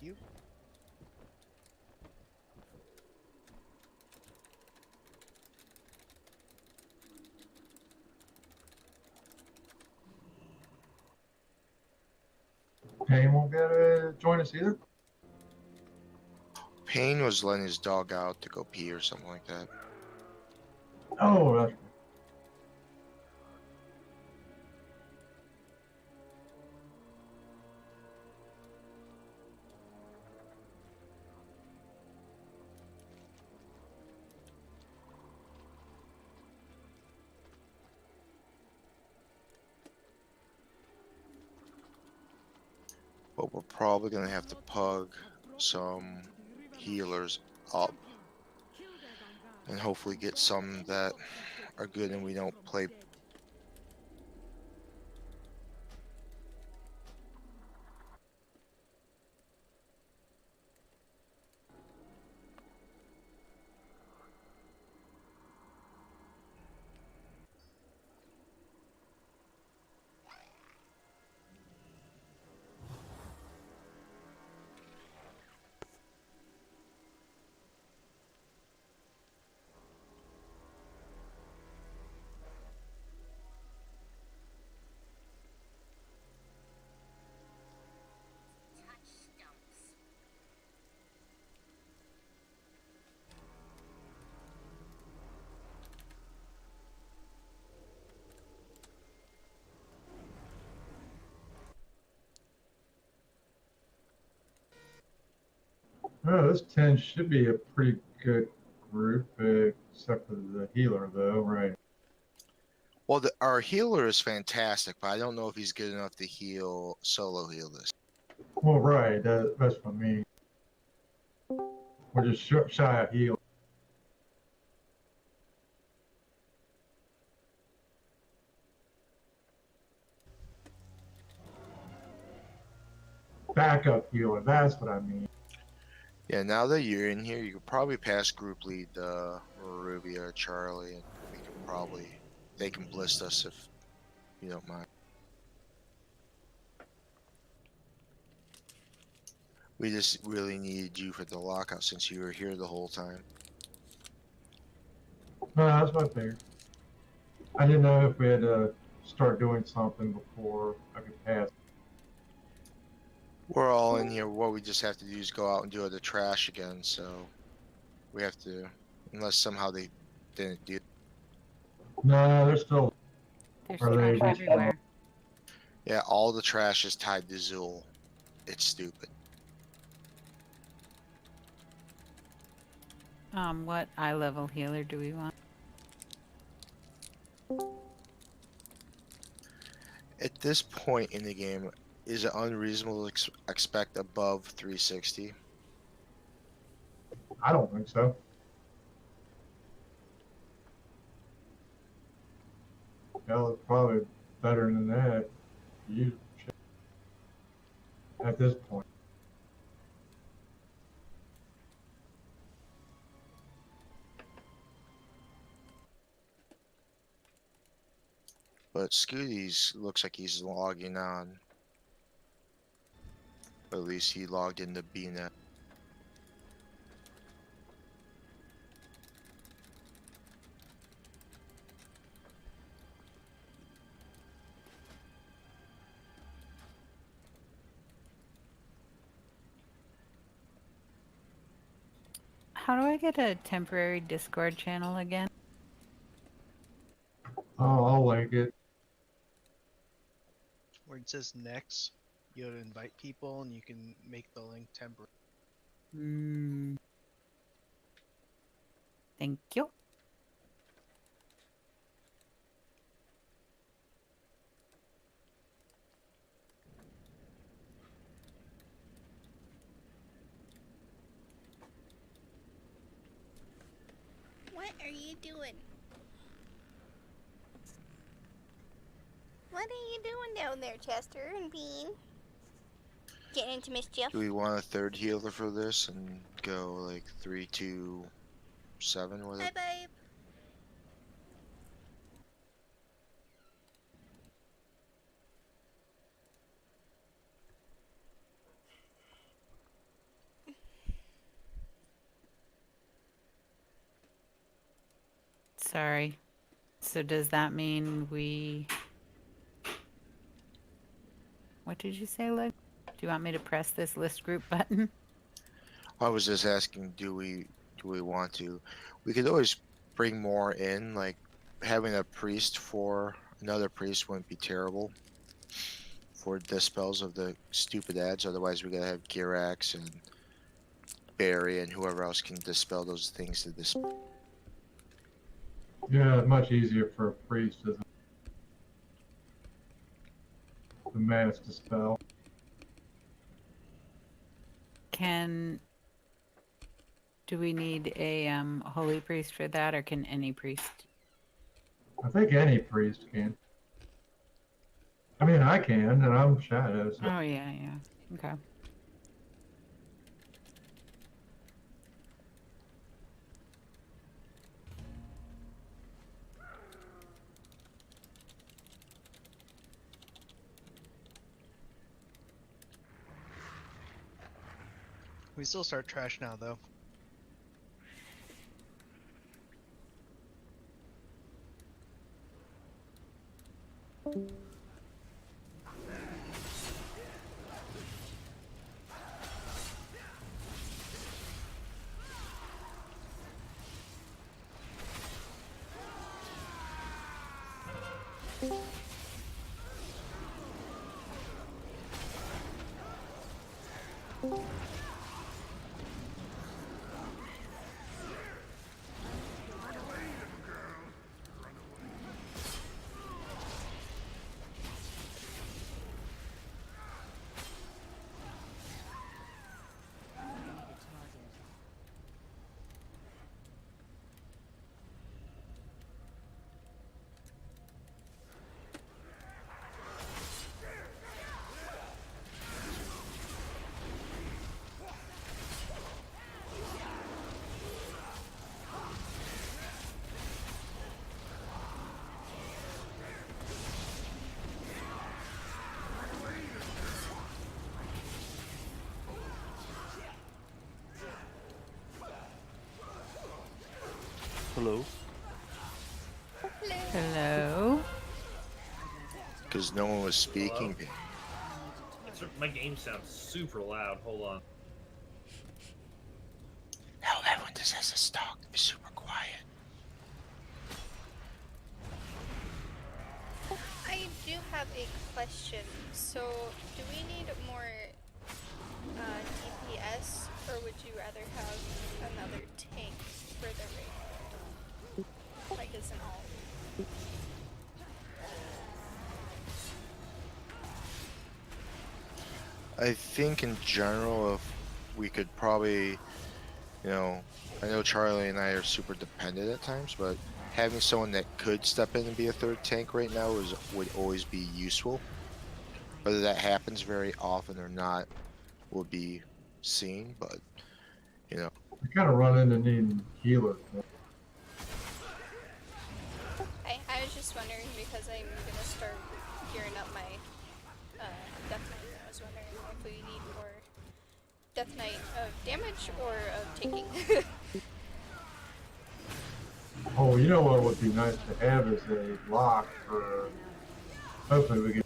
you. Payne won't get to join us either. Payne was letting his dog out to go pee or something like that. Oh, that's right. But we're probably gonna have to pug some healers up and hopefully get some that are good and we don't play. Oh, this 10 should be a pretty good group, except for the healer, though, right? Well, our healer is fantastic, but I don't know if he's good enough to solo heal this. Well, right, that's what I mean. We're just shy of heal. Backup healer, that's what I mean. Yeah, now that you're in here, you could probably pass group lead Maruvia or Charlie, and we could they can blist us if you don't mind. We just really needed you for the lockout since you were here the whole time. No, that's what I figured. I didn't know if we had to start doing something before I could pass. We're all in here. What we just have to do is go out and do the trash again. So we have to, unless somehow they didn't do. No, they're still. There's Are trash they? everywhere. Yeah, all the trash is tied to Zool. It's stupid. What eye level healer do we want? At this point in the game, is it unreasonable to expect above 360? I don't think so. Hell, it's probably better than that. You at this point. But Scooty's looks like he's logging on. Or at least he logged into BNet. How do I get a temporary Discord channel again? Oh, I'll link it. Where it says next, you go to invite people and you can make the link temporary. Thank you. What are you doing? What are you doing down there, Chester and Bean? Getting into mischief? Do we want a third healer for this and go like 3, 2, 7 with Hi, it? babe. Sorry. So does that mean we... What did you say, Leg? Do you want me to press this list group button? I was just asking, do we want to? We could always bring more in, like having a priest for another priest wouldn't be terrible for dispels of the stupid ads. Otherwise, we gotta have Girax and Barry and whoever else can dispel those things to dispel. Yeah, much easier for a priest, isn't it? The mass dispel. Do we need a holy priest for that, or can any priest? I think any priest can. I mean, I can, and I'm Shadow, so Oh, yeah. Okay. We still start trash now, though. Hello. Hello? Because no one was speaking. My game sounds super loud. Hold on. Hell, everyone just has to talk. Be super quiet. I do have a question. So, do we need more DPS, or would you rather have another tank for the raid? Like, as an all? I think in general, if we could probably, I know Charlie and I are super dependent at times, but having someone that could step in and be a third tank right now would always be useful. Whether that happens very often or not will be seen, but we kind of run into needing healers. I was just wondering because I'm gonna start gearing up my Death Knight. I was wondering if we need more Death Knight of damage or of taking. Oh, you know what would be nice to have is a lock for. Hopefully, we get.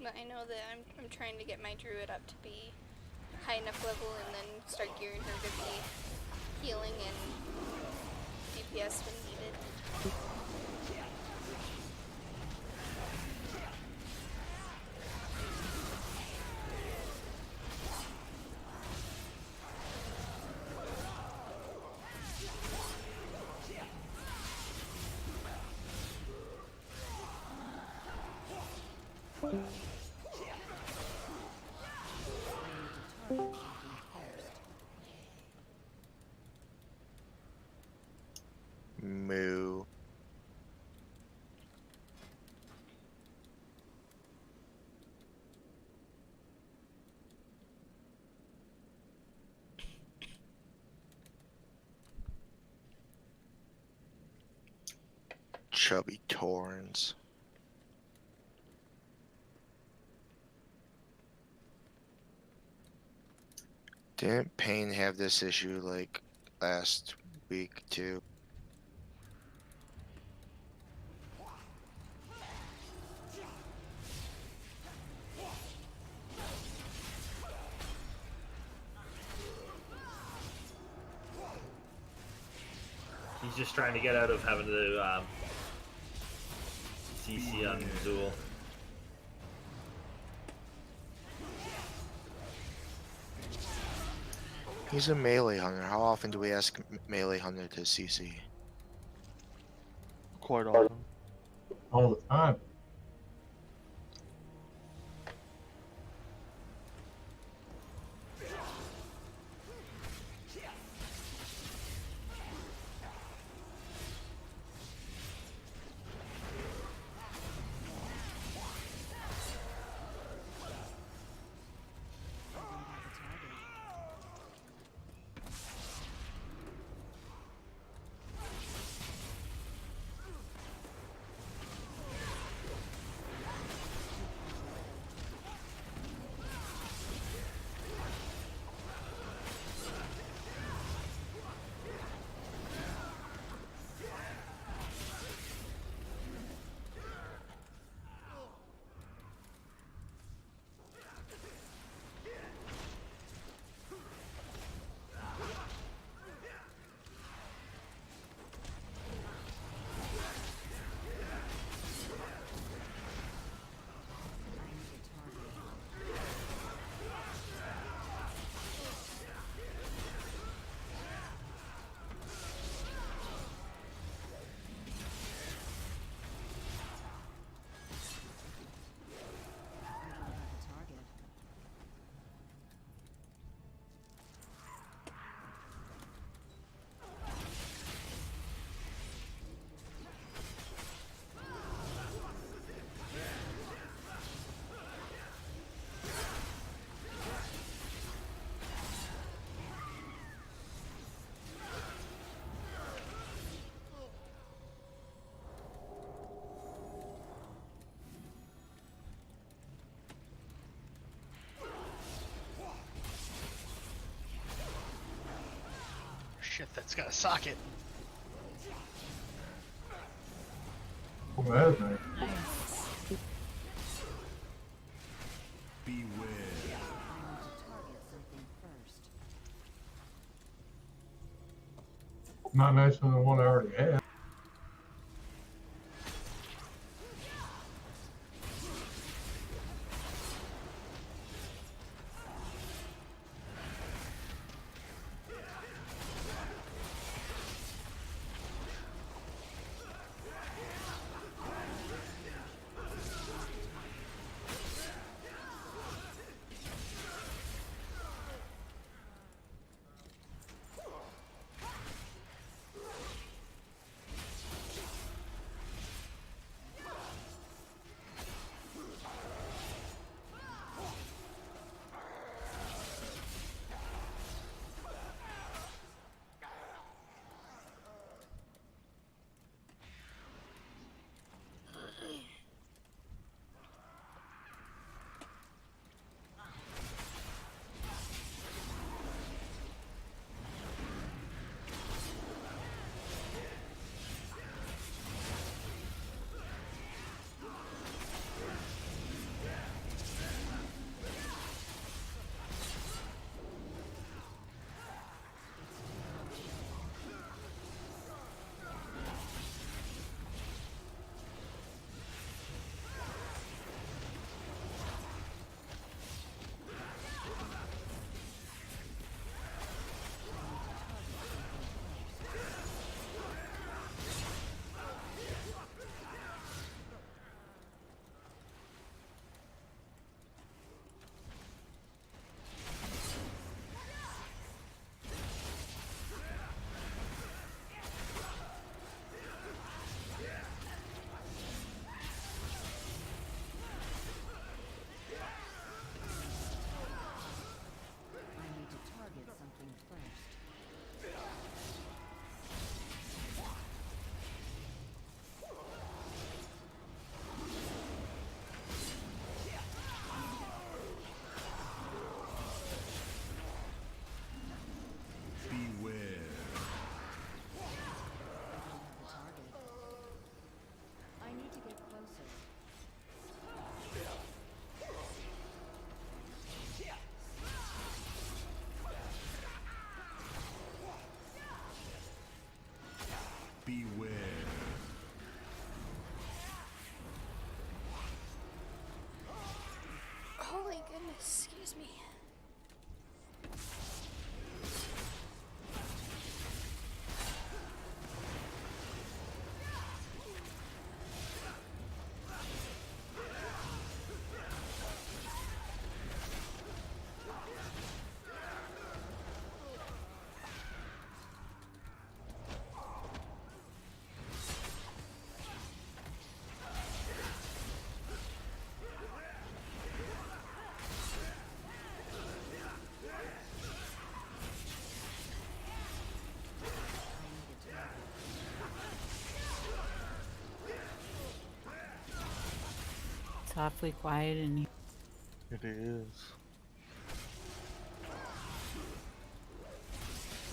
But I know that I'm trying to get my druid up to be high enough level and then start gearing her to be healing and DPS when needed. moo. chubby Torrens. Didn't Payne have this issue like last week too? He's just trying to get out of having to CC on Zool. He's a melee hunter. How often do we ask melee hunter to CC? Quite often. All the time. Shit, that's got a socket. Oh, that is nice. Not nicer than the one I already had. goodness, excuse me. It's awfully quiet in here. It is.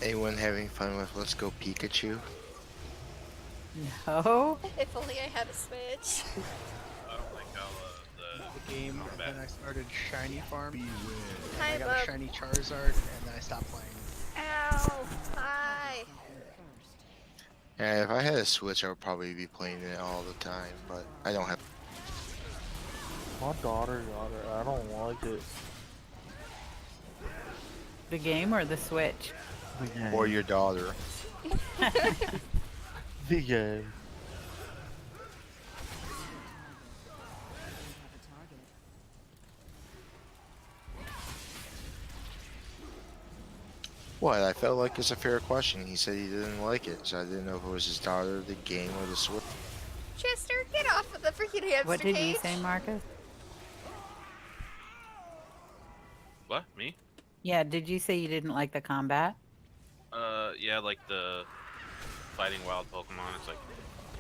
Anyone having fun with Let's Go Pikachu? No? If only I had a Switch. I don't like how The game, and then I started Shiny Farm. And Hi, I got Bub. a Shiny Charizard, and then I stopped playing. Ow! Hi! Yeah, if I had a Switch, I would probably be playing it all the time, but I don't have. My daughter got it. I don't like it. The game or the Switch? The game. Or your daughter. The game. What? I felt like it's a fair question. He said he didn't like it, so I didn't know if it was his daughter, the game, or the Switch. Chester, get off of the freaking hamster What did cage! you say, Marcus? what? Me? Yeah, did you say you didn't like the combat? Yeah, like the fighting wild Pokemon. It's like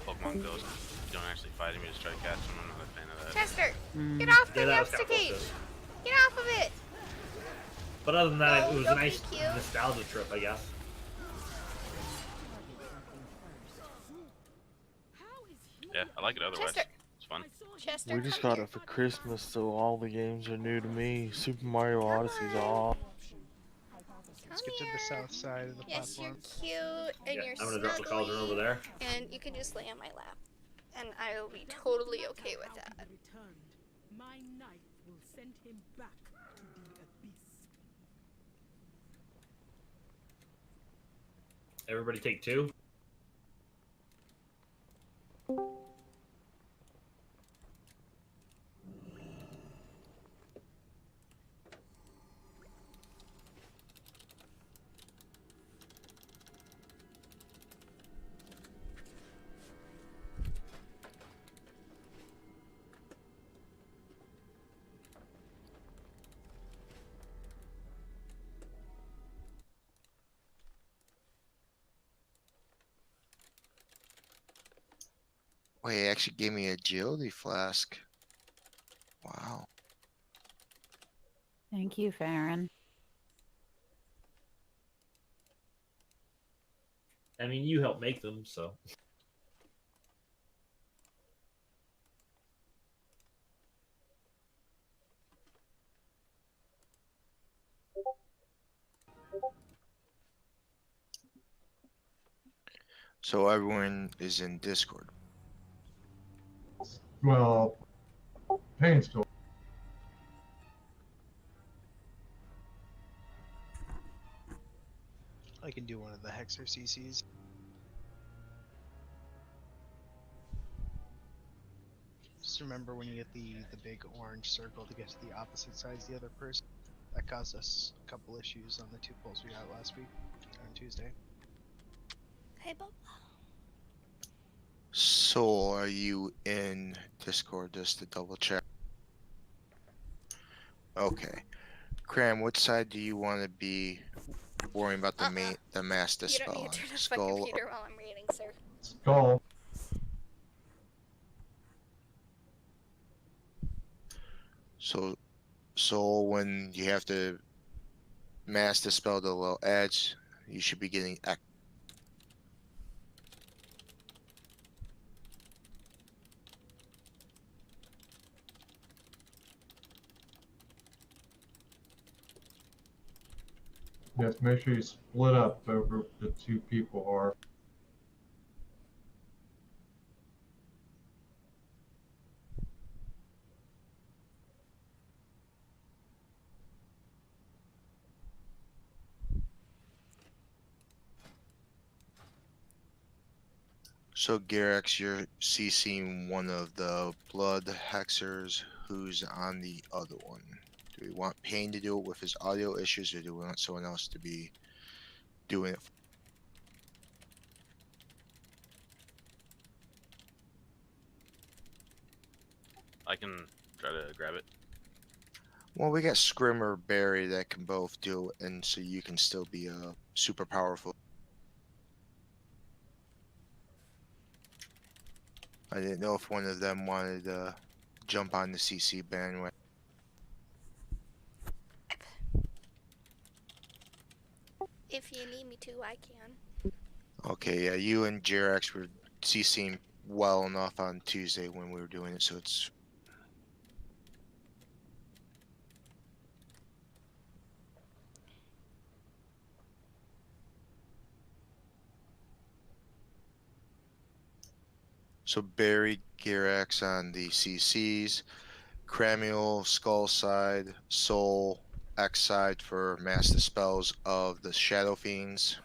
Pokemon Ghost. You don't actually fight him, you just try to catch him. I'm not a fan of that. Chester, Mm. get off the Yeah, that was hamster kinda cage! bullshit. Get off of it! But other than that, No, it was a don't be nice cute. nostalgia trip, I guess. Yeah, I like it otherwise. Chester. It's fun. Chester, We just come got here. it for Christmas, so all the games are new to me. Super Mario Odyssey's off. Come Skip to the here. south side of the Yes, you're platform. cute, and Yeah, you're I'm gonna drop the cauldron over snuggly, there. and you can just lay on my lap. And I will be totally okay with that. Returned. My knife will send him back to the abyss. Everybody take two. Wait, he actually gave me a agility flask. Wow. Thank you, Farron. I mean, you helped make them, so. So everyone is in Discord. Well, Payne's still. I can do one of the Hexer CCs. Just remember when you get the big orange circle to get to the opposite side as the other person. That caused us a couple issues on the 2 polls we got last week on Tuesday. Hey, Bob. So are you in Discord just to double check? Okay. Cram, which side do you want to be worrying about the the mass You dispel don't need on? to turn off my Skull or- computer while I'm reading, sir. Skull. So when you have to mass dispel the low edge, you should be getting Yes, make sure you split up over the 2 people are. So Garex, you're CCing one of the blood hexers who's on the other one. Do we want Payne to do it with his audio issues, or do we want someone else to be doing it? I can try to grab it. Well, we got Scrim or Barry that can both do it, and so you can still be super powerful. I didn't know if one of them wanted to jump on the CC bandwagon. If you need me to, I can. Okay, yeah, you and Jerax were CCing well enough on Tuesday when we were doing it, so it's... So Barry, Girax on the CCs, Cramiel, Skull side, Soul, X side for mass dispels of the Shadow Fiends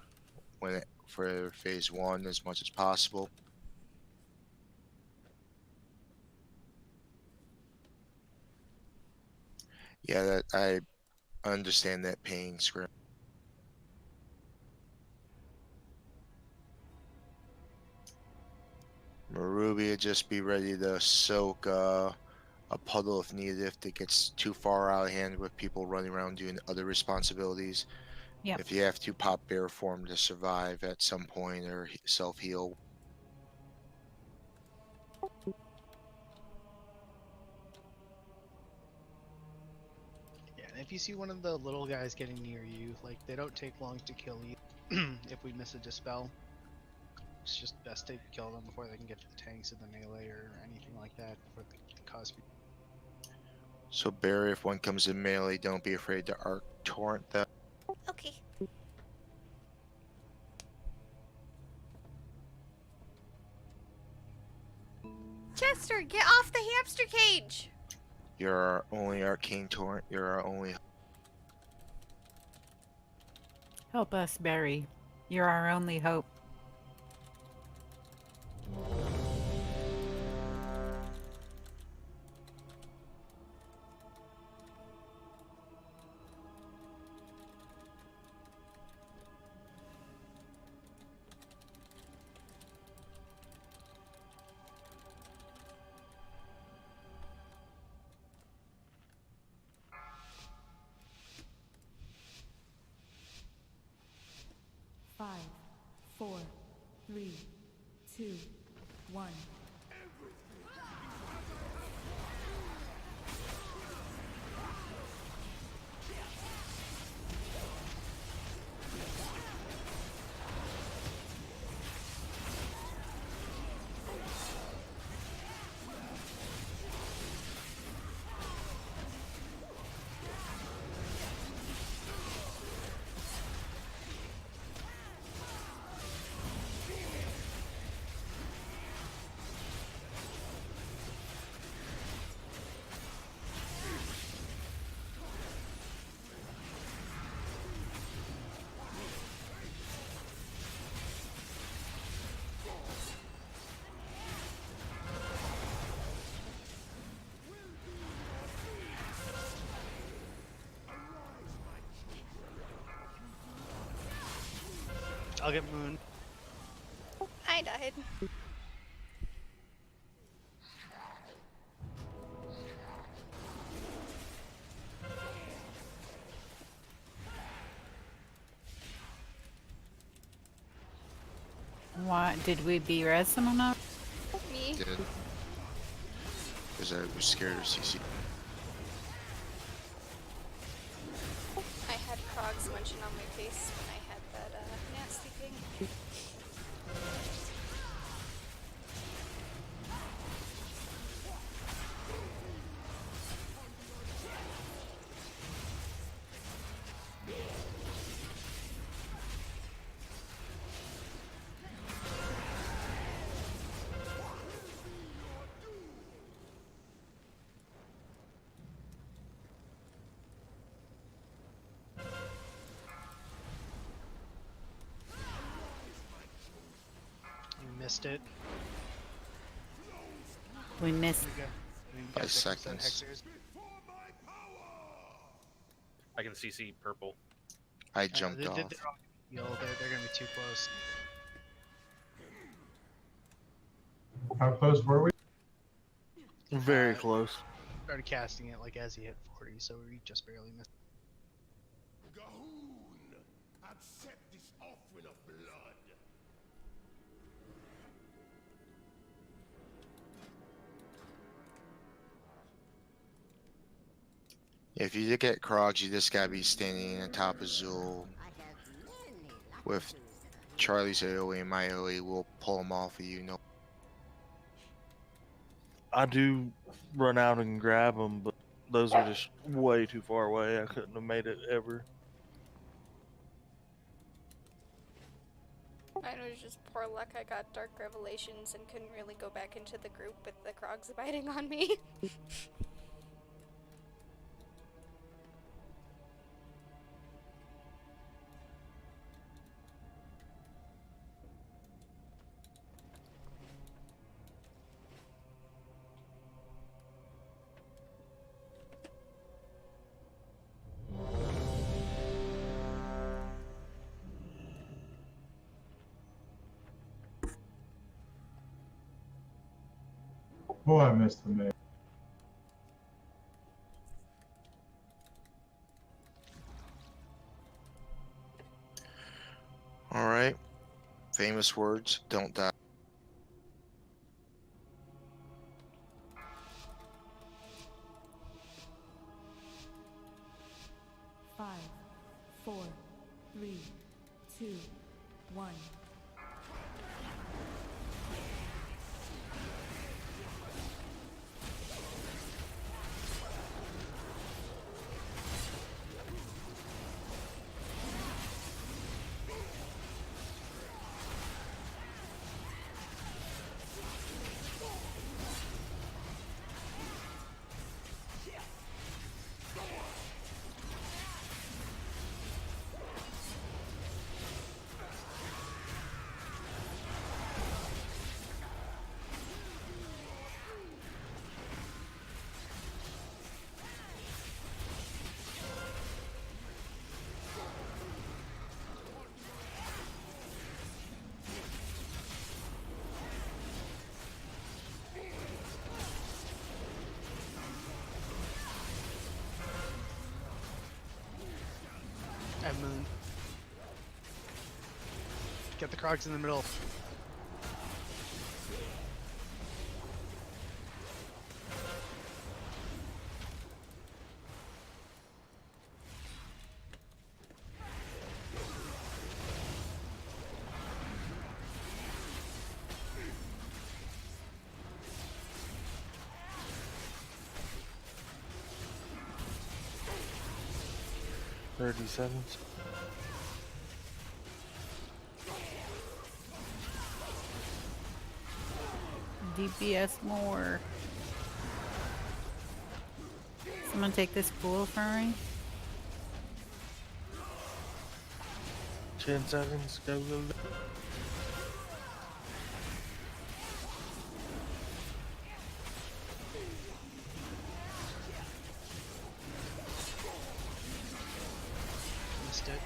for phase 1 as much as possible. Yeah, that I understand that pain, Scrim. Marubia just be ready to soak a puddle if needed if it gets too far out of hand with people running around doing other responsibilities. Yep. If you have to pop bear form to survive at some point or self-heal. Yeah, and if you see one of the little guys getting near you, like, they don't take long to kill you if we miss a dispel. It's just best to kill them before they can get to the tanks in the melee or anything like that before they cause. So Barry, if one comes in melee, don't be afraid to arc torrent them. Okay. Chester, get off the hamster cage! You're our only arcane torrent. You're our only... Help us, Barry. You're our only hope. Five, 4, 3, 2, 1. I'll get Moon. I died. What, did we BRES someone up? Me. Did. Because I was scared of CC. I had Krogs munching on my face when I had that nasty thing. missed it. We missed. We got 5 6 seconds. hexers. I can CC purple. I jumped they're, off. They're, all they're gonna be too close. How close were we? Very Uh, close. Started casting it like as he hit 40, so we just barely missed. Accept this offering of blood. If you get Krogs, you just gotta be standing on top of Zul with Charlie's AoE and my AoE. We'll pull them off of you. No, I do run out and grab them, but those are just way too far away. I couldn't have made it ever. Mine was just poor luck. I got Dark Revelations and couldn't really go back into the group with the Krogs biting on me. Oh, I missed the mail. all right. Famous words: don't die. Five, 4, 3, 2, 1. I have Moon. Get the Krogs in the middle. $30. DPS more. Someone take this pool for me. 10 seconds. Go, go, go. Missed it.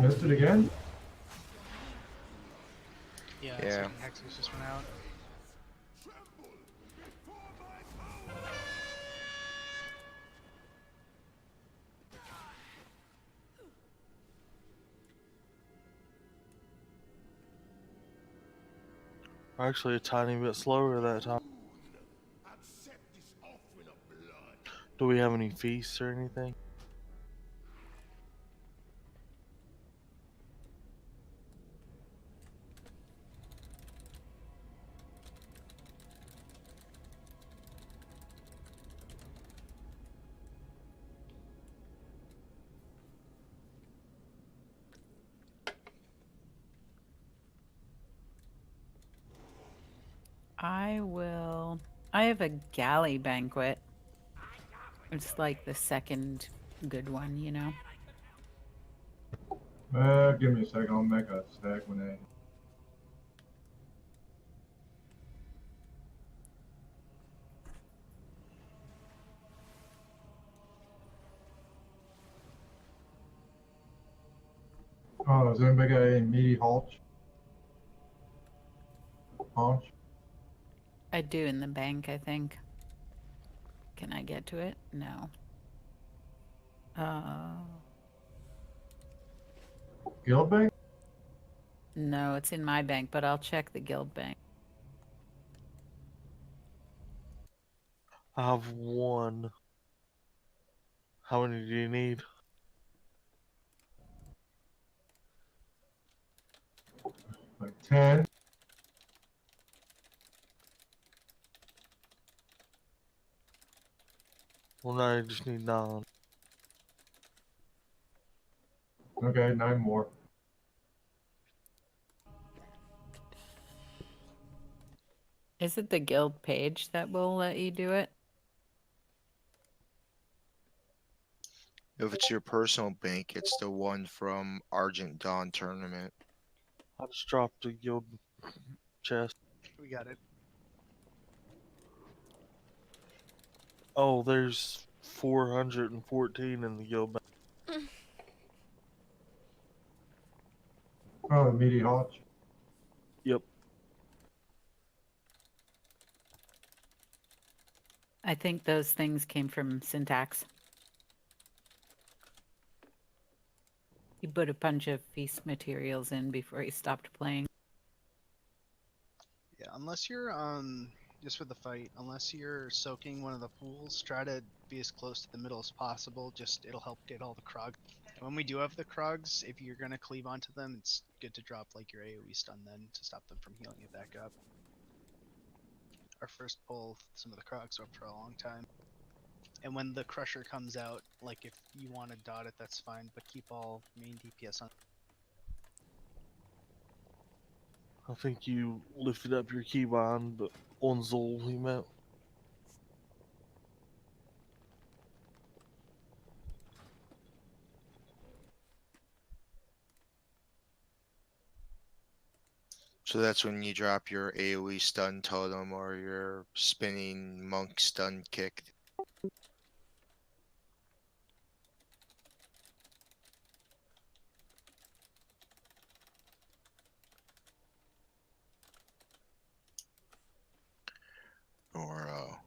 Missed it again? Yeah. Yeah. So hexers just went out. Actually, a tiny bit slower that time. Accept this offering of blood. Do we have any feasts or anything? I have a galley banquet. It's like the second good one, you know? Give me a second. I'll make a sanguinate. Oh, has anybody got any meaty haunch? Haunch? I do in the bank, I think. Can I get to it? No. Guild bank? No, it's in my bank, but I'll check the guild bank. I have one. How many do you need? Like 10. Well, no, I just need 9. Okay, 9 more. Is it the guild page that will let you do it? If it's your personal bank, it's the one from Argent Dawn tournament. I just dropped the guild chest. We got it. Oh, there's 414 in the guild bank. Oh, the meaty haunch. Yep. I think those things came from Syntax. He put a bunch of feast materials in before he stopped playing. Yeah, unless you're just for the fight, unless you're soaking one of the pools, try to be as close to the middle as possible. Just it'll help get all the Krog. And when we do have the Krogs, if you're gonna cleave onto them, it's good to drop like your AoE stun then to stop them from healing it back up. Our first pull, some of the Krogs were up for a long time. And when the Crusher comes out, like if you want to dot it, that's fine, but keep all main DPS on. I think you lifted up your keybind, but on Zol he meant. So that's when you drop your AoE stun totem or your spinning monk stun kick. Or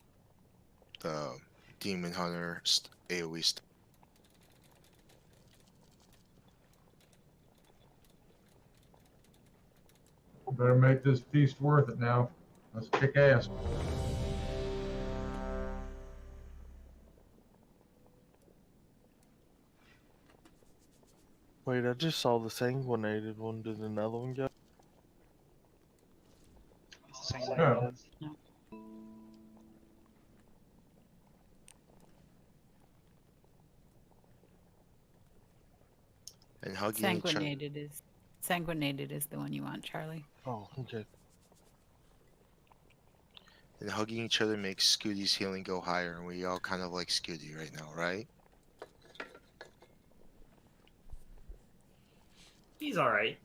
the Demon Hunter AoE stun. Better make this feast worth it now. Let's kick ass. Wait, I just saw the sanguinated one. Did another one go? No. And hugging each other. Sanguinated is the one you want, Charlie. Oh, okay. And hugging each other makes Scooty's healing go higher, and we all kind of like Scooty right now, right? He's alright.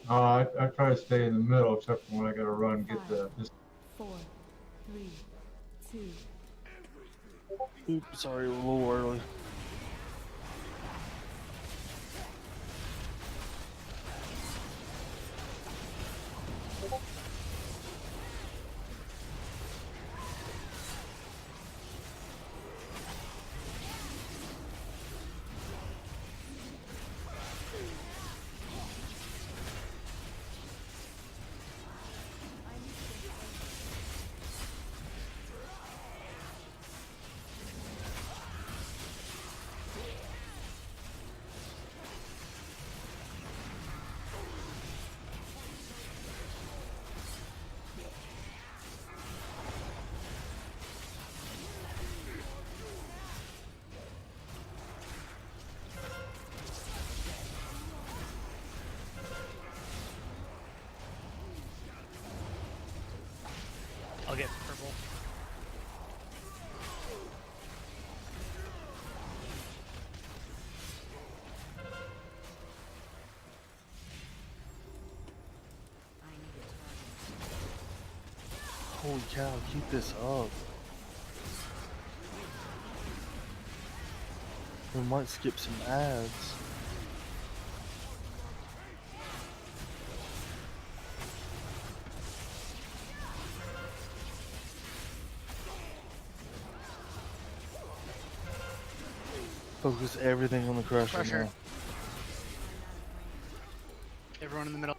I try to stay in the middle, except for when I gotta run and get the. 4, 3, 2. Oops, sorry, a little early. I'll get purple. Holy cow, keep this up. We might skip some ads. Focus everything on the crusher Crusher. now. Everyone in the middle.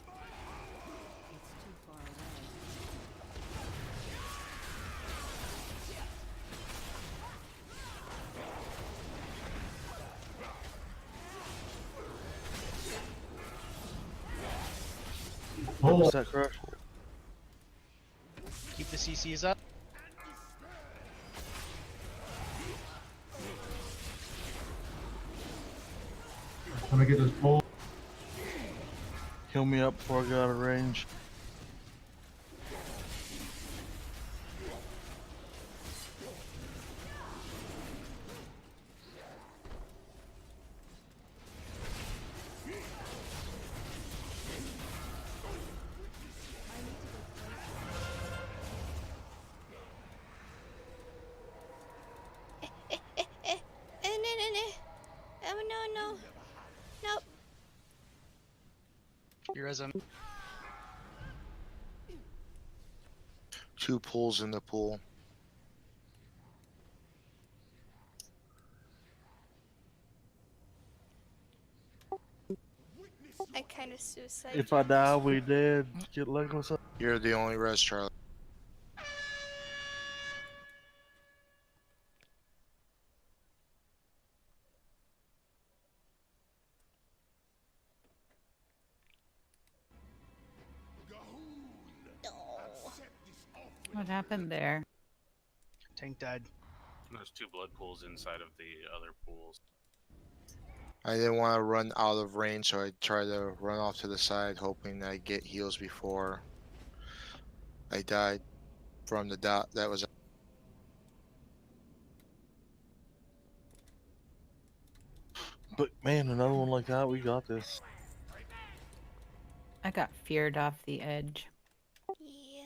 Focus Oh, that crusher. Keep the CCs up. let me get this pole. Heal me up before I get out of range. Oh no. Nope. Your resume. 2 pools in the pool. I kind of suicide. If I die, we dead. Get Legolas up. You're the only res, Charlie. What happened there? Tank died. There's 2 blood pools inside of the other pools. I didn't want to run out of range, so I tried to run off to the side, hoping I'd get heals before I died from the dot. That was. But man, another one like that, we got this. I got feared off the edge. Yeah.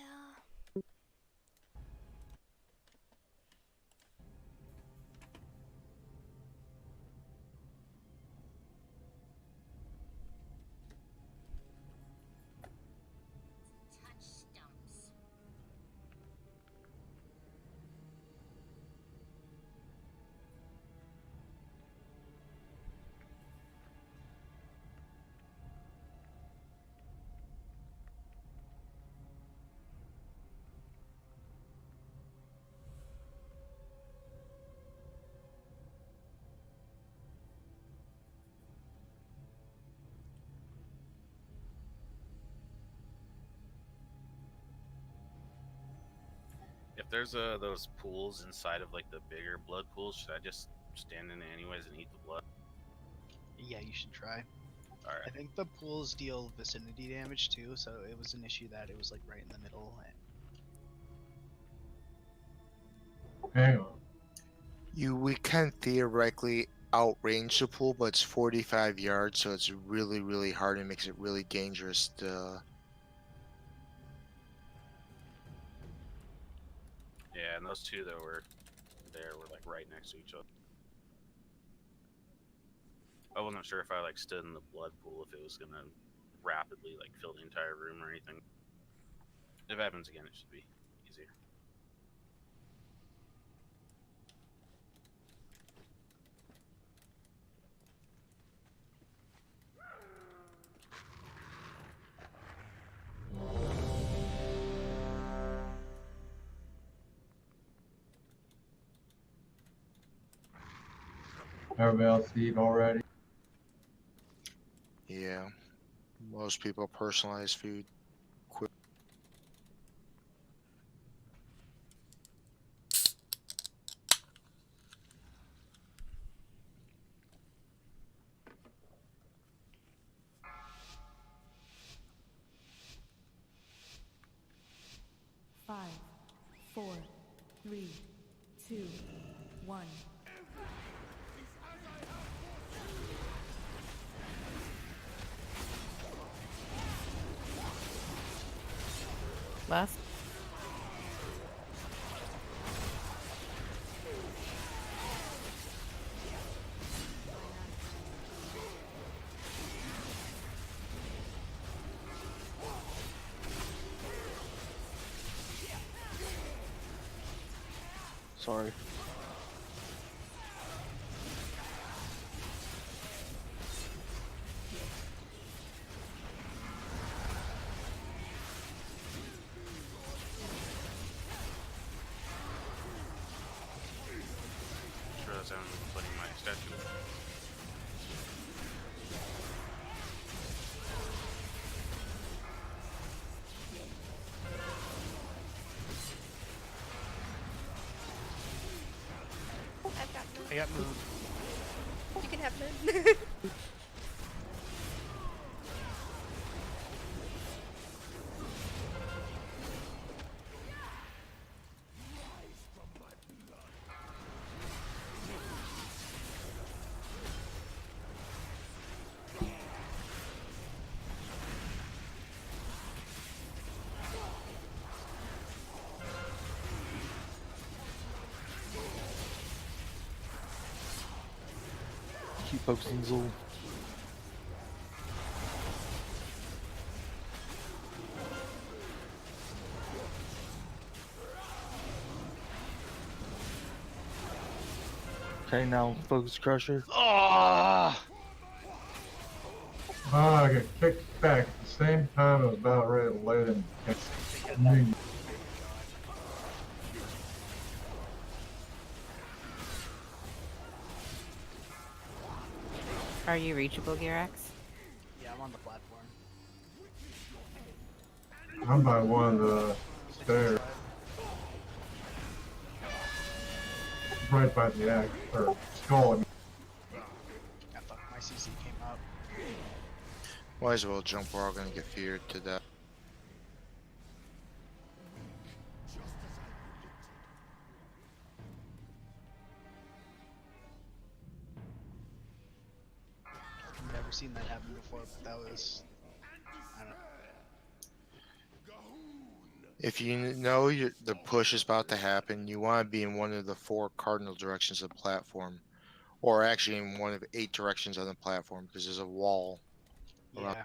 If there's those pools inside of like the bigger blood pools, should I just stand in it anyways and eat the blood? Yeah, you should try. I Alright. think the pools deal vicinity damage too, so it was an issue that it was like right in the middle. Hang on. We can theoretically outrange the pool, but it's 45 yards, so it's really, really hard and makes it really dangerous to. Yeah, and those 2 that were there were like right next to each other. I wasn't sure if I like stood in the blood pool if it was gonna rapidly like fill the entire room or anything. If it happens again, it should be easier. Everybody else eat already? Yeah. Most people personalize food quick. Five, 4, 3, 2, 1. Last. Sorry. Sure, that's how I'm putting my statue. I've got moon. I got moved. You can have moon. Keep focusing, Zul. Okay, now focus Crusher. Oh! Ah, I got kicked back at the same time I was about ready to let him. Are you reachable, Girax? Yeah, I'm on the platform. I'm by one of the stairs, right by the axe, or skull. I mean. Yeah, fuck, my CC came out. Might as well jump. We're all gonna get feared to death. I've never seen that happen before, but that was... I don't know. If you know the push is about to happen, you want to be in one of the 4 cardinal directions of the platform, or actually in one of 8 directions on the platform, because there's a wall. Yeah.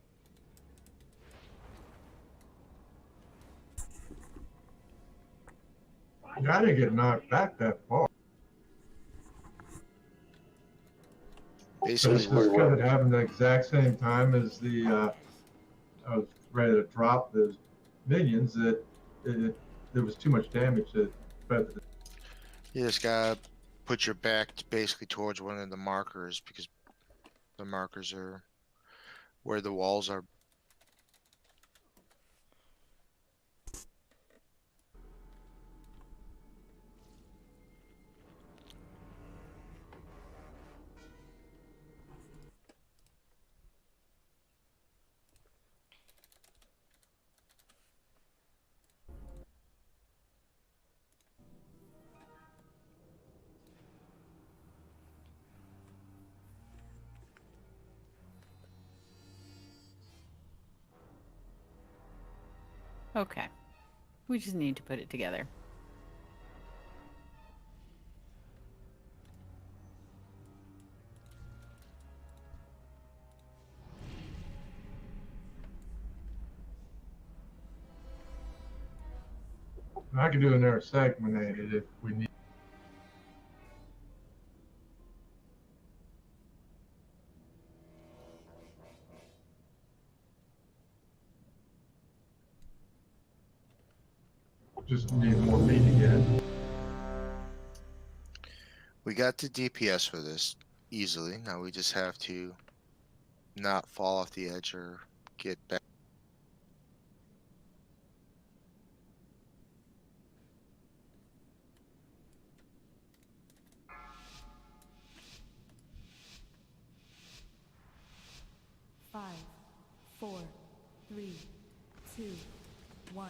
I didn't get knocked back that far. Basically, Just because it happened at the exact same time as the I was ready to drop those minions, that there was too much damage that. But you just gotta put your back basically towards one of the markers, because the markers are where the walls are. Okay. We just need to put it together. I could do another segmented if we need. Just need more meat again. We got the DPS for this easily. Now we just have to not fall off the edge or get back. Five, 4, 3, 2, 1.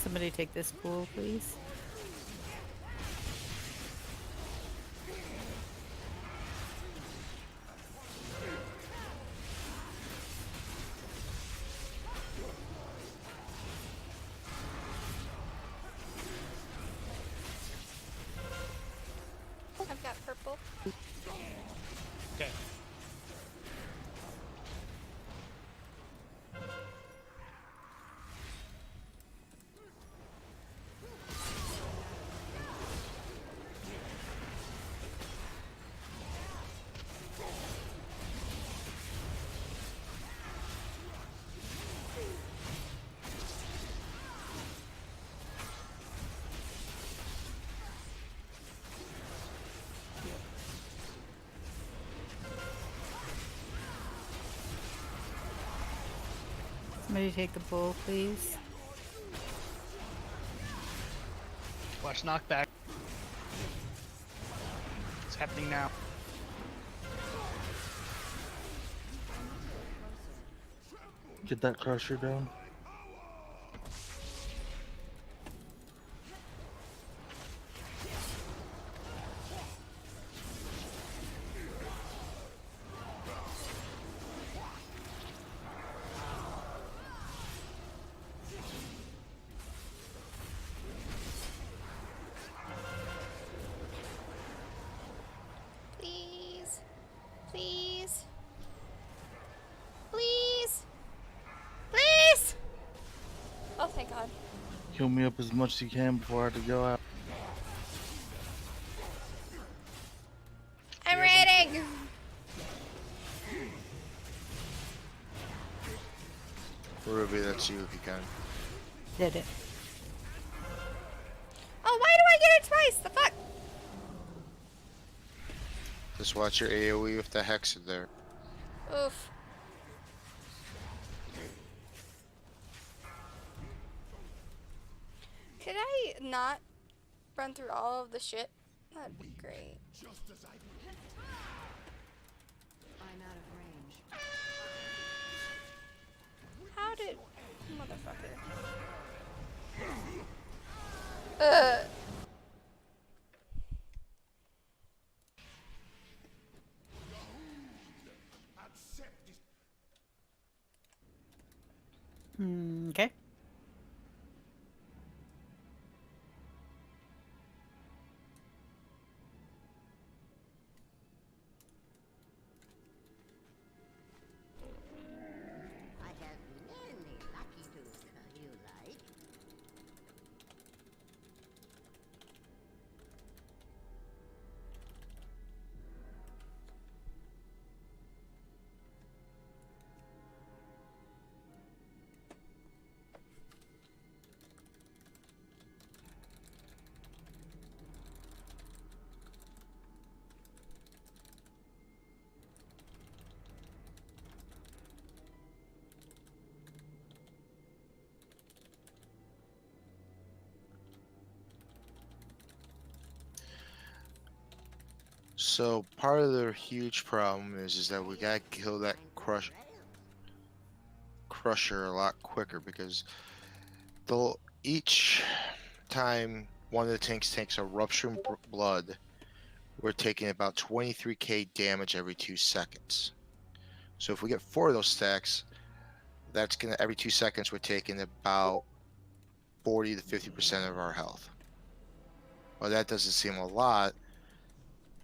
Somebody take this pool, please. I've got purple. Okay. Somebody take the bull, please. Watch knockback. It's happening now. Get that crusher down. Please. Please. Please. Please. Oh, thank God. Heal me up as much as you can before I have to go out. I'm reading. Ruby, that's you if you can. Did it. Oh, why do I get it twice? The fuck? Just watch your AoE with the hex in there. Oof. Could I not run through all of the shit? That'd be great. Just as I I'm out of range. How did... Motherfucker. accept this. Okay. I have many lucky tools, you like. So part of the huge problem is that we gotta kill that crusher a lot quicker, because each time one of the tanks takes a rupture in blood, we're taking about 23k damage every 2 seconds. So if we get 4 of those stacks, that's gonna, every 2 seconds we're taking about 40 to 50% of our health. Well, that doesn't seem a lot.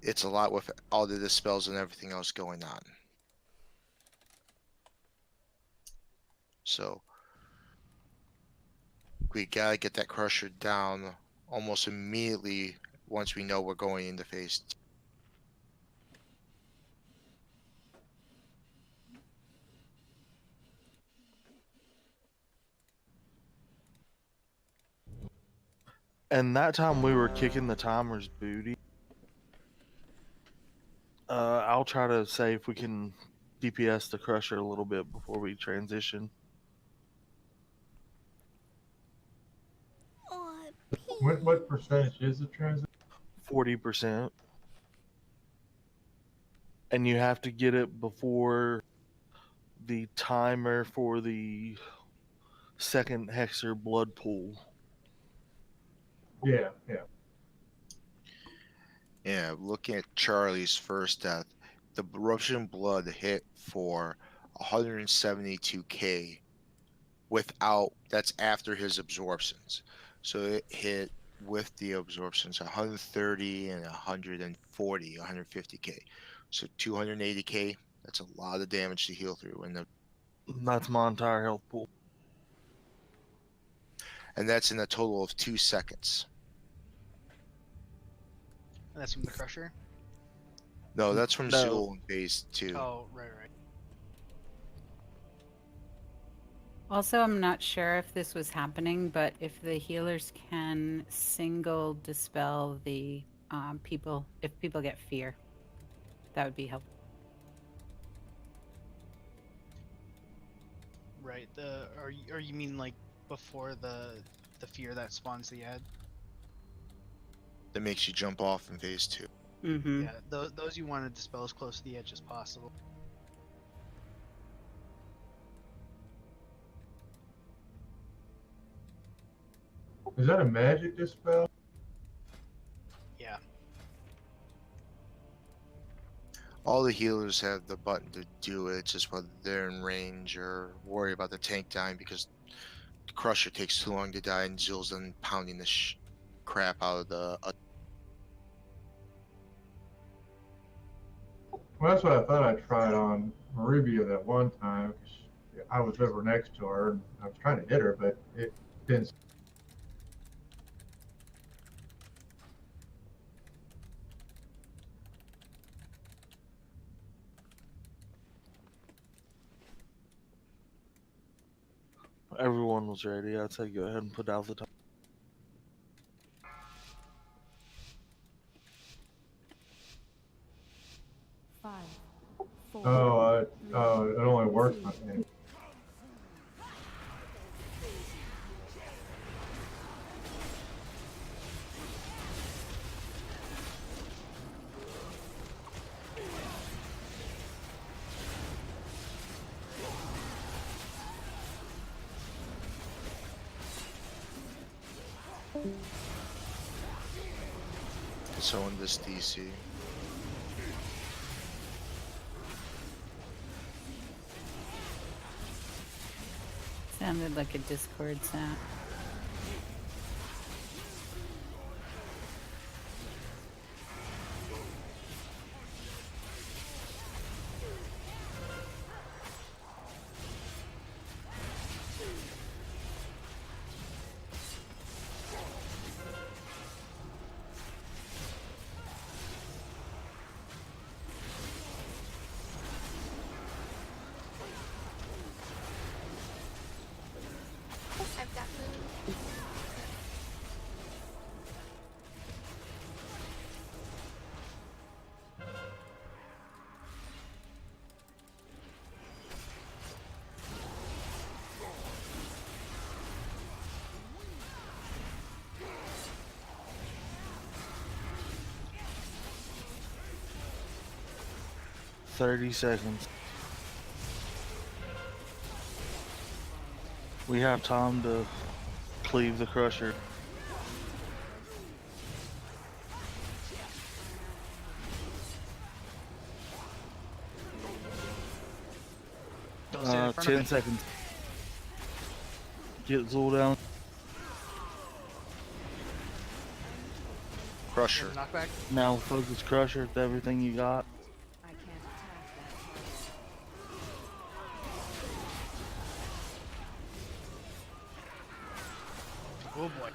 It's a lot with all the dispels and everything else going on. So we gotta get that crusher down almost immediately once we know we're going into phase 2. And that time we were kicking the timer's booty. I'll try to say if we can DPS the crusher a little bit before we transition. Oh, What percentage is the transit? 40%. And you have to get it before the timer for the second Hexer blood pool Yeah, yeah. Yeah, looking at Charlie's first death, the Russian blood hit for 172k without, that's after his absorptions. So it hit with the absorptions 130 and 140, 150k. So 280k, that's a lot of damage to heal through. That's my entire health pool. And that's in a total of 2 seconds. And that's from the Crusher? No, that's from No. Zool in phase 2. Oh, right. Also, I'm not sure if this was happening, but if the healers can single dispel the people, if people get fear, that would be helpful. Right. Or you mean like before the fear that spawns the ad? That makes you jump off in phase 2. Mm-hmm. Yeah, those you want to dispel as close to the edge as possible. Is that a magic dispel? Yeah. All the healers have the button to do it, just whether they're in range or worry about the tank dying, because the Crusher takes too long to die and Zill's then pounding the crap out of the. Well, that's what I thought I tried on Maribia that one time. 'Cause I was over next to her and I was trying to hit her, but it didn't. Everyone was ready. I'd say go ahead and put out the time. Oh, it only works my thing. So in this DC. Sounded like a Discord sound. I've got food. 30 seconds. We have time to cleave the Crusher. Don't stand in front of 10 me. seconds. Get Zool down. Crusher. Knockback. Now focus Crusher with everything you got. I can't attack that Oh boy.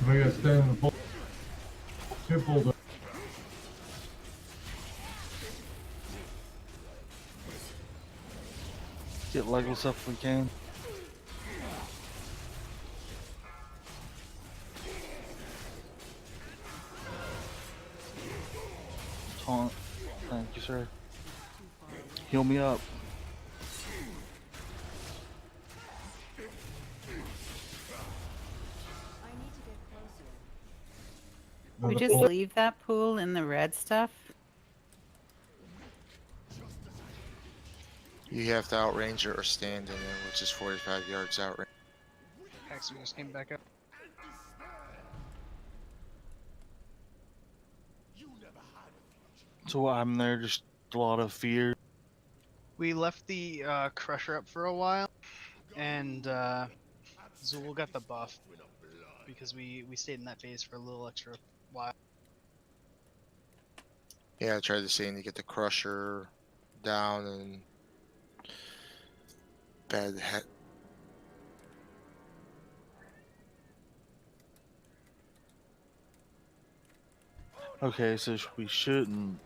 We gotta stay in the bull. Two bulldogs. Get Legolas up if we can. Taunt. Thank you, sir. Heal me up. We just leave that pool in the red stuff. You have to outrange it or stand in it, which is 45 yards outrange. Hexer just came back up. So I'm there, just a lot of fear. We left the Crusher up for a while, and Zool got the buff because we stayed in that phase for a little extra while. Yeah, I tried to say to get the Crusher down and bad head. Okay, so we shouldn't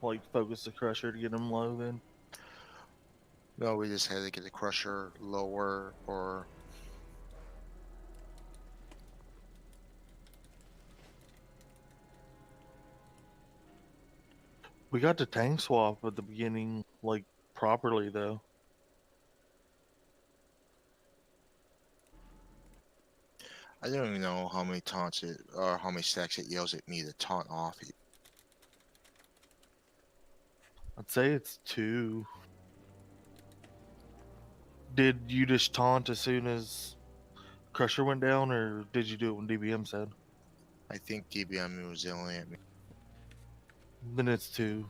like focus the Crusher to get him low then. No, we just had to get the Crusher lower or We got the tank swap at the beginning, like properly though. I don't even know how many taunts it or how many stacks it yells at me to taunt off it. I'd say it's 2. Did you just taunt as soon as Crusher went down, or did you do it when DBM said? I think DBM was yelling at me. Then it's 2.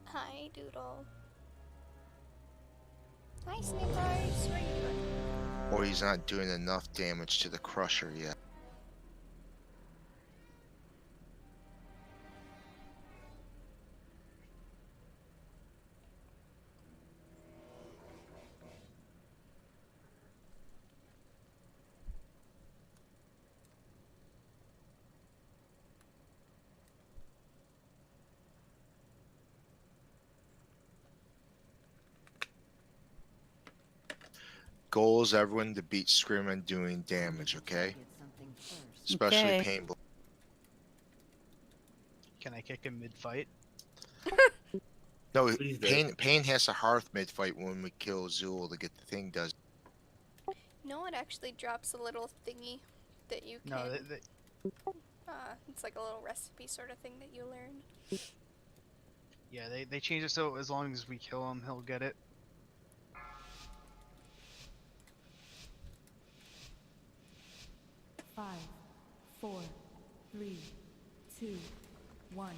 Hi, Doodle. Hi, Snickers. Where you going? Or he's not doing enough damage to the Crusher yet. Goal is everyone to beat Screaming doing damage, okay? Especially Okay. Pain Blade. Can I kick him mid-fight? No, Please do. Pain has a hearth mid-fight when we kill Zool to get the thing does. No, it actually drops a little thingy that you can. No, It's like a little recipe sort of thing that you learn. yeah, they changed it so as long as we kill him, he'll get it. Five, 4, 3, 2, 1.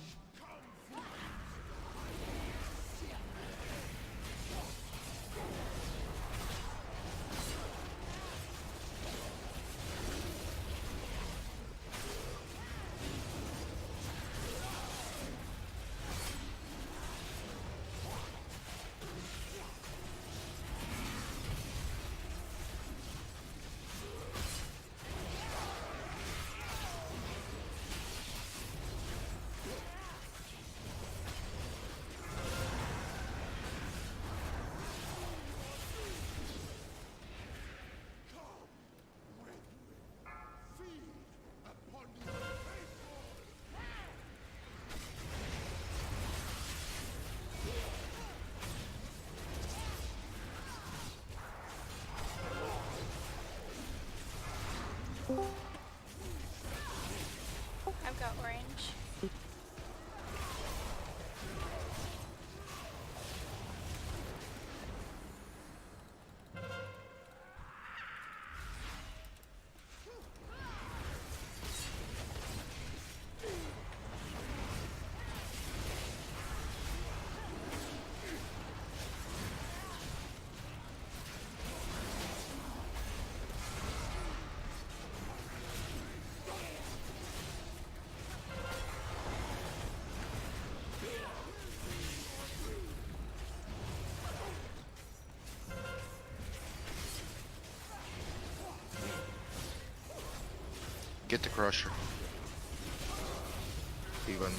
I've got orange. Get the Crusher. Even.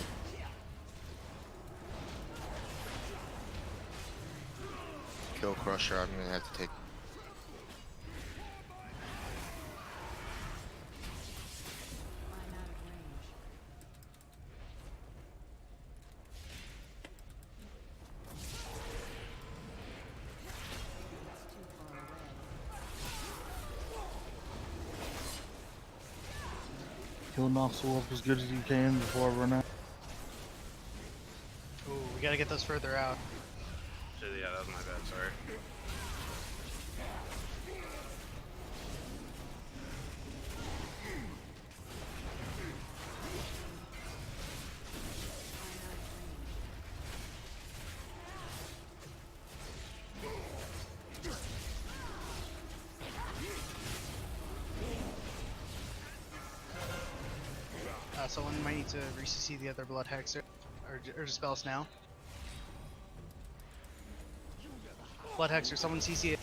Kill Crusher, I'm gonna have to take Kill Noxel up as good as you can before I run out. Ooh, we gotta get those further out. Shit, yeah, that was my bad. Sorry. Someone might need to re-CC the other Blood Hexer, or dispel us now. Blood Hexer, someone CC it.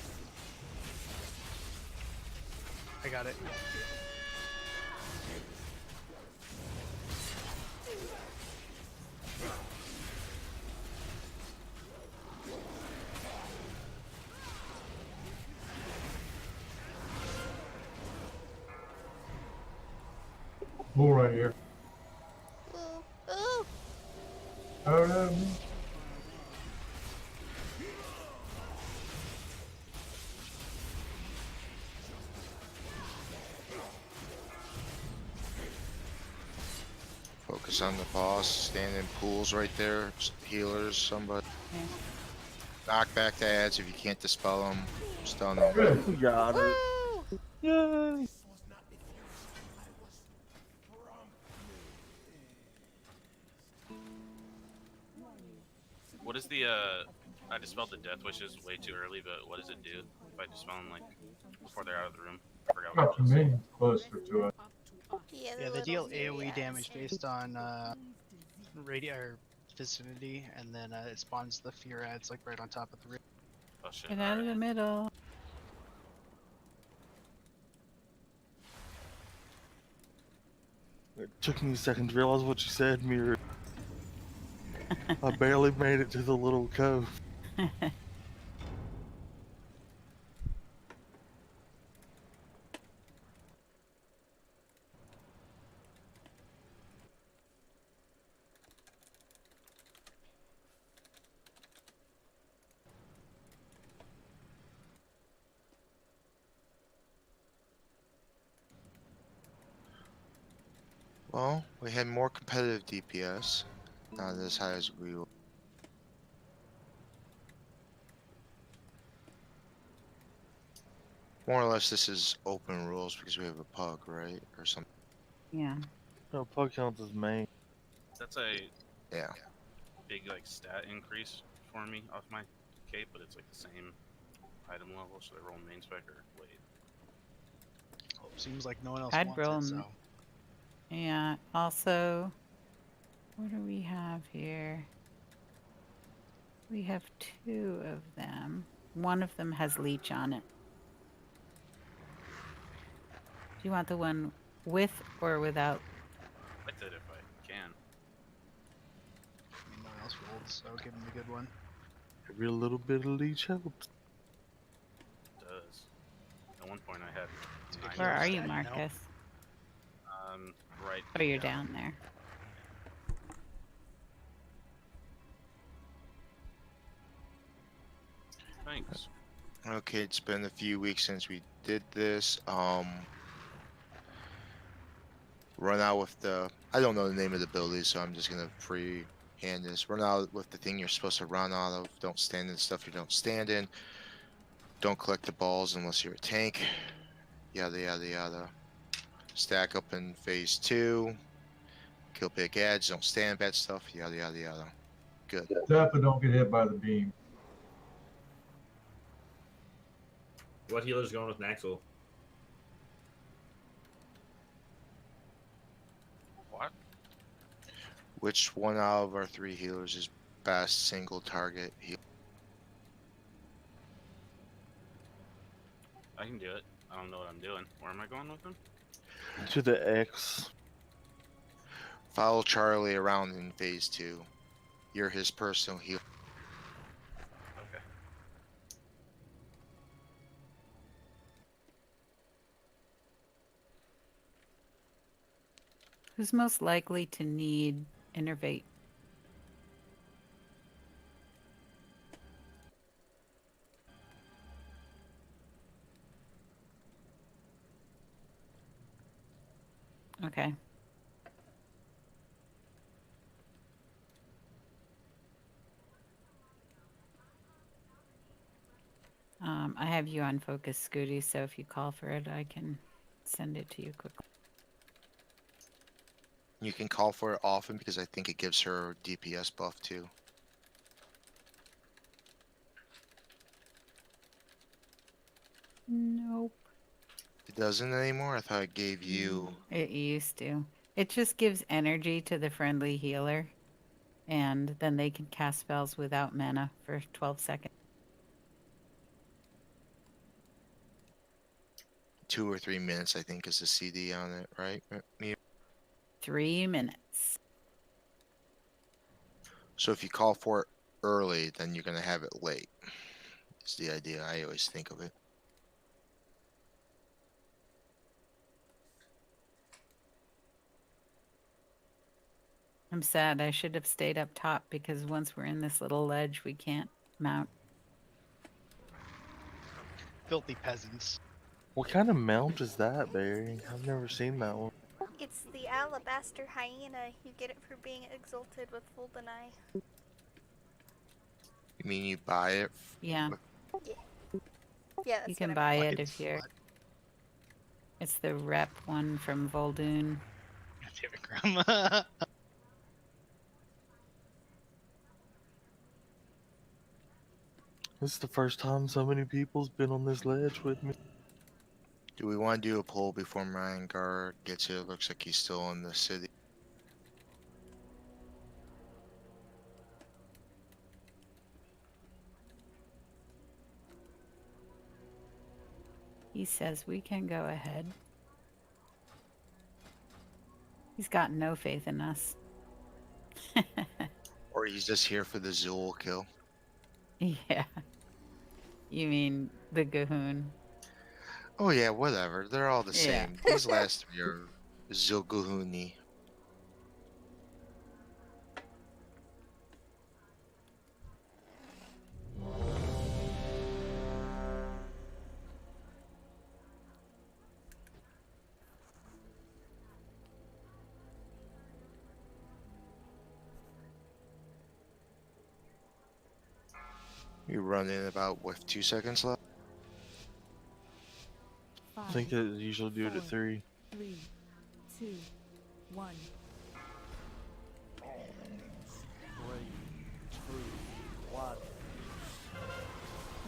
I got it. Bull right here. Ooh, ooh. Oh no. Focus on the boss. Stand in pools right there. Healers, somebody. Okay. Knock back the ads if you can't dispel them. Stun them. Good. We got it. Woo! Yay! What is the I dispelled the death wishes way too early, but what does it do if I dispel them like before they're out of the room? I forgot what Up it to was. me, closer to it. Yeah, Yeah, the they deal little AoE myriads. damage based on or vicinity, and then it spawns the fear ads like right on top of the ring. Oh shit. Get out of the middle. It took me a second to realize what you said, Mirror. I barely made it to the little cove. Well, we had more competitive DPS. Not as high as we were. More or less, this is open rules because we have a pug, right? Or something. Yeah. No, Pug counts as main. That's a Yeah. big like stat increase for me off my cape, but it's like the same item level. Should I roll main spec or wait? Oh, seems like no one else I'd wants roll it, 'em. so Yeah. Also, what do we have here? We have two of them. One of them has leech on it. Do you want the one with or without? With it if I can. no one else rolled, so give him the good one. Every little bit of leech helps. It does. At one point I had Dude, 9. Where are you, stat, you know? Marcus? Right. Oh, you're down there. Thanks. Okay, it's been a few weeks since we did this. Run out with the. I don't know the name of the ability, so I'm just gonna freehand this. Run out with the thing you're supposed to run out of. Don't stand in stuff you don't stand in. Don't collect the balls unless you're a tank. Yada yada yada. Stack up in phase 2. Kill big ads. Don't stand bad stuff. Yada yada yada. Good. Definitely don't get hit by the beam. What healer's going with Naxel? What? Which one out of our 3 healers is best single target heal? I can do it. I don't know what I'm doing. Where am I going with him? To the X. Follow Charlie around in phase 2. You're his personal healer. Okay. Who's most likely to need innervate? Okay. have you on focus, Scooty, so if you call for it, I can send it to you quickly. You can call for it often because I think it gives her DPS buff too. Nope. It doesn't anymore? I thought it gave you... It used to. It just gives energy to the friendly healer, and then they can cast spells without mana for 12 seconds. 2 or 3 minutes, I think, is the CD on it, right? 3 minutes. So if you call for it early, then you're gonna have it late. It's the idea. I always think of it. I'm sad. I should have stayed up top because once we're in this little ledge, we can't mount. Filthy peasants. What kind of mount is that, Barry? I've never seen that one. It's the alabaster hyena. You get it for being exalted with full deny. You mean you buy it? Yeah, Yeah. Yeah, that's you can what buy Fucking it if you're. slut. It's the rep one from Voldoon. God damn it, Grandma. This is the first time so many people's been on this ledge with me. Do we want to do a poll before Mayangar gets here? Looks like he's still in the city. He says we can go ahead. He's got no faith in us. Or he's just here for the Zool kill. Yeah. You mean the Gahoon? Oh yeah, whatever. They're all the Yeah. same. These last 3 are Zulguhuni. You run in about with 2 seconds left. I think they usually do it at 3. 3, 2, 1. 3, 2, 1.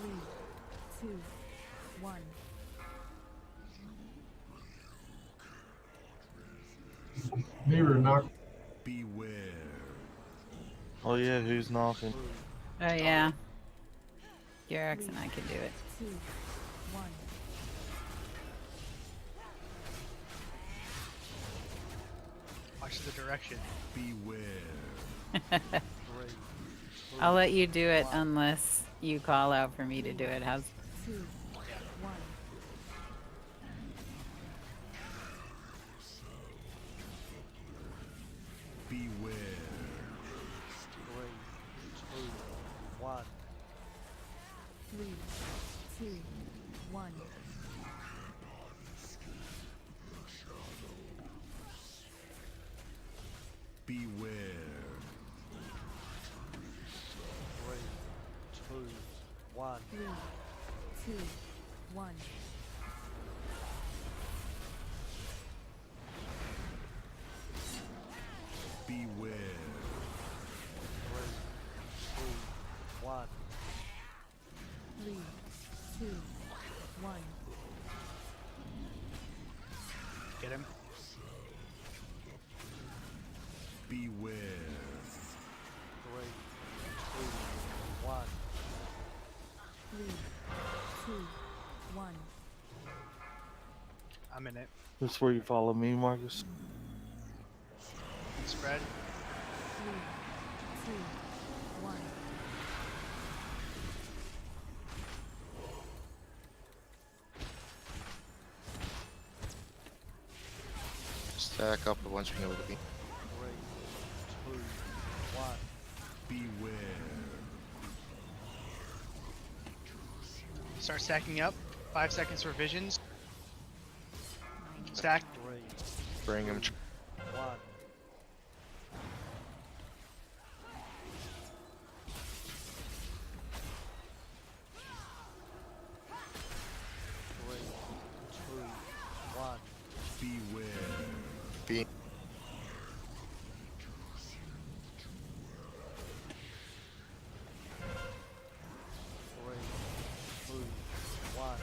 3, 2, 1. Mirror knock. Beware. Oh yeah, who's knocking? Oh yeah. Garrix and I can do it. 2, 1. Watch the direction. Beware. I'll let you do it unless you call out for me to do it. How's 2, 1. Beware. 3, 2, 1. 3, 2, 1. Beware. 3, 2, 1. 3, 2, 1. Beware. 3, 2, 1. 3, 2, 1. Get him. Beware. 3, 2, 1. 3, 2, 1. I'm in it. This is where you follow me, Marcus. Spread. 3, 2, 1. Stack up once we know what to be. 3, 2, 1. Beware. Start stacking up. 5 seconds for visions. Stack. 3, Bring him. 1. Beam. Three, two, one.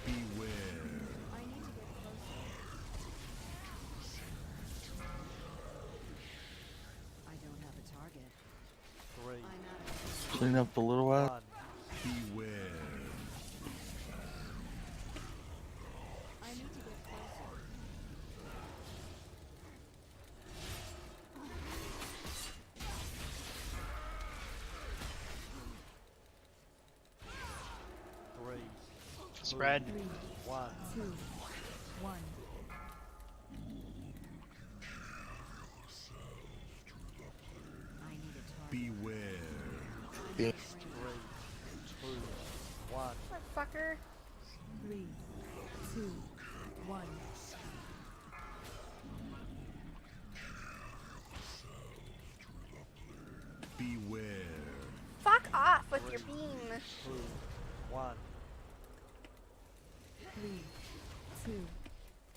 Beware. I need to get closer. I don't have a target. Three, I'm out of Clean up the little one. one. Beware. I need to get closer. Three, Spread. 3, one. 2, 1. I need a target. Beware. Beam. 3, 2, 1. Motherfucker. 3, 2, 1. Beware. Fuck off with your beam. 2, 1. 3, 2,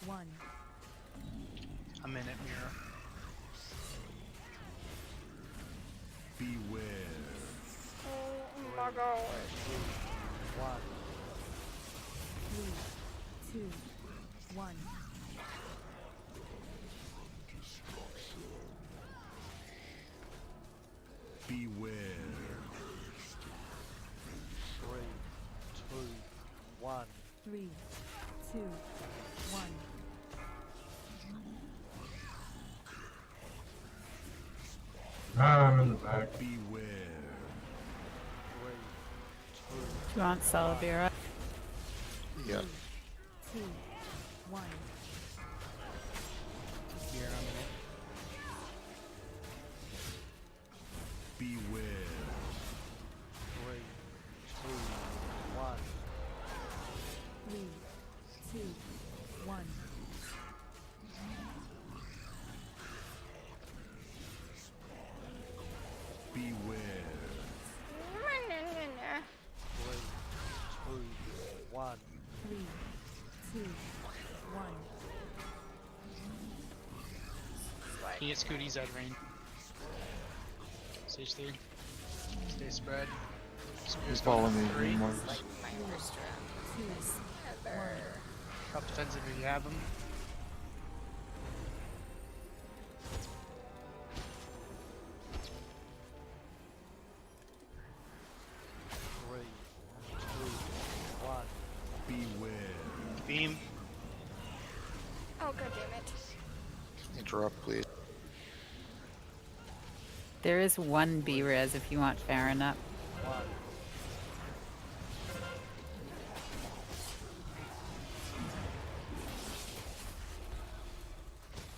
1. A minute, Mira. Beware. Oh my god. 1. 3, 2, 1. Beware. 3, 2, 1. 3, 2, 1. I'm in the back. Beware. 3, 2, Do you want Salavira? Yeah. 2, 1. Mira, a minute. Beware. 3, 2, 1. 3, 2, 1. Beware. 3, 2, 1. 3, 2, 1. Can you get Scooties out of range? Stage 3. Stay spread. Scooties Follow going me, up 3. Marcus. Like my first round. Ever. Up defensive if you have them. 3, 2, 1. Beware. Beam. Oh god damn it. Interrupt, please. There is one B-res if you want Farron up. 1.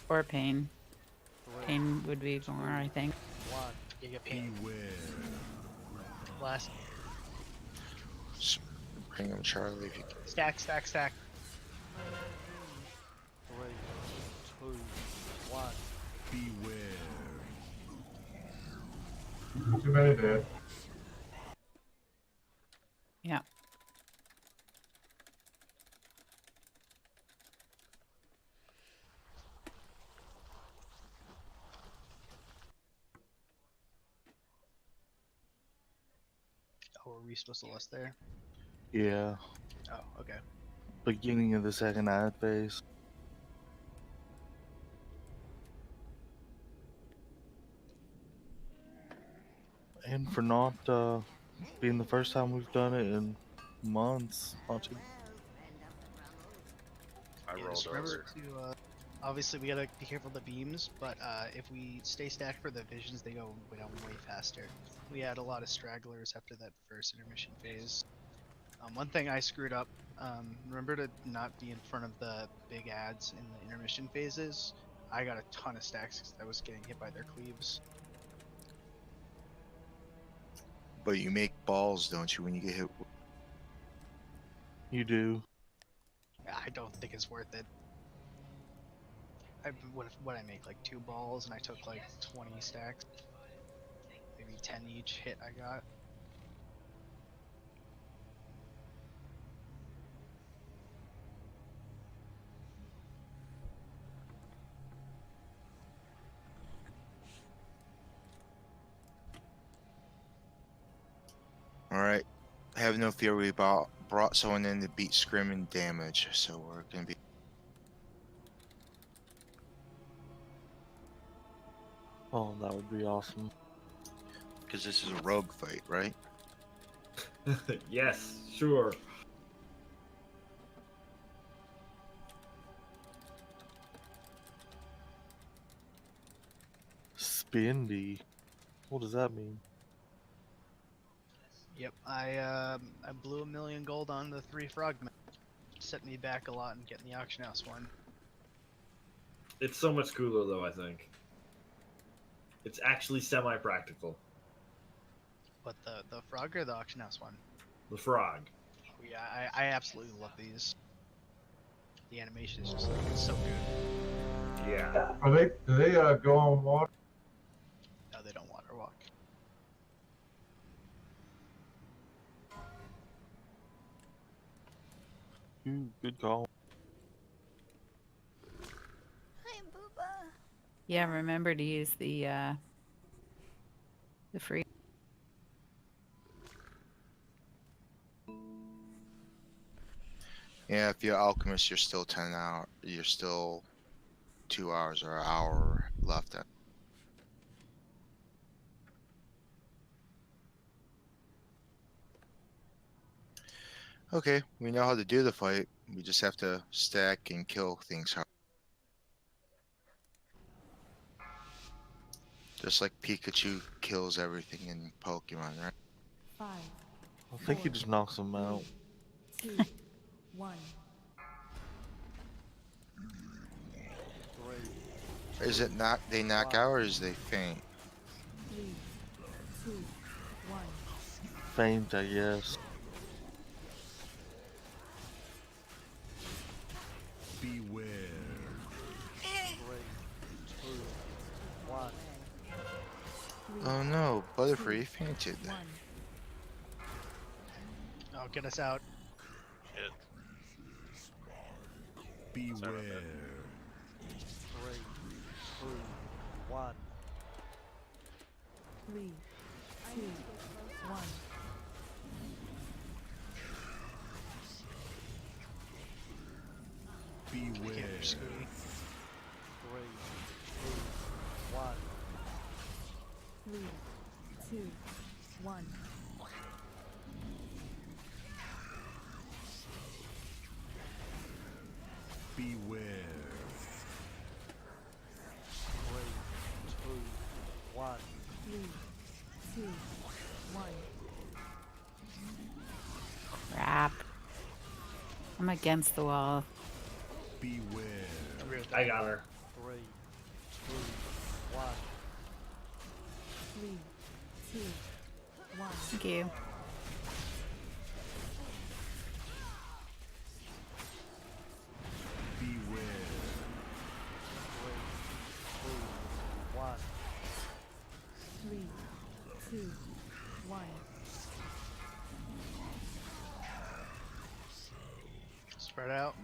Or Pain. 3, Pain would be more, I think. 1. You get pain. Beware. Last. Bring him, Charlie, if you can. Stack, stack, stack. 3, 2, 1. Beware. Too many dead. Yeah. Oh, were we supposed to list there? Yeah. Oh, okay. Beginning of the second ad phase. And for not being the first time we've done it in months, not too. I Yeah, rolled just remember over. to, obviously we gotta be careful of the beams, but if we stay stacked for the visions, they go down way faster. We had a lot of stragglers after that first intermission phase. One thing I screwed up, remember to not be in front of the big ads in the intermission phases. I got a ton of stacks because I was getting hit by their cleaves. But you make balls, don't you, when you get hit? You do. I don't think it's worth it. What I make, like 2 balls, and I took like 20 stacks. Maybe 10 each hit I got. Have no fear, we brought someone in to beat Scrim and damage, so we're gonna be. Oh, that would be awesome. Because this is a rogue fight, right? Yes, sure. Spindy. What does that mean? Yep, I blew 1,000,000 gold on the 3 frogmen. Set me back a lot in getting the auction house one. It's so much cooler, though, I think. It's actually semi-practical. But the frog or the auction house one? The frog. Oh, yeah, I absolutely love these. The animation is just like, it's so good. Yeah. Are they? Do they go on water? No, they don't water walk. Good call. Hi, Booba. Yeah, remember to use the free. Yeah, if you're alchemist, you're still 10 hours. You're still 2 hours or an hour left. Okay, we know how to do the fight. We just have to stack and kill things. Just like Pikachu kills everything in Pokemon, right? 5, I think he just knocks them out. 2, 1. 3, Is it not they knock out or is they faint? 3, 2, 1. Faint, I guess. Beware. 3, 2, 1. Oh no, Butterfree fainted. 1. Oh, get us out. Shit. Beware. 3, 2, 1. 3, 2, 1. Beware. Can't do Scooty. 3, 2, 1. 3, 2, 1. Beware. 3, 2, 1. 3, 2, 1. Crap. I'm against the wall. Beware. I got her. 3, 2, 1. 3, 2, 1. Thank you. Beware. 3, 2, 1. 3, 2, 1. Spread out.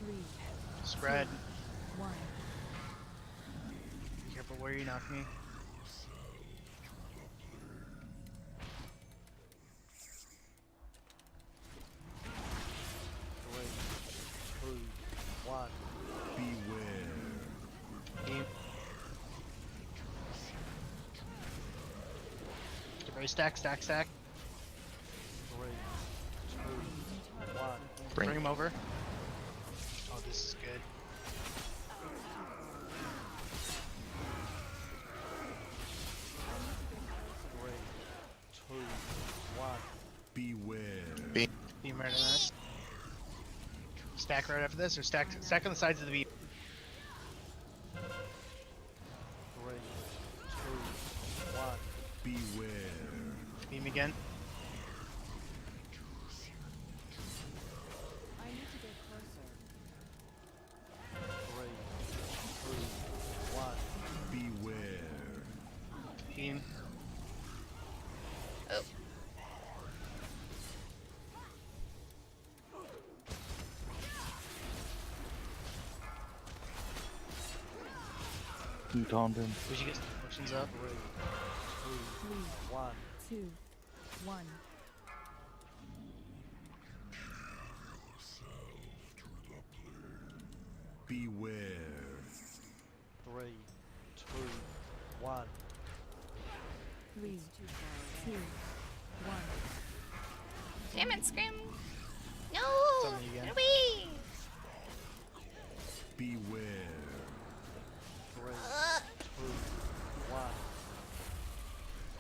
3, Spread. 1. Be careful where you knock me. Three, two, one. Beware. Team. Get ready, stack, stack, stack. 3, 2, 1. Bring- Bring him over. Oh, this is good. Three, two, one. Beware. Beam right on that. Stack right after this, or stack on the sides of the beam. 3, 2, 1. Beware. Beam again. I need to get closer. 3, 2, 1. Beware. Beam. Oh. You taunted him. We should get some potions up. 3, 1. 2, 1. Beware. 3, 2, 1. 3, 2, 1. Damn it, Scrim! No! It's on me again. Get away! Beware. 3, Uh, 2, 1.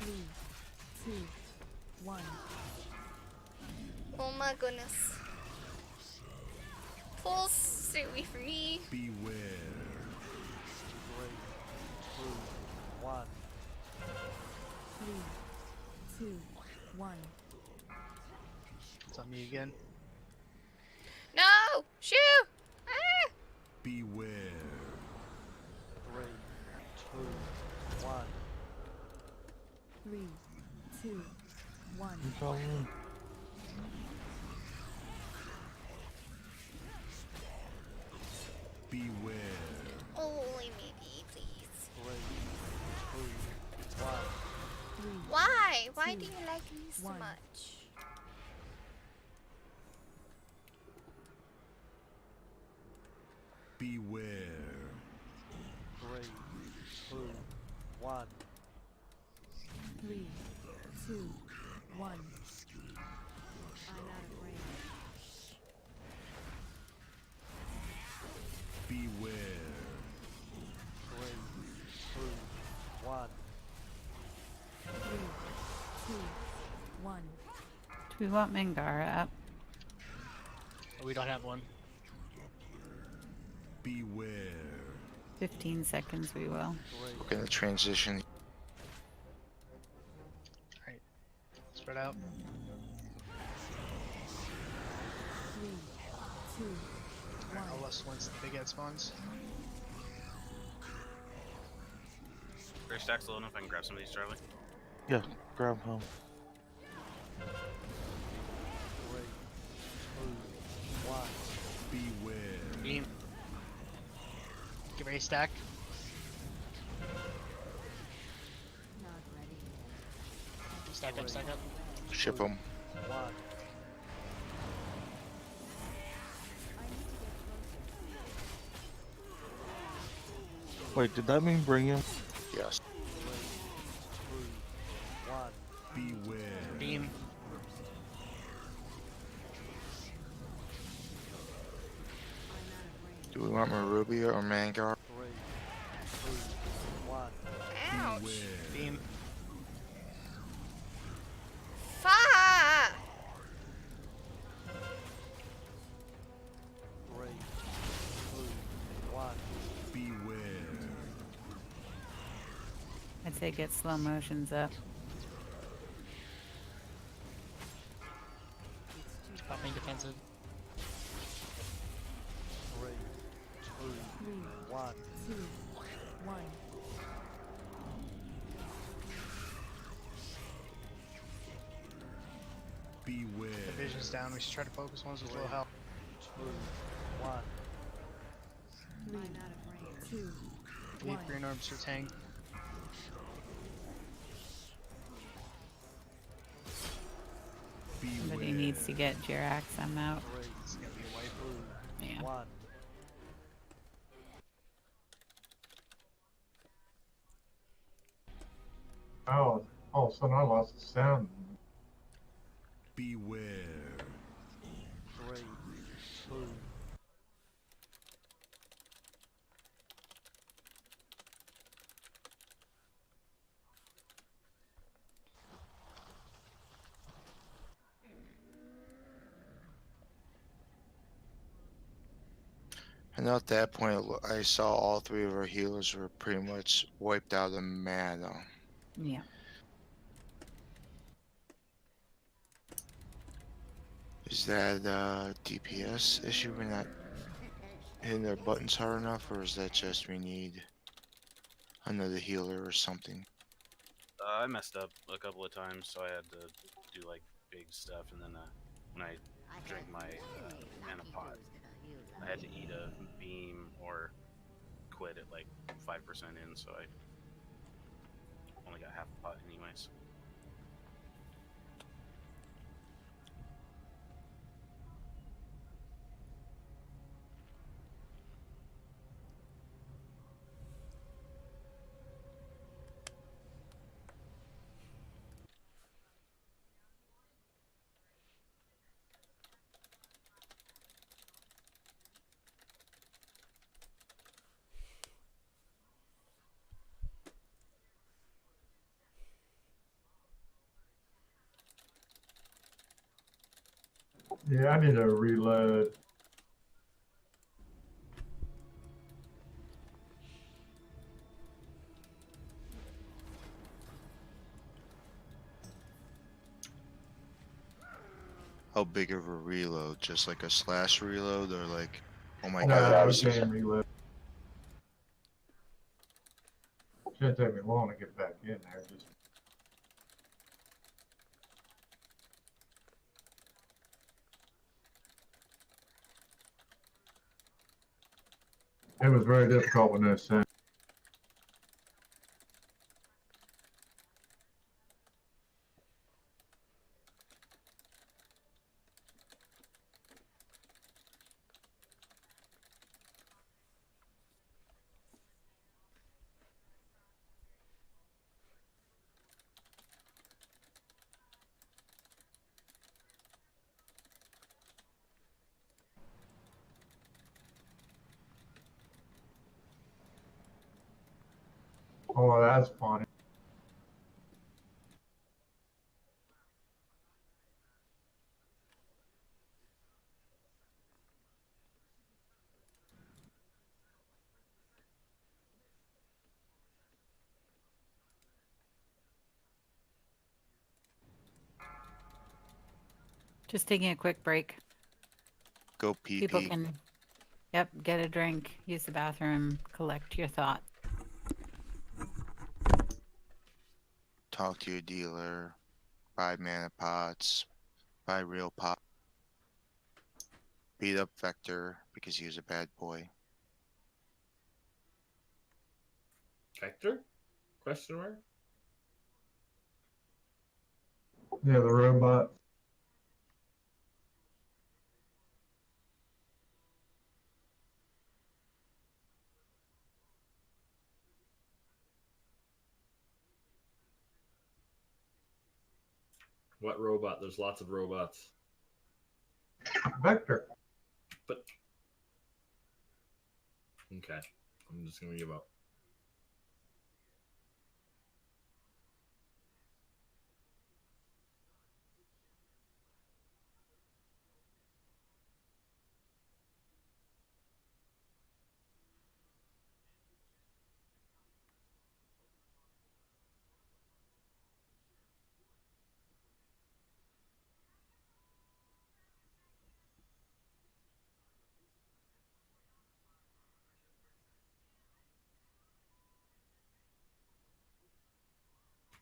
3, 2, 1. oh my goodness. Pulse, stay away from me. Beware. 3, 2, 1. 3, 2, 1. It's on me again. No! Shoo! Ah! Beware. 3, 2, 1. 3, 2, 1. You calling? Beware. Oh, maybe, please. 3, 2, 1. 3, Why? Why Two, do you like me so one. much? Beware. 3, 2, 1. 3, 2, 1. I'm out of range. Beware. 3, 2, 1. 3, 2, 1. Do we want Mangara up? Oh, we don't have one. Beware. 15 seconds we will. 3, We're gonna transition. Alright. Spread out. 3, 2, 1. I'll less once the big head spawns. Gray stack's low enough, I can grab some of these, Charlie. Yeah, grab him. 3, 2, 1. Beware. Beam. Get ready, stack. Not ready. Stack up, stack up. Ship them. 1. Wait, did that mean bring him? Yes. 3, 2, 1. Beware. Beam. Do we want Marubia or Mangar? 3, 2, 1. Ouch! Beware. Beam. Fuck! 3, 2, 1. Beware. I'd say get slow motions up. Popping defensive. 3, 2, 1. 2, 1. Beware. The vision's down. We should try to focus ones with low health. 2, 1. 3, 2, Leave 1. green orbs for tank. Somebody needs to get Jirax. I'm out. 3, It's gonna be a wipe. 2, Yeah. 1. Oh, all of a sudden I lost the sound. Beware. 3, 2. And at that point, I saw all three of our healers were pretty much wiped out of mana. Yeah. Is that a DPS issue? We're not hitting their buttons hard enough, or is that just we need another healer or something? I messed up a couple of times, so I had to do like big stuff, and then when I drank my mana pot, I had to eat a beam or quit at like 5% in, so I only got half a pot anyways. Yeah, I need to reload. How big of a reload? Just like a slash reload, or like, oh my No, god, game reload. Shouldn't take me long to get back in there. Just it was very difficult with no sound. Oh, that's funny. Just taking a quick break. Go pee People pee. can, yep, get a drink, use the bathroom, collect your thought. Talk to your dealer. Buy mana pots. Buy real pot. Beat up Vector because he was a bad boy. Hector? Question mark? Yeah, the robot. What robot? There's lots of robots. Vector. But okay, I'm just gonna give up.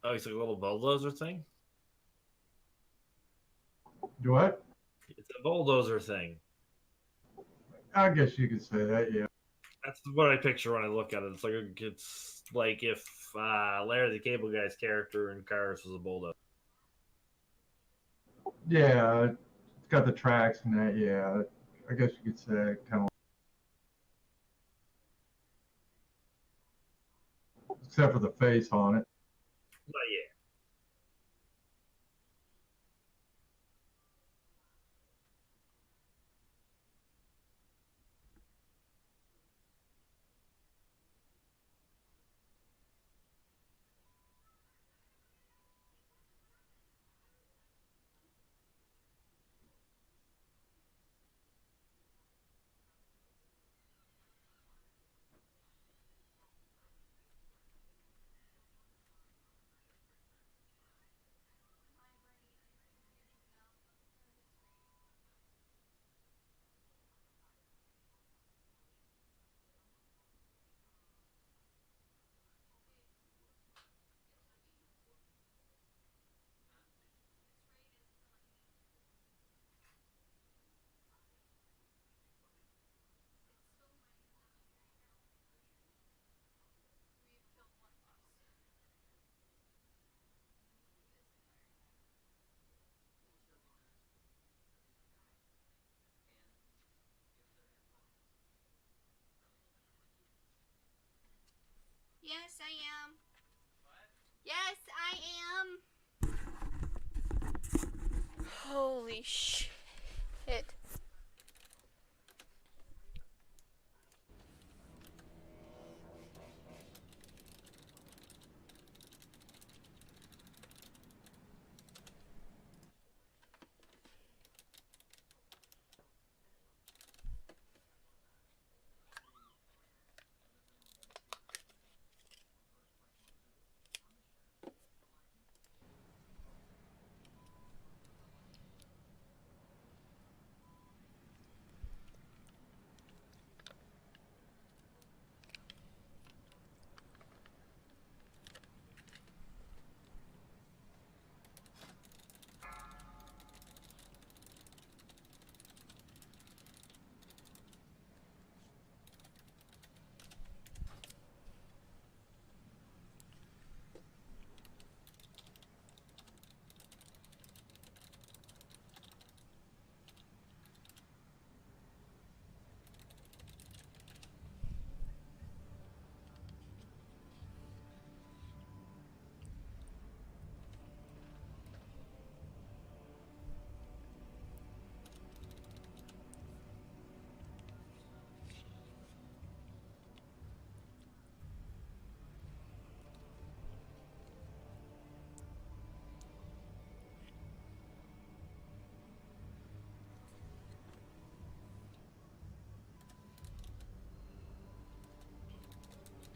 Oh, it's like a little bulldozer thing? Do what? It's a bulldozer thing. I guess you could say that, yeah. That's what I picture when I look at it. It's like if Larry the Cable Guy's character in Cars was a bulldozer. Yeah, it's got the tracks and that, yeah. I guess you could say kind of. Except for the face on it. But yeah. Yes, I am. Yes, I am. Holy shit.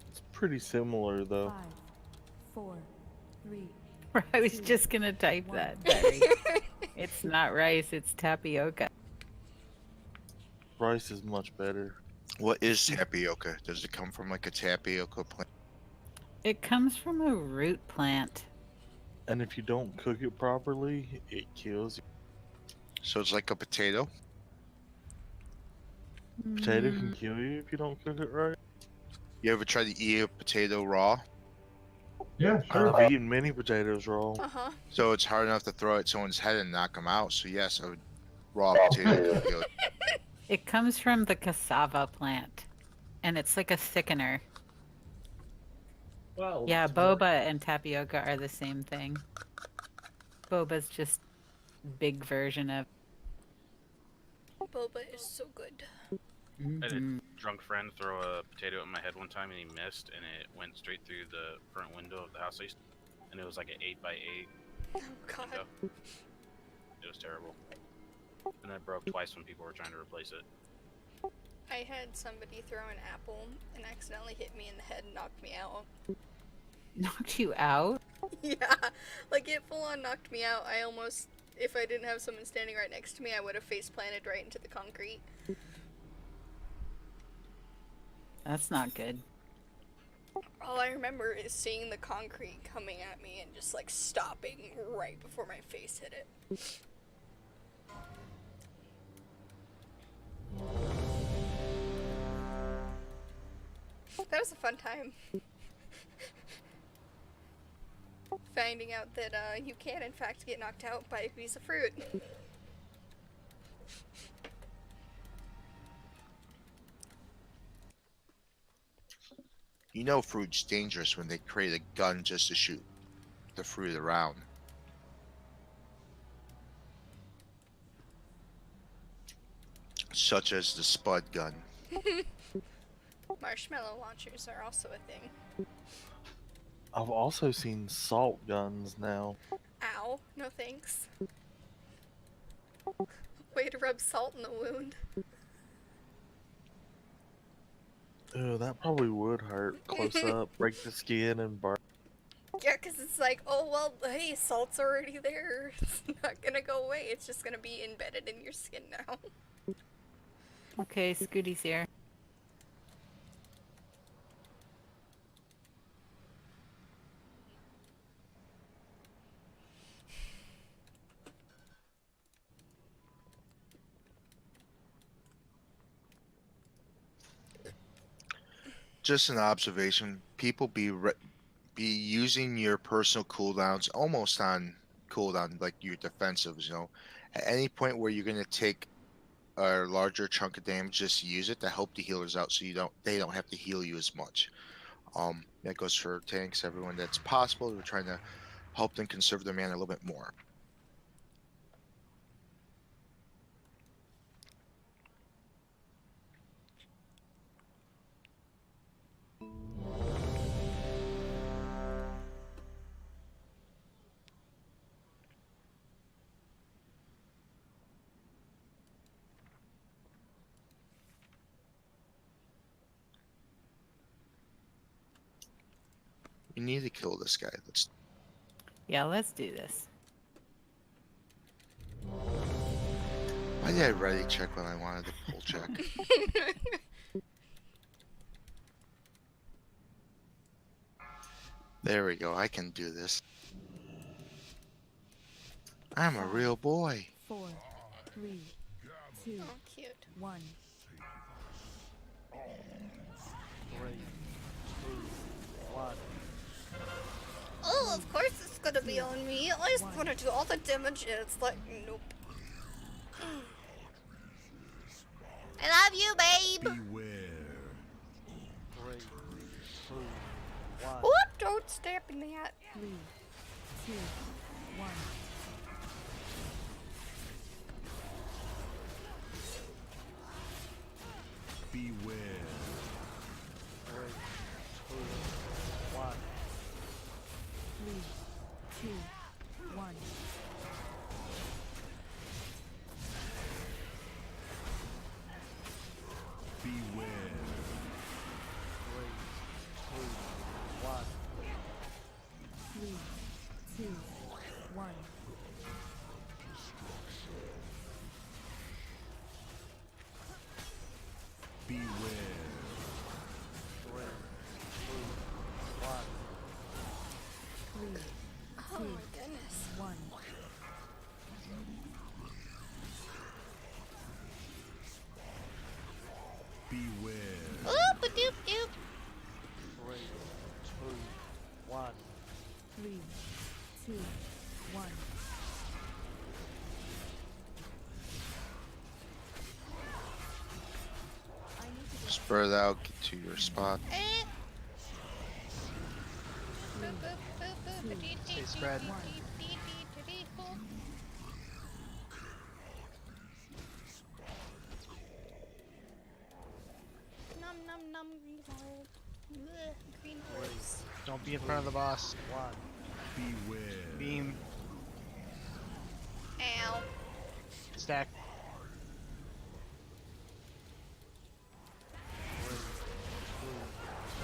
It's pretty similar though. 5, 4, 3. I was just gonna type that. Sorry. It's not rice, it's tapioca. Rice is much better. What is tapioca? Does it come from like a tapioca plant? It comes from a root plant. And if you don't cook it properly, it kills you. So it's like a potato? Potato can kill you if you don't cook it right. You ever tried to eat a potato raw? Yeah, sure. I've eaten many potatoes raw. Uh-huh. So it's hard enough to throw at someone's head and knock them out. So yes, a raw potato can kill you. It comes from the cassava plant. And it's like a thickener. Well, Yeah, it's more- boba and tapioca are the same thing. Boba's just big version of. Boba is so good. I had Mhm. a drunk friend throw a potato at my head one time and he missed and it went straight through the front window of the house I used to, and it was like an 8x8 Oh god. window. It was terrible. And it broke twice when people were trying to replace it. I had somebody throw an apple and accidentally hit me in the head and knocked me out. Knocked you out? Yeah, like it full on knocked me out. I almost, if I didn't have someone standing right next to me, I would have face planted right into the concrete. That's not good. All I remember is seeing the concrete coming at me and just like stopping right before my face hit it. That was a fun time. Finding out that you can in fact get knocked out by a piece of fruit. You know fruit's dangerous when they create a gun just to shoot the fruit around. Such as the Spud gun. Marshmallow launchers are also a thing. I've also seen salt guns now. Ow, no thanks. Way to rub salt in the wound. Oh, that probably would hurt. Close up, break the skin, and burn. Yeah, because it's like, oh, well, hey, salt's already there. It's not gonna go away. It's just gonna be embedded in your skin now. Okay, Scooty's here. Just an observation. People be using your personal cooldowns almost on cooldown, like your defensives. You know, at any point where you're gonna take a larger chunk of damage, just use it to help the healers out, so they don't have to heal you as much. That goes for tanks, everyone that's possible. We're trying to help them conserve their mana a little bit more. We need to kill this guy. Let's. Yeah, let's do this. Why did I ready check when I wanted to pull check? There we go. I can do this. I'm a real boy. 4, 3, 2, Oh, cute. 1. 3, 2, 1. Oh, of course it's gonna be on me. I just want to do all the damage, and it's like, nope. I love you, babe. Beware. 3, 2, 1. Oh, don't stab me at. 3, 2, 1. Beware. 3, 2, 1. 3, 2, 1. Beware. 3, 2, 1. 3, 2, 1. Beware. 3, 2, 1. 3, Oh my goodness. 1. Beware. Oh, ba-doop doop. 3, 2, 1. 3, 2, 1. Spread out, get to your spot. Eh. Boop, boop, boop, boop, ba-dee, Stay dee, spread. dee, dee, dee, dee, dee, boop. Num num num reload. Ugh, green herbs. Don't be in front of the boss. 1. Beware. Beam. Ow. Stack. 3, 2,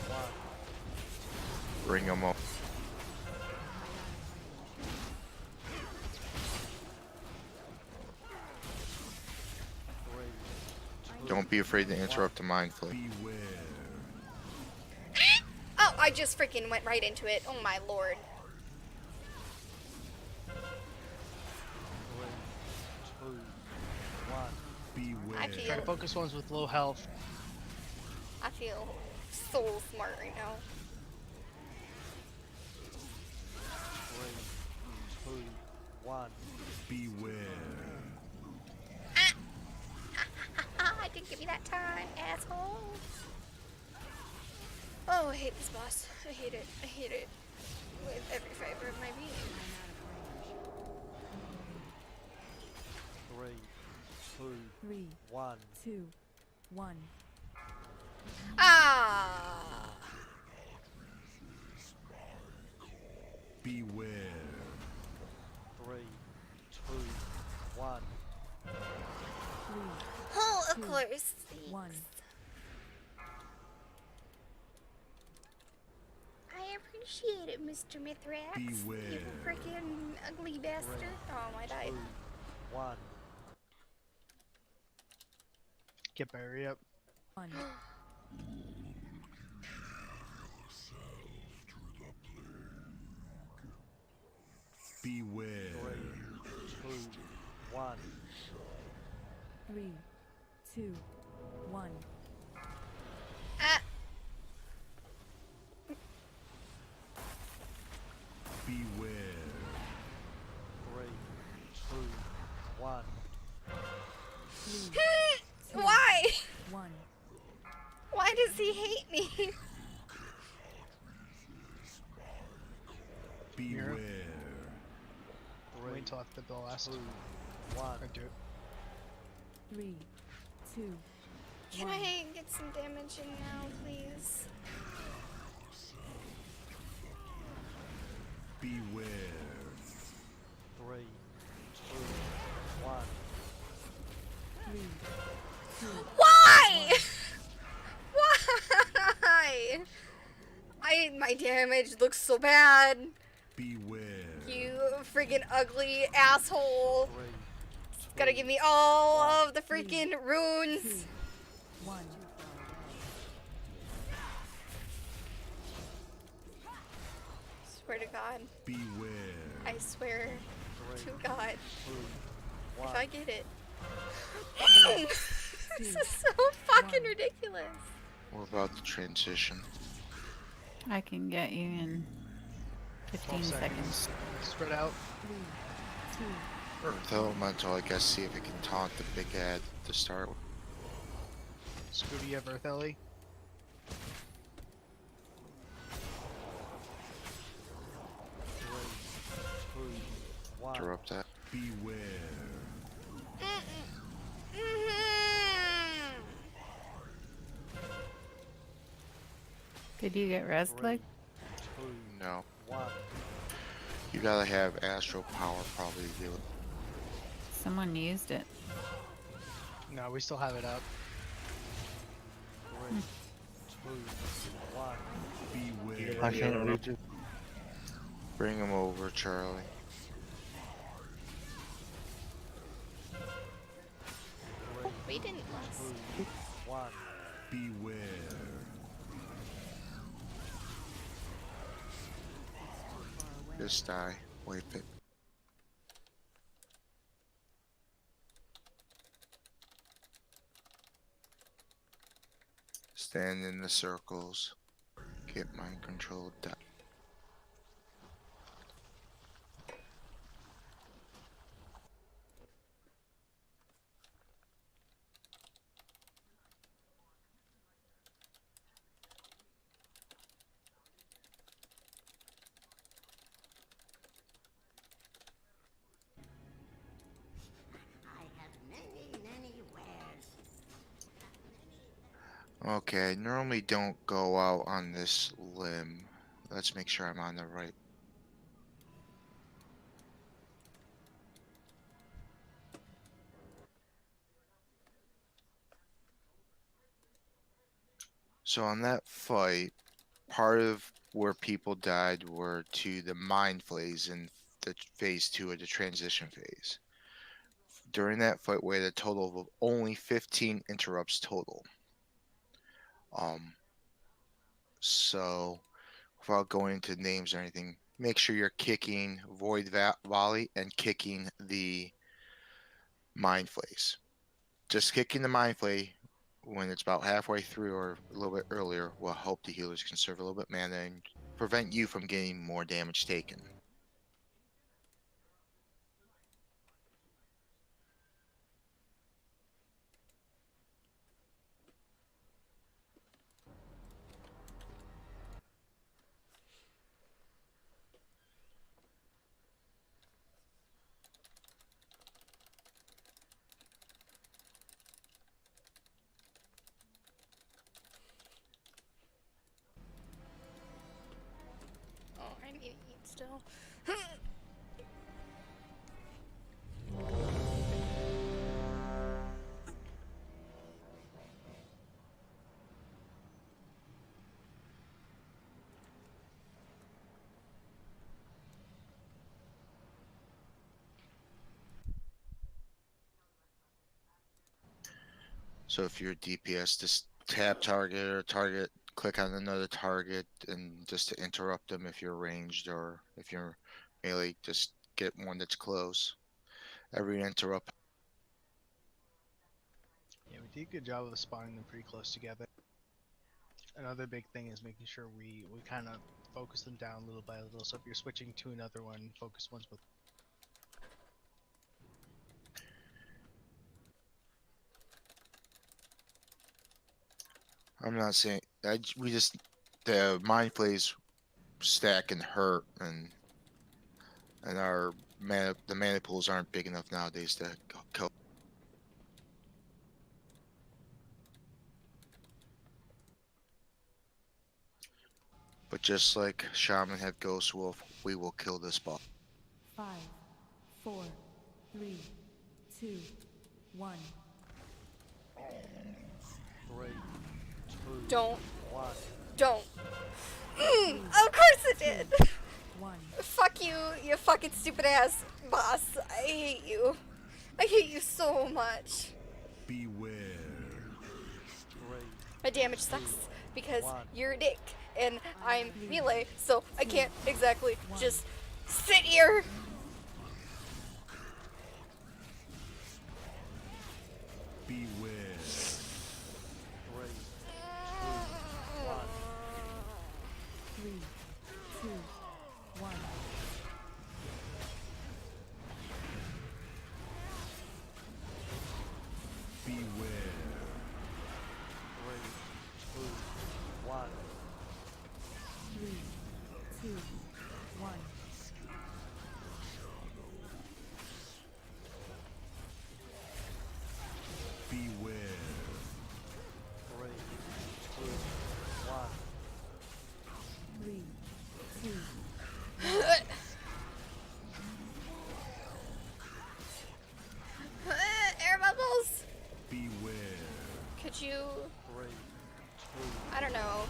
1. Bring them up. 3, 2, Don't be afraid to interrupt the mind flip. Beware. Oh, I just freaking went right into it. Oh my lord. 3, 2, 1. Beware. I Try to feel, focus ones with low health. I feel so smart right now. 3, 2, 1. Beware. Didn't give me that time, asshole. Oh, I hate this boss. I hate it. I hate it with every fiber of my being. 3, 2, 3, 1. 2, 1. Ah! Beware. 3, 2, 1. 3, Oh, of 2, course. 1. I appreciate it, Mr. Mithrax. Beware. You freaking ugly bastard. Oh, I died. 2, 1. Get Barry up. 1. Beware. 3, 2, 1. 3, 2, 1. Ah! Beware. 3, 2, 1. 3, Why? 1. Why does he hate me? Mira. Beware. Three, Wait until after the last. 2, 1. Or do it. 3, 2, Can I get some damage in now, please? Beware. 3, 2, 1. 3, 2. Why? Why? My damage looks so bad. Beware. You freaking ugly asshole. 3, Gotta 2, give me all 1. of the freaking runes. 1. Swear to God. Beware. I swear 3, to God. 2, If 1. I get it. This is so fucking ridiculous. What about the transition? I can get you in 15 12 seconds. Spread out. 3, 2. Earth Elemental, I guess, see if it can taunt the big ad to start with. Scooty, you have Earth Ellie. 3, 2, 1. Interrupt that. Beware. Did you get res 3, leg? 2, No. 1. You gotta have astral power probably to do it. Someone used it. No, we still have it up. 3, 2, 1. Beware. I can't reach it. Bring him over, Charlie. We didn't last. 2, 1. Beware. Just die. Wipe it. Stand in the circles. Get mind control done. I have many wares. Okay, I normally don't go out on this limb. Let's make sure I'm on the right. So on that fight, part of where people died were to the mind flays in the phase 2 of the transition phase. During that fight, we had a total of only 15 interrupts total. So without going into names or anything, make sure you're kicking Void Volley and kicking the Mind Flays. Just kicking the Mind Flay when it's about halfway through or a little bit earlier will help the healers conserve a little bit mana and prevent you from getting more damage taken. Oh, I need to eat still. So if you're DPS, just tap target or target, click on another target, and just to interrupt them if you're ranged, or if you're melee, just get one that's close. Every interrupt. Yeah, we did a good job of spawning them pretty close together. Another big thing is making sure we kind of focus them down little by little. So if you're switching to another one, focus once with. I'm not saying we just the mind flays stack and hurt, and And the mana pools aren't big enough nowadays to kill. But just like Shaman had Ghost Wolf, we will kill this boss. 5, 4, 3, 2, 1. 3, 2, Don't. 1. Don't. Of course it did. 1. Fuck you, you fucking stupid ass boss. I hate you. I hate you so much. Beware. 3, My damage sucks because 1. you're a dick and I'm melee, so I can't exactly just sit here. Beware. 3, 2, 1. 3, 2, 1. Beware. 3, 2, 1. 3, 2, 1. Beware. 3, 2, 1. 3, 2, Air bubbles. Beware. Could you, 3, 2, I don't know,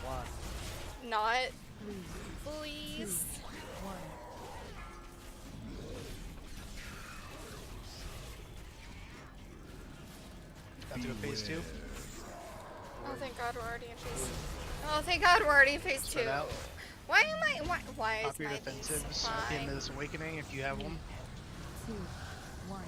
1. not, 3, please? 1. Got to go phase 2. Oh, thank God we're already in phase. Oh, thank God we're already in phase 2. Spread out. Why am I? Why is Pop your my defensives these at the end fine? of this awakening if you have one. 2, 1.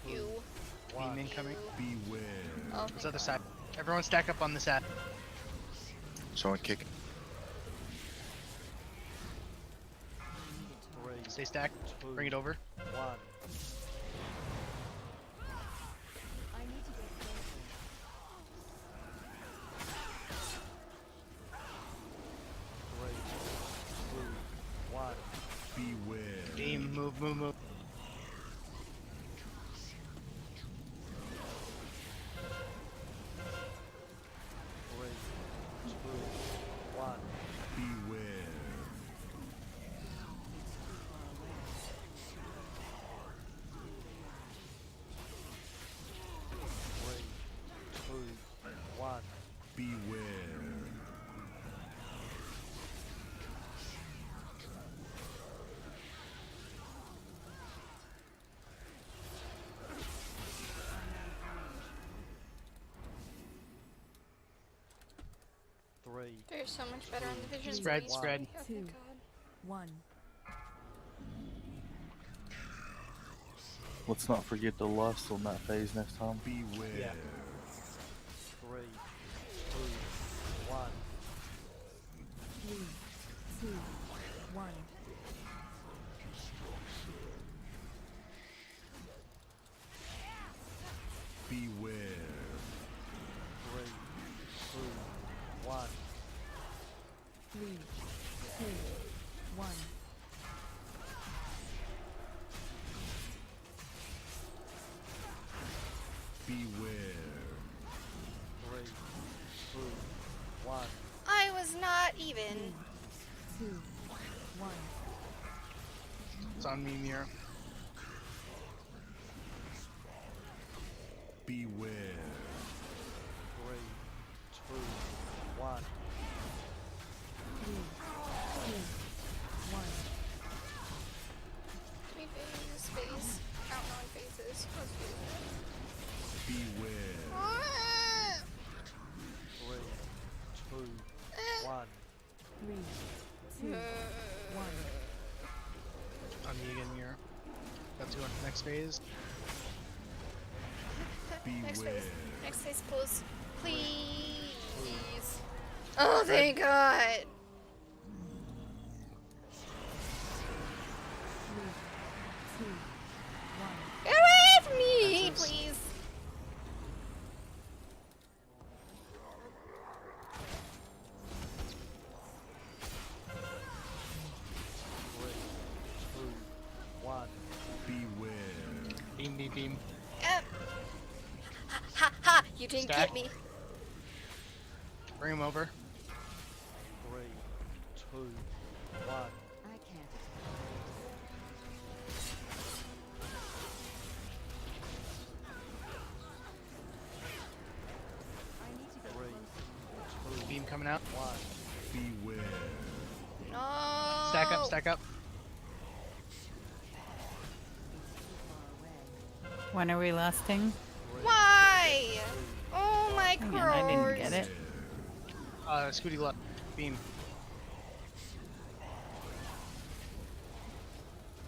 You. Beam incoming. Beware. Oh, This other side. Everyone stack up on this side. Someone kick. 3, Stay stacked. 2, Bring it over. 1. Beware. Beam, move, move, move. 3, 2, 1. Beware. 3, 2, 1. Beware. Three, they're so much better on the vision. Spread, screen. spread. Oh, Two. thank God. 1. Let's not forget the lust on that phase next time. Beware. Yeah. 3, 2, 1. 3, 2, 1. Beware. 3, 2, 1. 3, 2, 1. Beware. 3, 2, 1. I was not even. 2, 1. It's on me, Mira. Beware. 3, 2, 1. 3, 2, 1. Give me phase, phase. Counting on phases. Let's do Beware. it. 3, 2, 1. 3, 2, 1. On me again, Mira. Got to go on to the next phase. Next Beware. phase. Next phase, close. Please. Oh, thank God. 3, 2, 1. Get away from me! me, Beam. Ha ha ha! You didn't Stack. get me. Bring him over. 3, 2, 1. I can't I need to go 3, 2, Beam coming out. 1. Beware. No. Stack up, stack up. When are we lasting? Why? Oh my Again, I didn't get crores. it. Scooty left. Beam.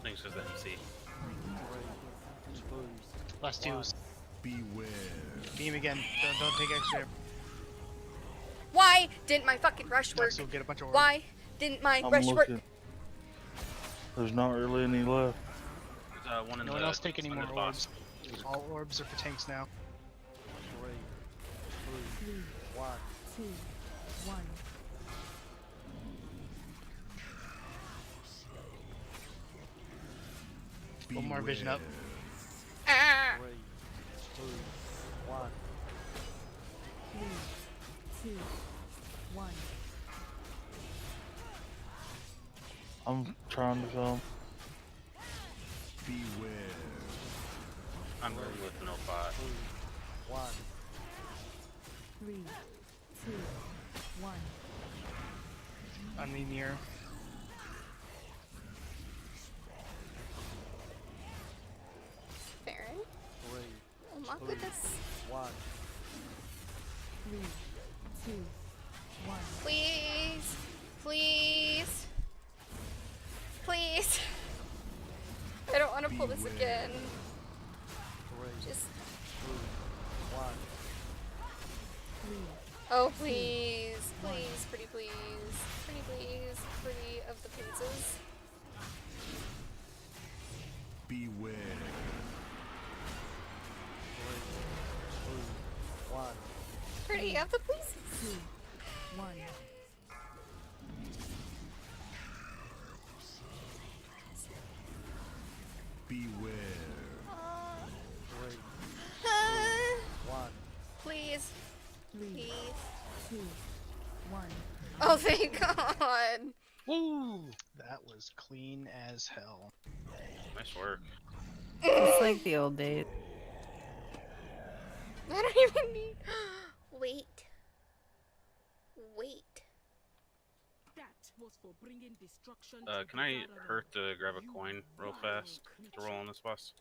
Thanks for the MC. 3, 2, Last twos. Beware. Beam again. Don't take extra. Why didn't my fucking rush work? Next we'll get a bunch of orbs. Why didn't my I'm rush work? looking. There's not really any left. There's one in No the one else take any under more the boss. orbs. All orbs are for tanks now. 3, 2, 1. 2, 1. One more vision up. Ah. 3, 2, 1. 3, 2, 1. I'm trying to come. Beware. I'm going with no bot. 2, 1. 3, 2, 1. On the near. Baron? 3, Oh my goodness. 1. 3, 2, 1. Please. Please. Please. I don't want to pull this again. 3, Just. 2, 1. 3, Oh, please. Please. Pretty please. Pretty please. Pretty of the princes. Beware. 3, 2, 1. Pretty of the pleases. 2, 1. Beware. 3, Ah, 1. please. 3, Please. 2, 1. Oh, thank God. Woo! That was clean as hell. Nice work. It's like the old days. I don't even need. Wait. Wait. That was for bringing destruction Can I hurt to grab a coin real fast to roll on this boss?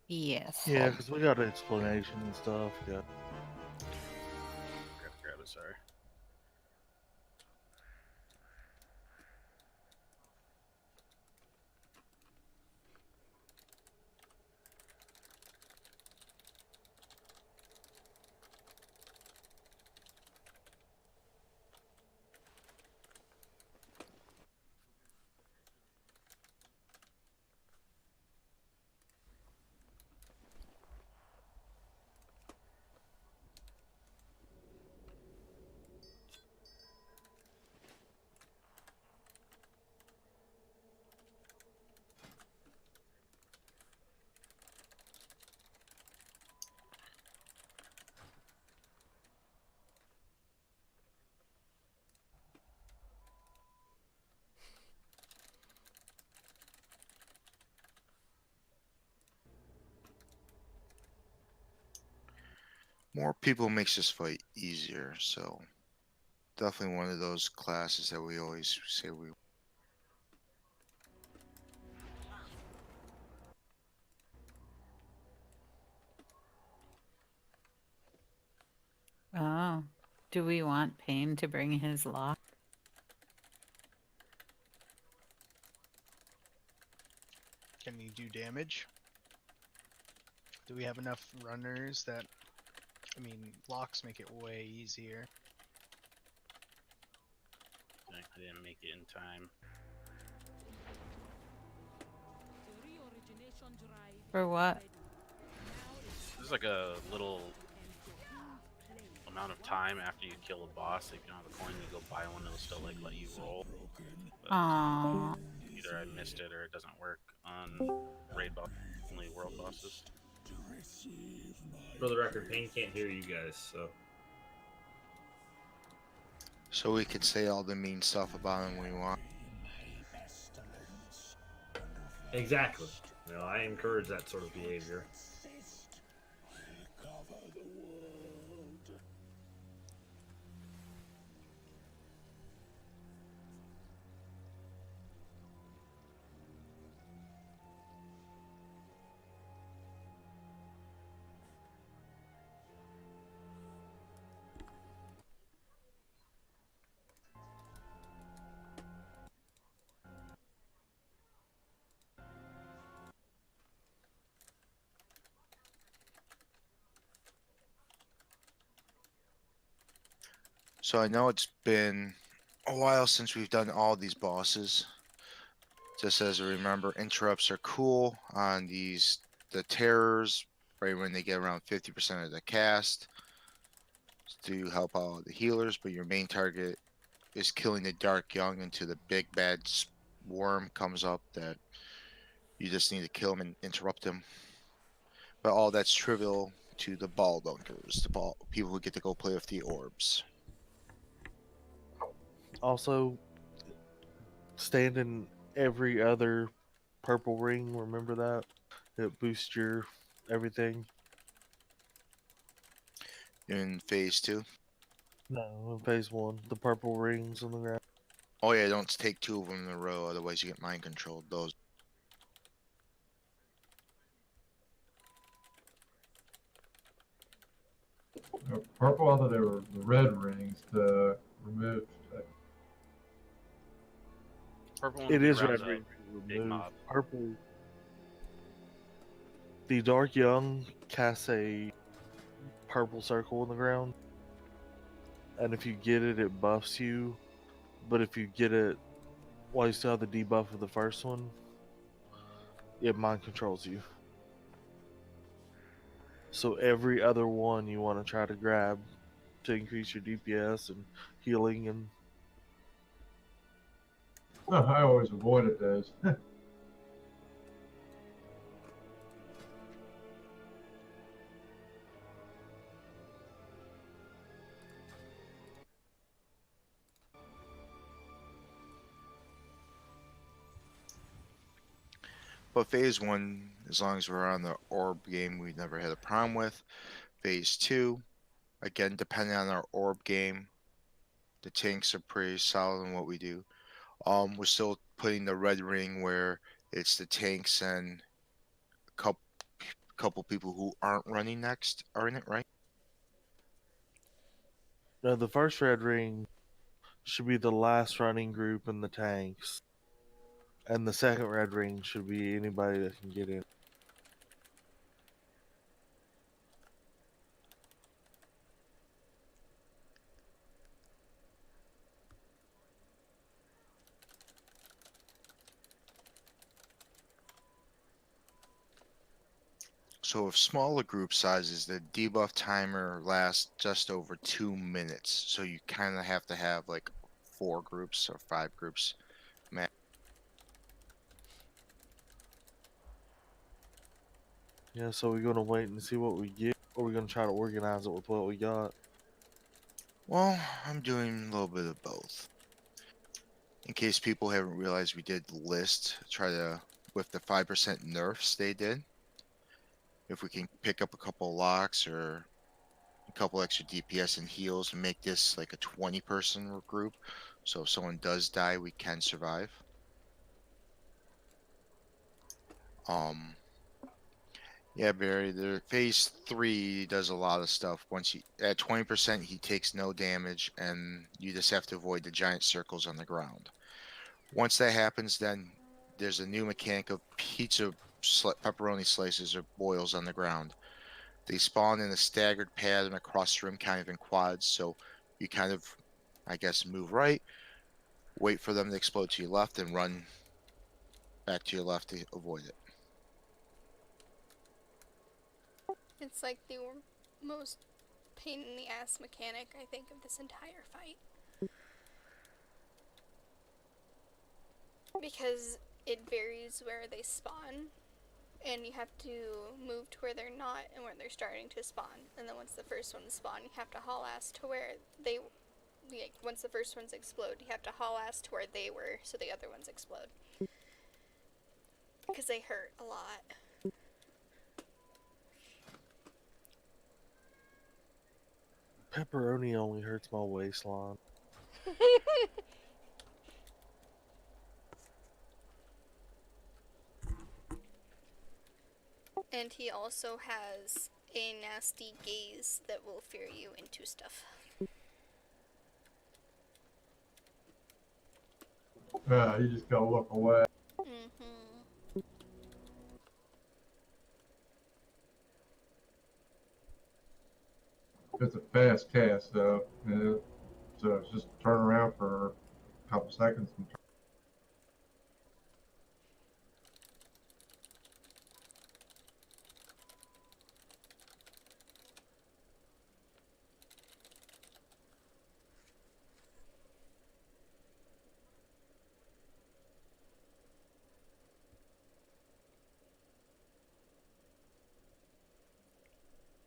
Yes. Yeah, because we got an explanation and stuff. Yeah. Grab it, sorry. More people makes this fight easier, so definitely one of those classes that we always say we. Oh. Do we want Pain to bring his lock? Can he do damage? Do we have enough runners that... I mean, locks make it way easier. I didn't make it in time. For what? There's like a little amount of time after you kill a boss. If you don't have a coin, you go buy one, it'll still like let you roll. But Aww. either I missed it or it doesn't work on raid boss, only world bosses. For the record, Payne can't hear you guys, so. So we could say all the mean stuff about him we want. Exactly. You know, I encourage that sort of behavior. So I know it's been a while since we've done all these bosses. Just as a remember, interrupts are cool on the terrors, right when they get around 50% of the cast to help out the healers, but your main target is killing the Dark Young until the big bad worm comes up that you just need to kill him and interrupt him. But all that's trivial to the ball dunkers, the people who get to go play with the orbs. Also, stand in every other purple ring. Remember that? It boosts your everything. In phase 2? No, in phase 1, the purple rings on the ground. Oh yeah, don't take 2 of them in a row, otherwise you get mind controlled. Those. Purple, I thought they were the red rings to remove. Purple It is rounds red up ring. big mob. Purple. The Dark Young casts a purple circle on the ground, and if you get it, it buffs you. But if you get it while you still have the debuff of the first one, it mind controls you. So every other one you want to try to grab to increase your DPS and healing and. No, I always avoided those. But phase 1, as long as we're on the orb game, we never had a problem with. Phase 2, again, depending on our orb game, the tanks are pretty solid in what we do. We're still putting the red ring where it's the tanks and a couple people who aren't running next are in it, right? No, the first red ring should be the last running group in the tanks. And the second red ring should be anybody that can get in. So with smaller group sizes, the debuff timer lasts just over 2 minutes. So you kind of have to have like 4 groups or 5 groups. Man. Yeah, so we're gonna wait and see what we get, or we're gonna try to organize it with what we got. Well, I'm doing a little bit of both. In case people haven't realized, we did list, try to, with the 5% nerfs they did. If we can pick up a couple locks or a couple extra DPS and heals and make this like a 20-person group. So if someone does die, we can survive. Yeah, Barry, the phase 3 does a lot of stuff. Once you at 20%, he takes no damage, and you just have to avoid the giant circles on the ground. Once that happens, then there's a new mechanic of pepperoni slices or boils on the ground. They spawn in a staggered pattern across the room, kind of in quads, so you kind of, I guess, move right, wait for them to explode to your left, and run back to your left to avoid it. It's like the most pain in the ass mechanic, I think, of this entire fight. Because it varies where they spawn, and you have to move to where they're not and where they're starting to spawn. And then once the first ones spawn, you have to haul ass to where they, like, once the first ones explode, you have to haul ass to where they were so the other ones explode. Because they hurt a lot. Pepperoni only hurts my waistline. And he also has a nasty gaze that will fear you into stuff. You just gotta look away. Mm-hmm. It's a fast cast, so it's just turn around for a couple seconds and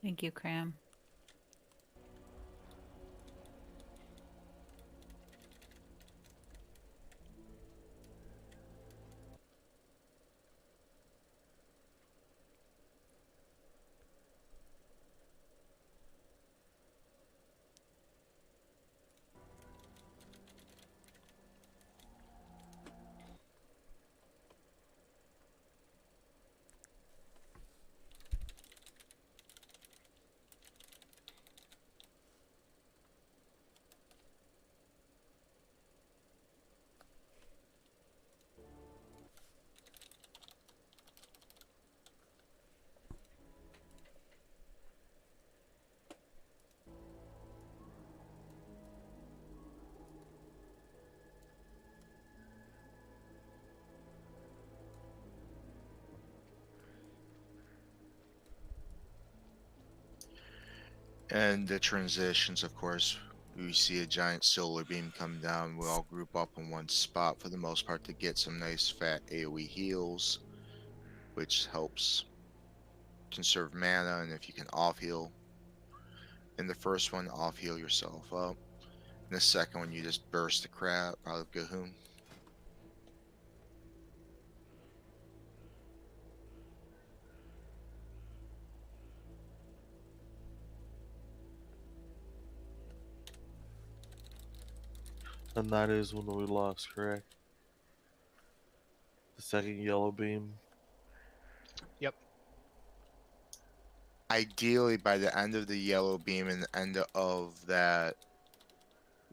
Thank you, Cram. And the transitions, of course, we see a giant solar beam come down. We all group up in one spot for the most part to get some nice fat AoE heals, which helps conserve mana. And if you can off heal in the first one, off heal yourself up. In the second one, you just burst the crap out of Gahoon. And that is when we lost, correct? The second yellow beam. Yep. Ideally, by the end of the yellow beam and the end of that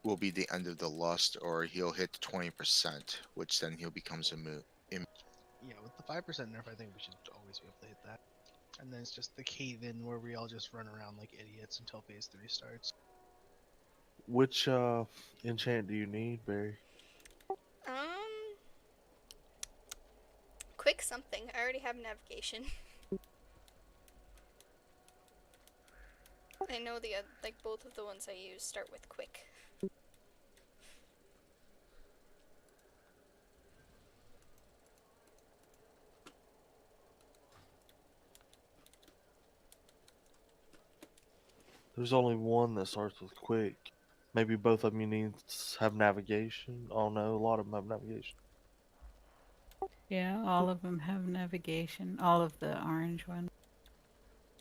will be the end of the lust, or he'll hit 20%, which then he'll becomes a moot. Yeah, with the 5% nerf, I think we should always be able to hit that. And then it's just the cave-in where we all just run around like idiots until phase 3 starts. Which enchant do you need, Barry? Quick something. I already have navigation. I know the like both of the ones I use start with quick. There's only one that starts with quick. Maybe both of them you need to have navigation. Oh no, a lot of them have navigation. Yeah, all of them have navigation. All of the orange ones.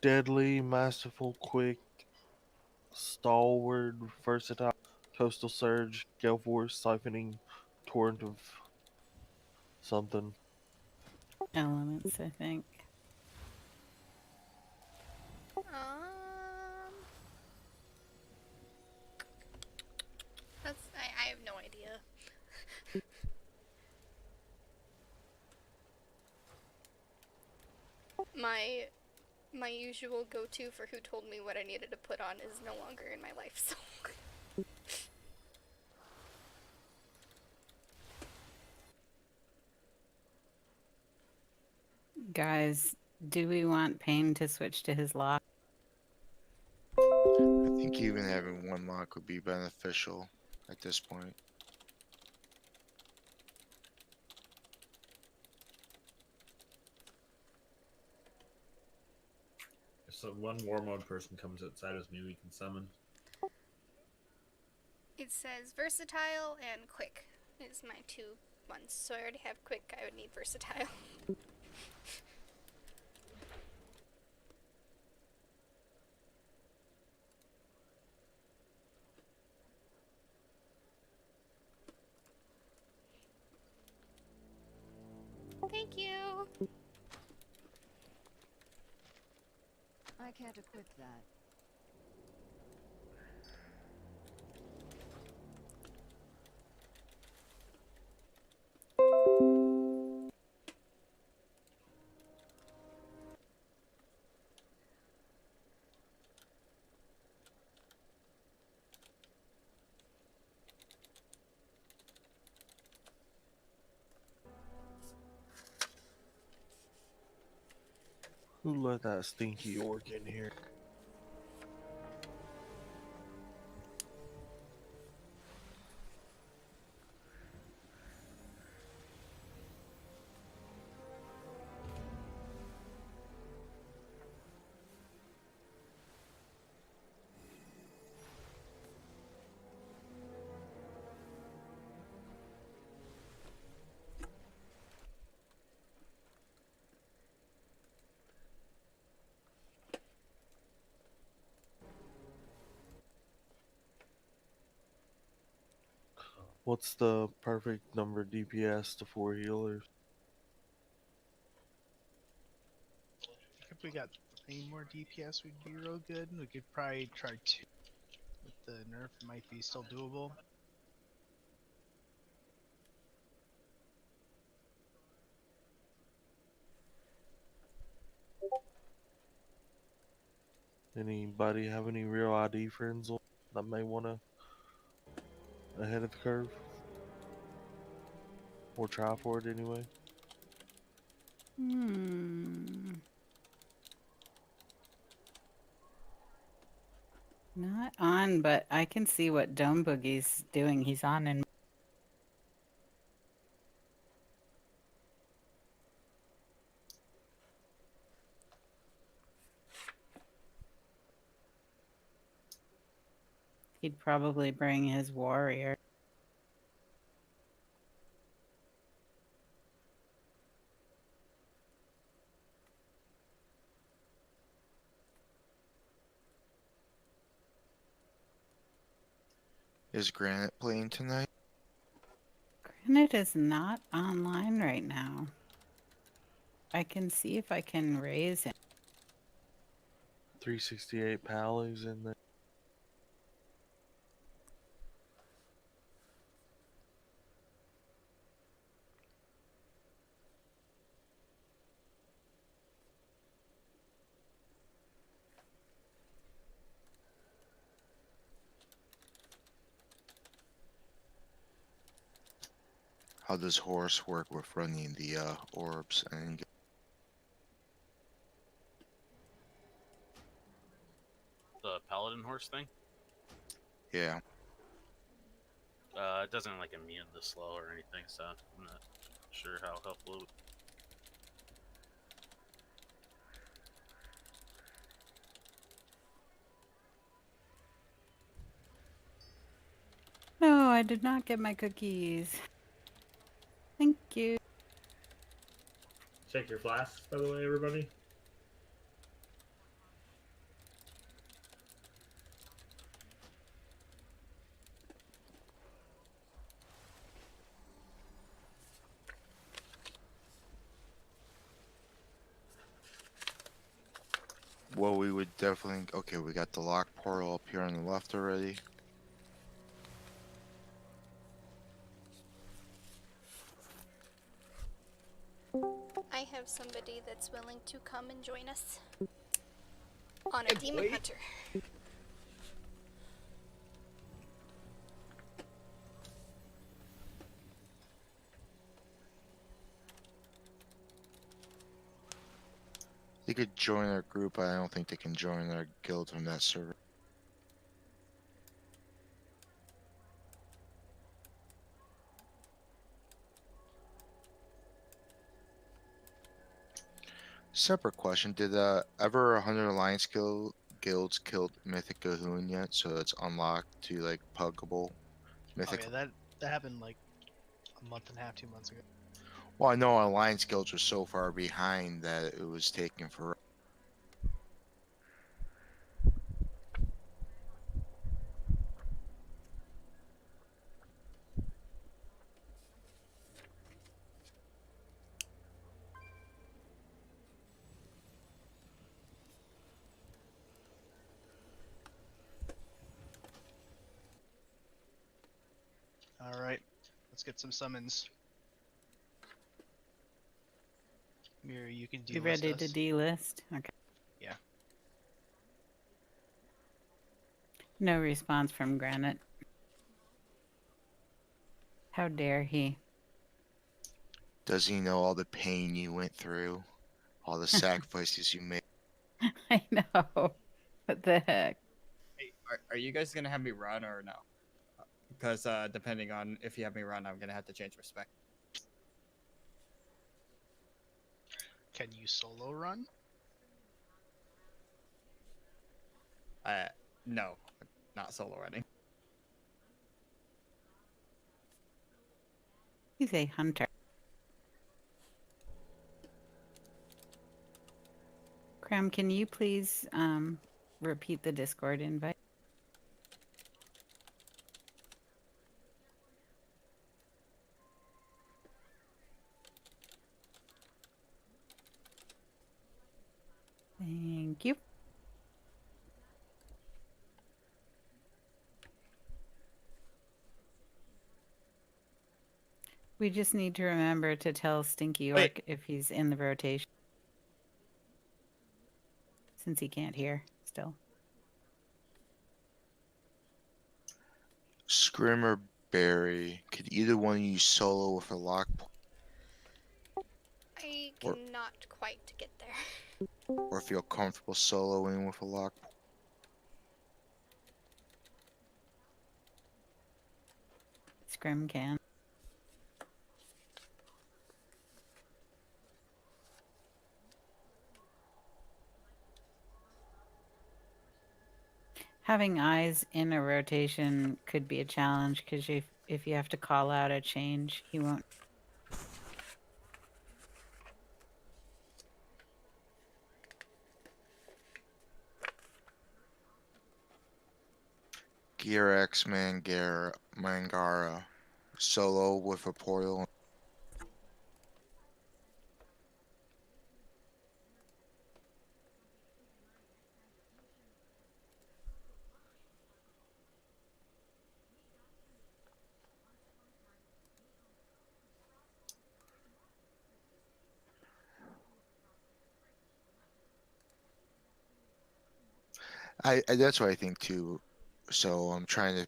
Deadly, Masterful, Quick, Stalwart, Versatile, Coastal Surge, Gale Force, Siphoning, Torrent of something. Elements, I think. I have no idea. My usual go-to for who told me what I needed to put on is no longer in my life, so... Guys, do we want Pain to switch to his lock? I think even having one lock would be beneficial at this point. So one war mode person comes outside with me, we can summon. It says versatile and quick is my 2 ones. So I already have quick, I would need versatile. Thank you! I can't equip that. Who let that stinky orc in here? What's the perfect number of DPS to 4 healers? If we got 3 more DPS, we'd be real good. We could probably try 2. With the nerf, it might be still doable. Anybody have any real ID friends that may want to ahead of the curve? Or try for it anyway? Not on, but I can see what Dome Boogie's doing. He's on and he'd probably bring his warrior. Is Granite playing tonight? Granite is not online right now. I can see if I can raise him. 368 Pally's in there. How does Horus work with running the orbs and The paladin horse thing? yeah? It doesn't like immune to slow or anything, so I'm not sure how helpful it would. No, I did not get my cookies. Thank you. Check your flasks, by the way, everybody. Well, we would definitely. Okay, we got the lock portal up here on the left already. I have somebody that's willing to come and join us on a demon hunter. They could join our group, but I don't think they can join our guild from that server. Separate question: did ever 100 Alliance guilds killed Mythic Cahoon yet? So it's unlocked to like puggable Oh Mythic. yeah, that happened like a month and a half, 2 months ago. Well, I know Alliance guilds are so far behind that it was taking for. All right, let's get some summons. Mirror, you can You delist ready to us. delist? Okay. Yeah. No response from Granite. How dare he? Does he know all the pain you went through, all the sacrifices you made? I know. What the heck? Hey, are you guys gonna have me run or no? Because depending on if you have me run, I'm gonna have to change respect. Can you solo run? No, not solo running. He's a hunter. Cram, can you please repeat the Discord invite? Thank you. We just need to remember to tell Stinky Orc if he's in the rotation. Since he can't hear still. Scrim or Barry? Could either one of you solo with a lock? I cannot quite get there. Or feel comfortable soloing with a lock? Scrim can. Having eyes in a rotation could be a challenge because if you have to call out a change, he won't. Gear X Mangara. Solo with a portal. I that's what I think too. So I'm trying to.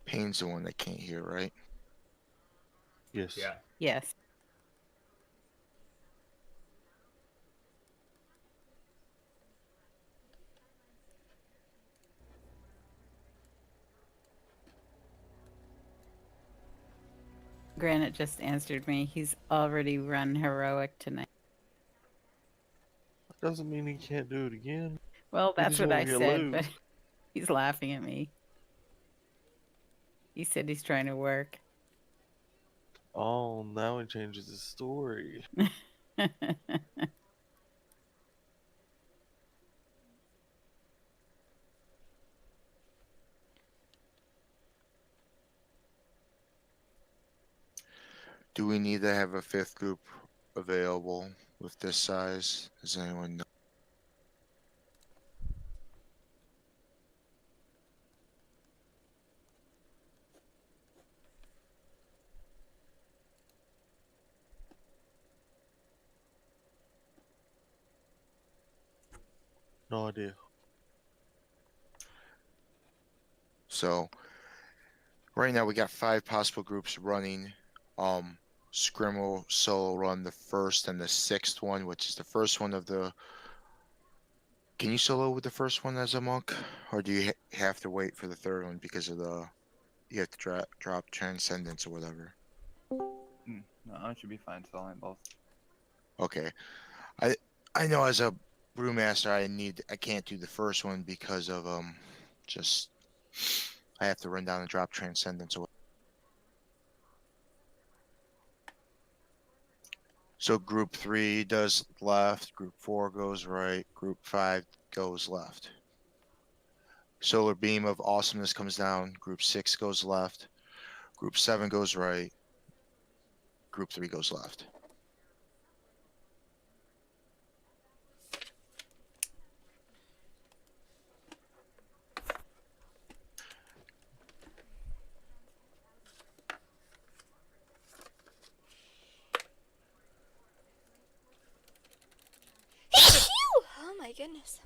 Pain's the one that can't hear, right? Yes. Yeah. Yes. Granite just answered me. He's already run heroic tonight. Doesn't mean he can't do it again. Well, He that's just what I won't get said, loot. but he's laughing at me. He said he's trying to work. Oh, now he changes his story. Do we need to have a fifth group available with this size? Does anyone know? No idea. So right now we got 5 possible groups running. Scrim will solo run the first and the sixth one, which is the first one of the. Can you solo with the first one as a monk, or do you have to wait for the third one because of the? You have to drop Transcendence or whatever. No, it should be fine soloing both. Okay, I know as a brewmaster I can't do the first one because of just I have to run down and drop Transcendence. So group 3 does left, group 4 goes right, group 5 goes left. Solar beam of awesomeness comes down, group 6 goes left, group 7 goes right, group 3 goes left. Oh my goodness.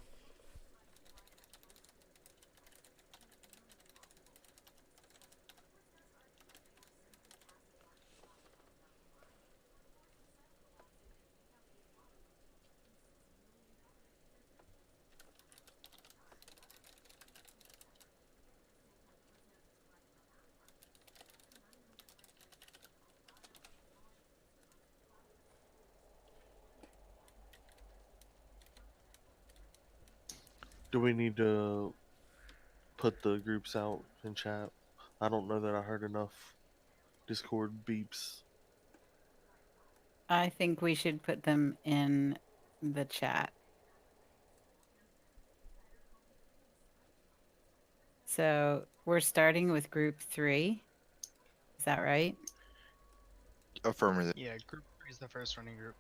Do we need to put the groups out in chat? I don't know that I heard enough Discord beeps. I think we should put them in the chat. So we're starting with group 3. Is that right? Affirmative. Yeah, group 3 is the first running group.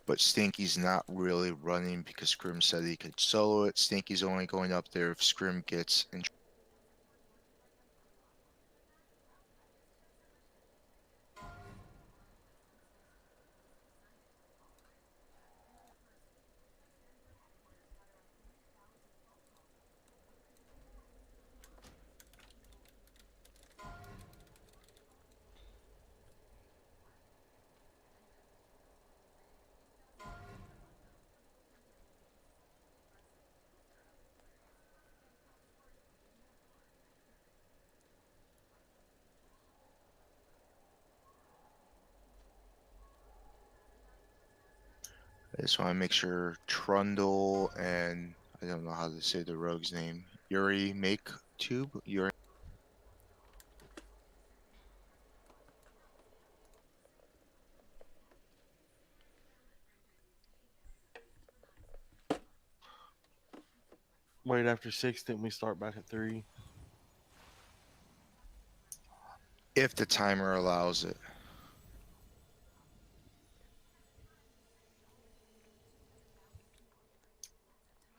But Stinky's not really running because Scrim said he could solo it. Stinky's only going up there if Scrim gets in. I just want to make sure Trundle and I don't know how to say the rogue's name. Yuri make tube. Yuri. Wait, after 6, didn't we start back at 3? If the timer allows it.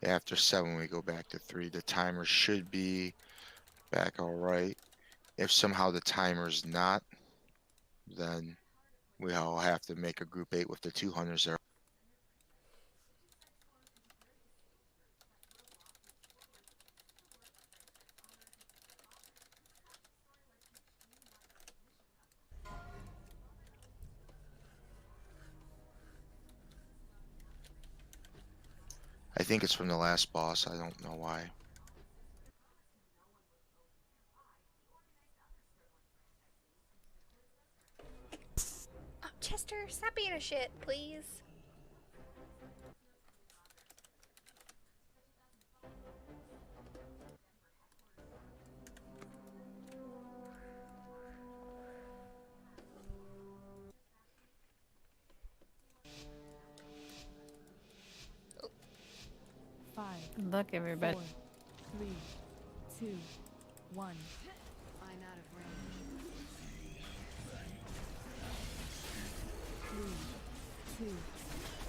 After 7, we go back to 3. The timer should be back all right. If somehow the timer's not, then we all have to make a group 8 with the 2 hunters there. I think it's from the last boss. I don't know why. Oh, Chester, stop being a shit, please. Look, everybody. 4, 3, 2, 1. I'm out of range. 3, 2,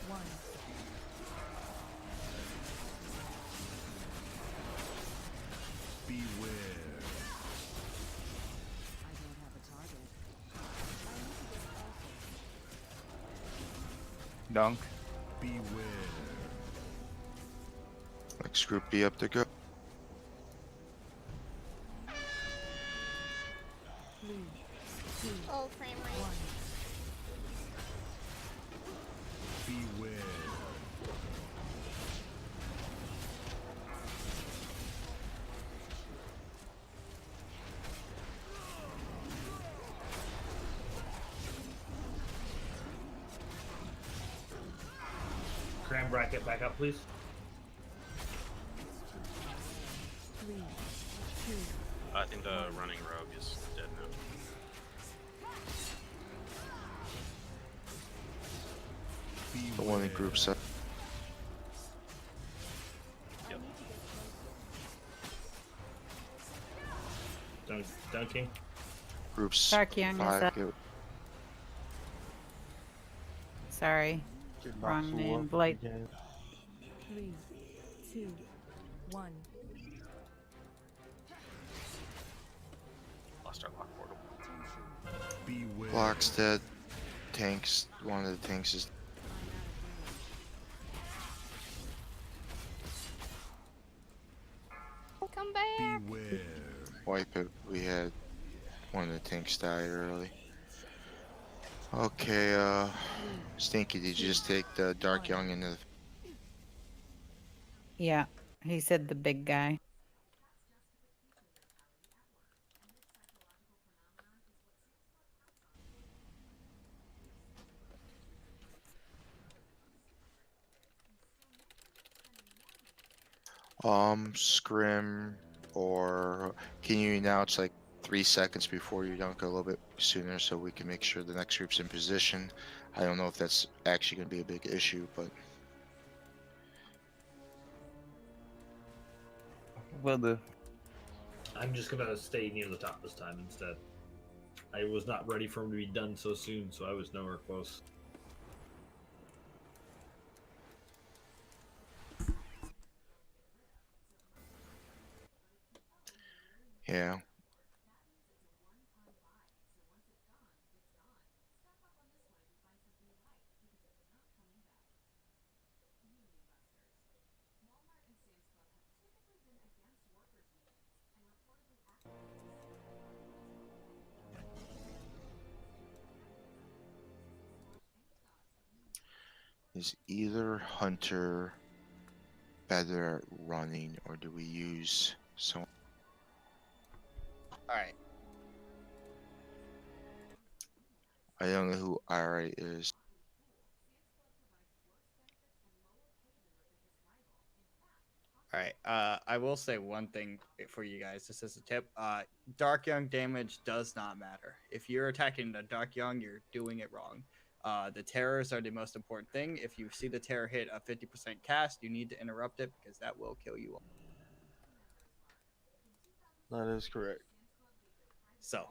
1. Beware. I don't have a target. Dunk. Beware. Next group B up to go. 3, 2, Oh, frame rate. 1. Beware. Cram bracket back up, please. 3, 2, I think the running rogue is dead now. The one in group set. Yep. Dunking. Groups Dark Young is 5. up. Go. Sorry. Get Wrong Noxel name. up if Blight. you can. 3, 2, 1. Lost our lock portal. Beware. Block's dead. Tanks. One of the tanks is. Come back. Beware. Wipe it. We had one of the tanks die early. Okay, Stinky, did you just take the Dark Young into the... Yeah, he said the big guy. Scrim, or can you announce like 3 seconds before you dunk a little bit sooner so we can make sure the next group's in position? I don't know if that's actually going to be a big issue, but Well, I'm just gonna stay near the top this time instead. I was not ready for him to be done so soon, so I was nowhere close. yeah. Is either hunter better at running, or do we use some? Alright. I don't know who Ira is. Alright, I will say one thing for you guys, just as a tip. Dark Young damage does not matter. If you're attacking the Dark Young, you're doing it wrong. The terrors are the most important thing. If you see the terror hit a 50% cast, you need to interrupt it because that will kill you. that is correct. So,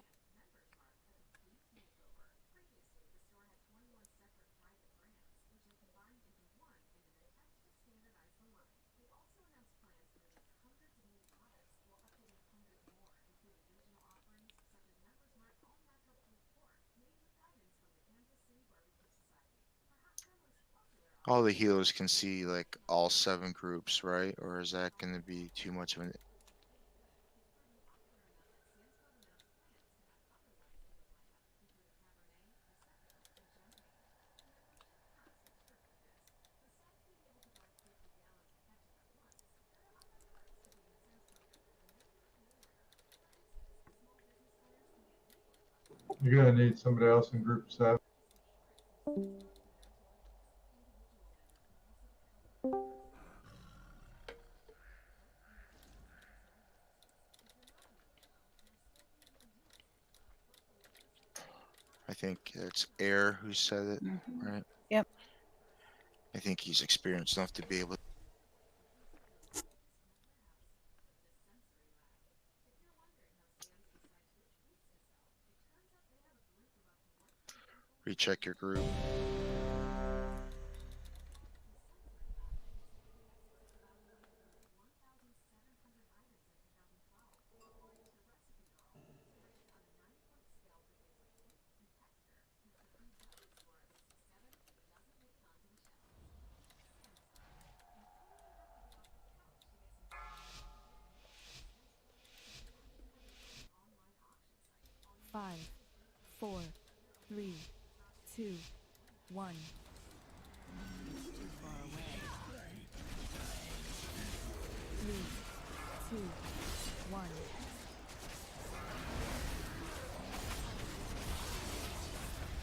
All the healers can see like all 7 groups, right? Or is that going to be too much of an... You're gonna need somebody else in group 7. I think it's Air who said it, right? Yep. I think he's experienced enough to be able to... Recheck your group. 5, 4, 3, 2, 1. It's too far away. 3, 2, 1.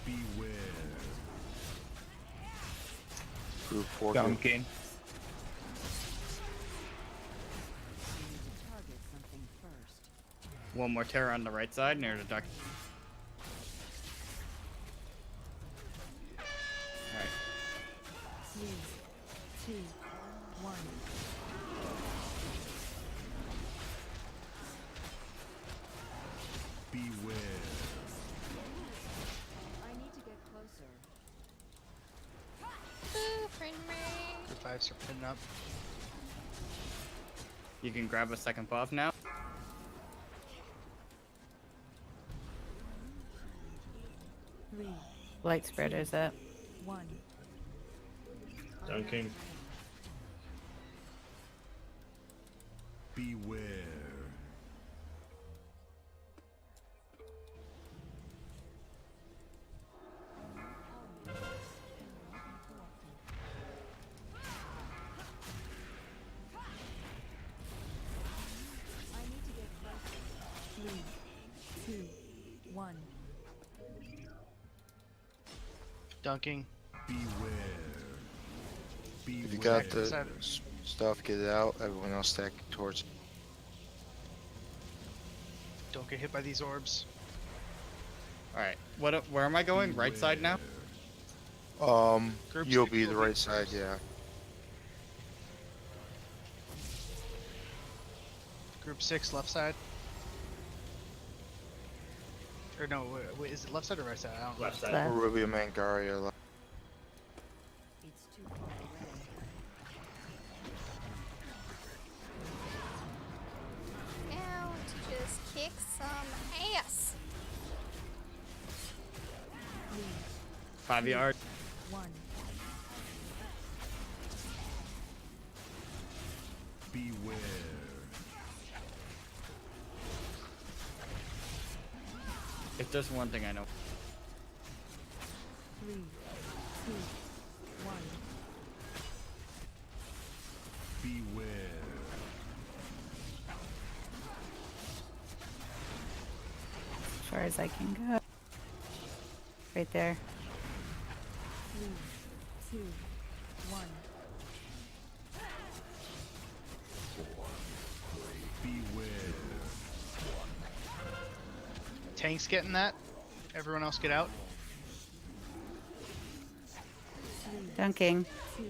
Beware. Group 4. Dunking. Target something first. One more terror on the right side near the duck. Alright. 3, 2, 1. Beware. I need to get closer. Ooh, friend Mary. Group 5s are pinning up. You can grab a second buff now. 3, Light spreader's up. 1. Dunking. Beware. I need to get closer. 3, 2, 1. Dunking. Beware. If you got the Side. stuff, get it out. Everyone else stack towards. Don't get hit by these orbs. Alright. Where am I going? Right side now? Group You'll 6 be the will right side, yeah. Group 6 left side. Or no, wait, is it left side or right side? I don't know. Left side. Left. Ruby and Mangaria. It's too far away. Now to just kick some ass. 5 yards. 1. Beware. If there's one thing I know. 3, 2, 1. Beware. As far as I can go. Right there. 3, 2, 1. Beware. Tanks getting that. Everyone else get out. Dunking. 2,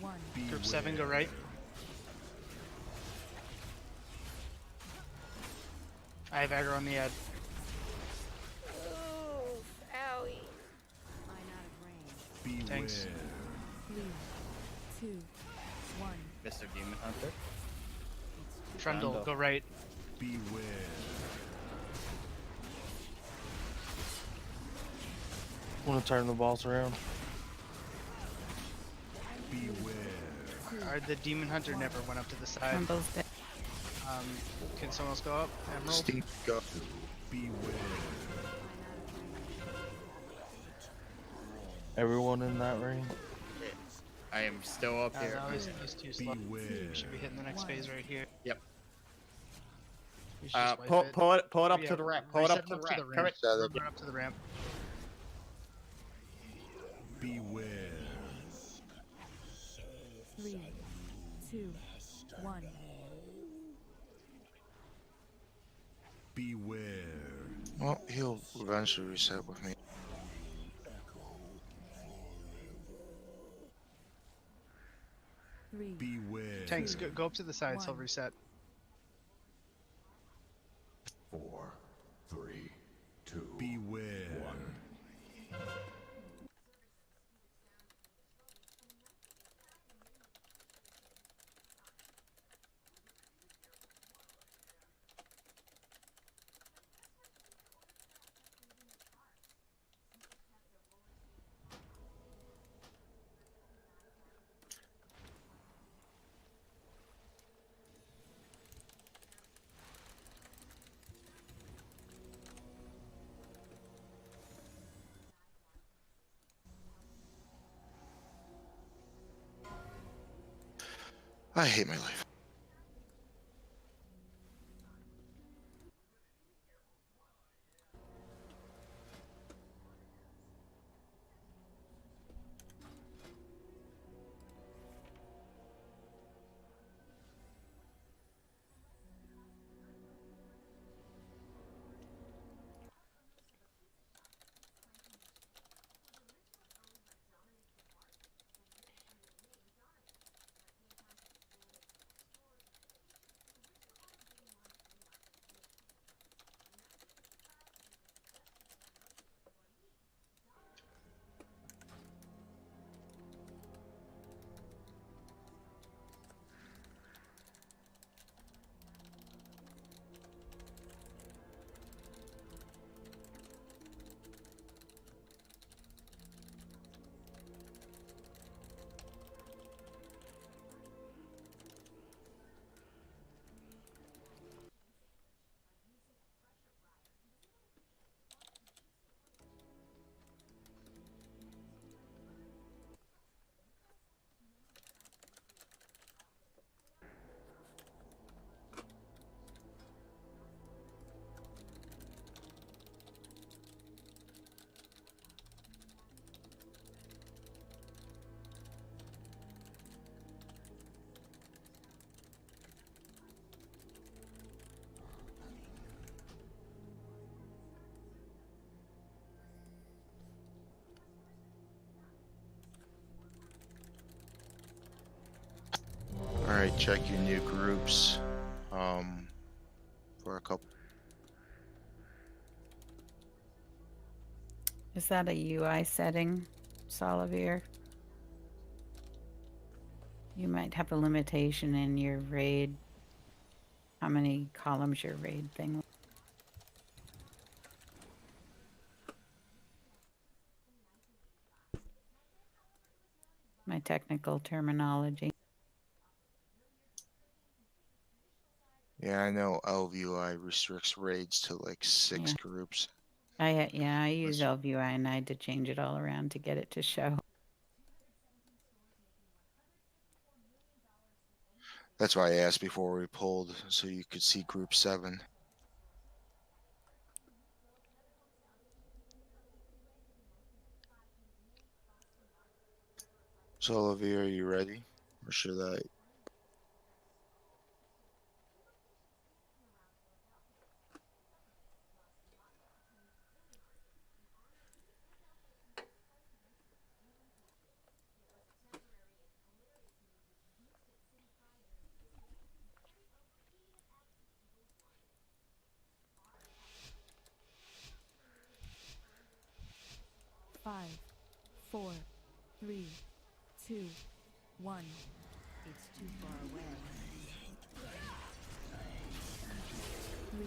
1. Group 7 go right. I have aggro on the ad. Oof, owie. I'm out of range. Beware. Thanks. 3, 2, 1. Mr. Demon Hunter. Trundle, Trundle. go right. Beware. Want to turn the balls around? Beware. The demon hunter never went up to the side. Trundle's dead. Can someone else go up? Emerald. Steve, go. Beware. Everyone in that ring? I am still up here. No, he's too slow. Beware. We should be hitting the next phase right here. Yep. We should just wipe Pull it Oh, up yeah, to the ramp. Pull it up reset to the ramp. ramp. Come it. Run up to the ramp. Beware. 3, 2, 1. Beware. Well, he'll eventually reset with me. 3, Beware. Tanks, go up to the sides. He'll One. reset. 4, 3, 2, beware. 1. I hate my life. Alright, check your new groups. For a couple. Is that a UI setting, Solivir? You might have a limitation in your raid, how many columns your raid thing. My technical terminology. Yeah, I know LVUI restricts raids to like 6 Yeah. groups. I use LVUI and I had to change it all around to get it to show. That's why I asked before we pulled, so you could see group 7. So, Olivia, are you ready? Or should I? Five, 4, 3, 2, 1. It's too far away. 3,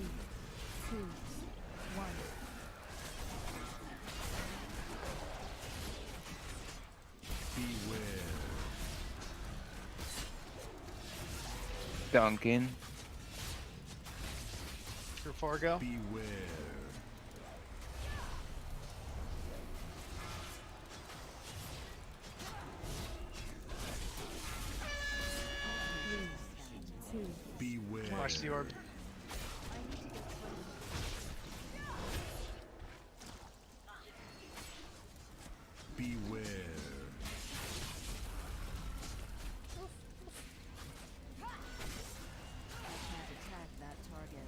2, 1. Duncan. For Fargo. Watch the orb. Can't attack that target.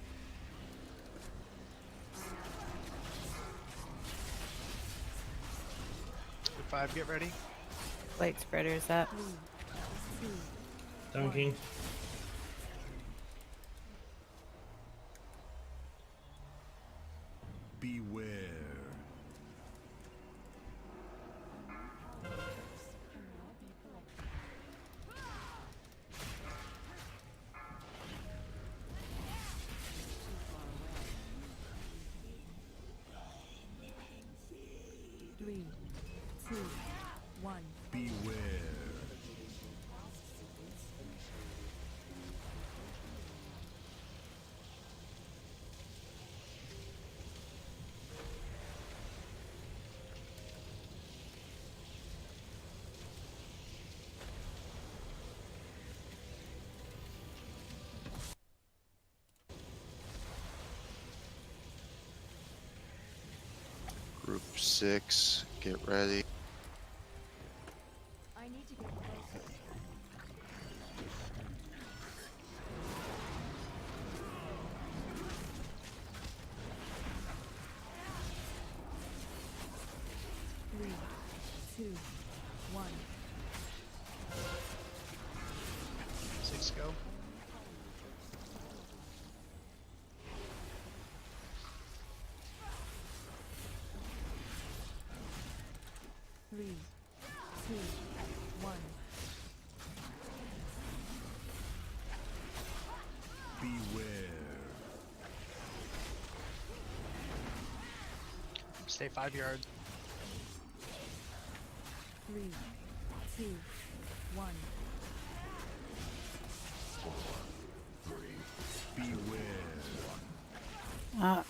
5, get ready. Light spreaders up. 3, 2, Dunking. Beware. Three, 2, 1. Beware. Group 6, get ready. I need to get closer. Three, two, one. 6 go. Three, two, one. Beware. Stay 5 yards. Three, two, one. Beware.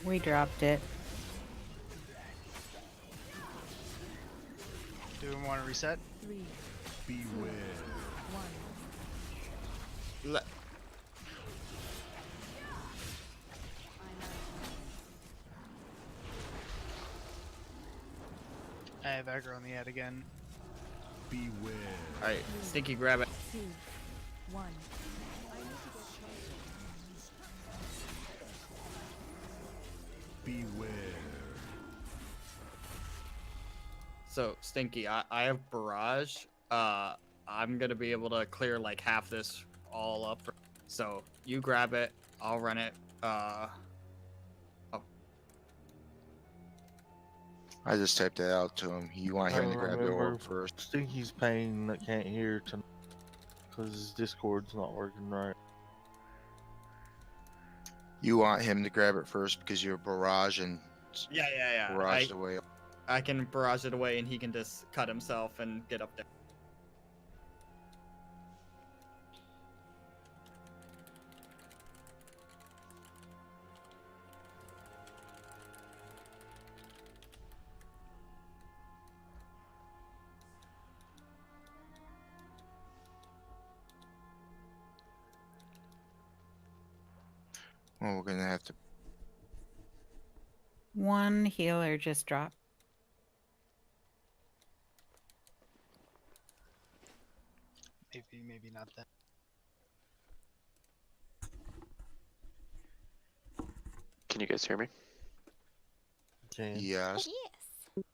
We dropped it. Do we want to reset? Three, Beware. one. Le- I have aggro on the ad again. Beware. Alright, Stinky, grab it. Two, one. I need to get closer. Beware. So, Stinky, I have Barrage. I'm gonna be able to clear like half this all up. So, you grab it, I'll run it. I just typed that out to him. You want him to grab your orb first. Stinky's pain that can't hear tonight because his Discord's not working right. You want him to grab it first because you're barrage and Yeah. barrage away. I can barrage it away and he can just cut himself and get up there. Well, we're gonna have to. One healer just dropped. Maybe not that. Can you guys hear me? Can. Yes. Yes.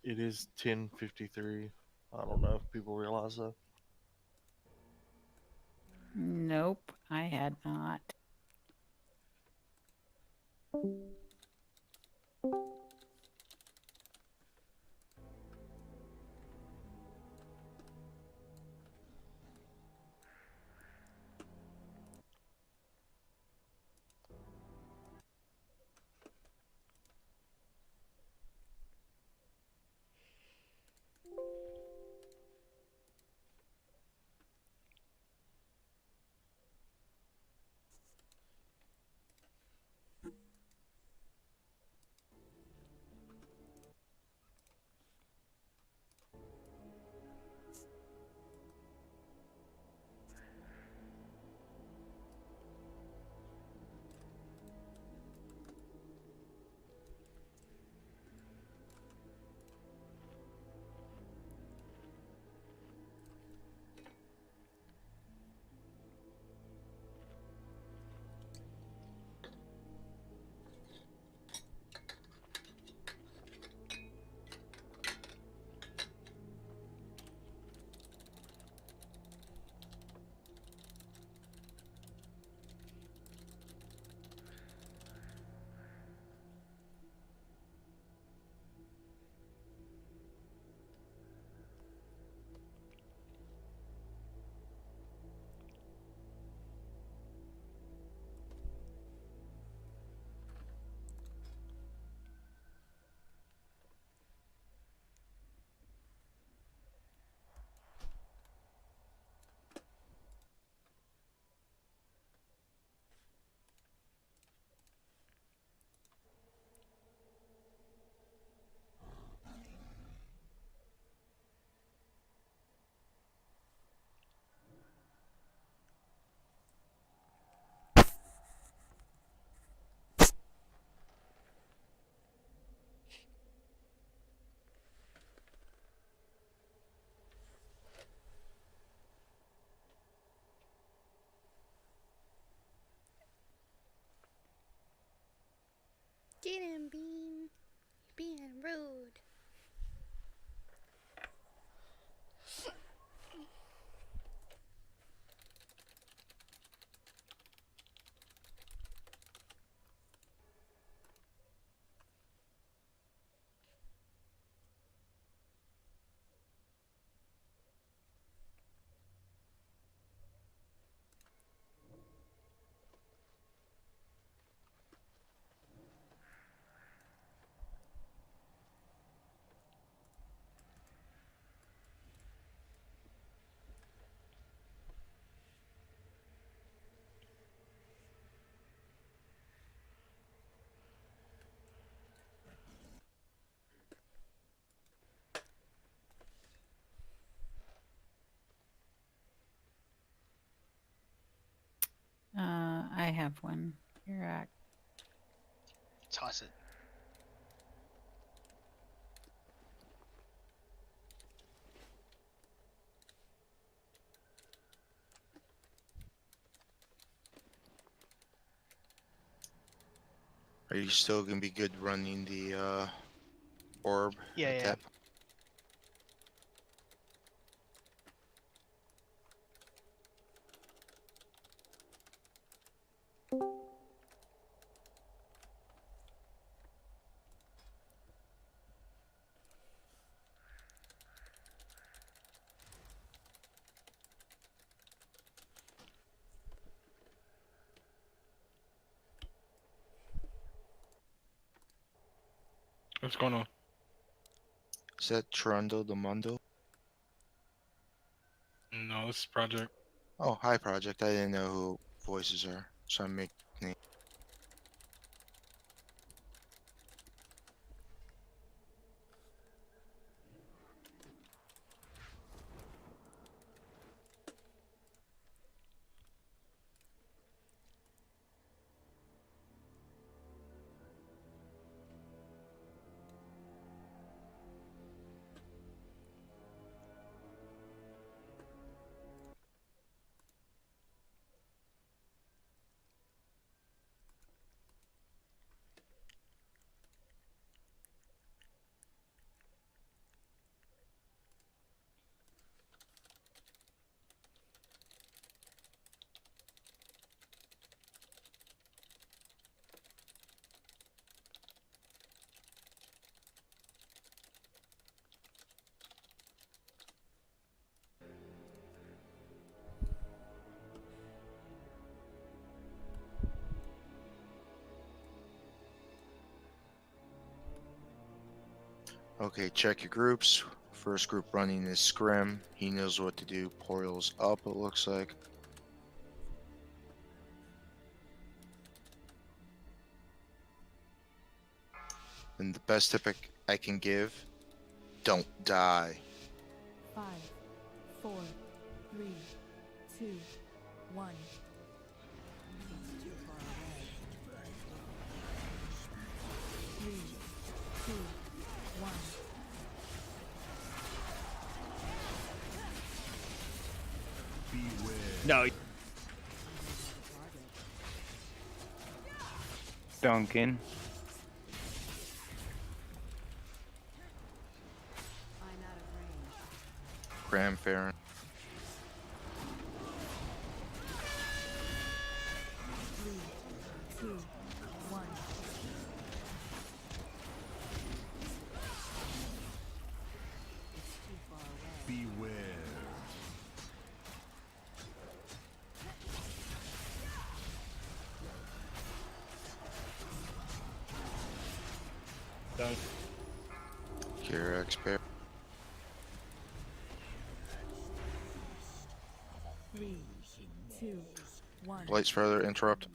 It is 10:53. I don't know if people realize that. Nope, I had not. Get him, Bean. You're being rude. I have one. You're at. Toss it. Are you still gonna be good running the orb? Yeah, at yeah. that- What's going on? Is that Trundle the Mundo? No, this is Project. Oh, hi, Project. I didn't know who voices are, so I make name. Okay, check your groups. First group running is Scrim. He knows what to do. Portal's up, it looks like. And the best tip I can give, don't die. 5, 4, 3, 2, 1. It's too far away. 3, 2, 1. No. Duncan. Graham Farron. 3, 2, 1. It's too far away. Beware. Dunk. Kira expert. 3, 2, 1. Lights further interrupt.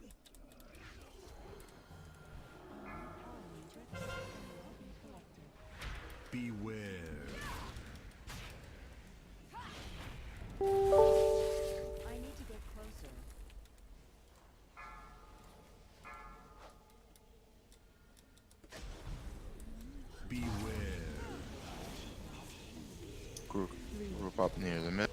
Beware. I need to get closer. Beware. Group up near the mid.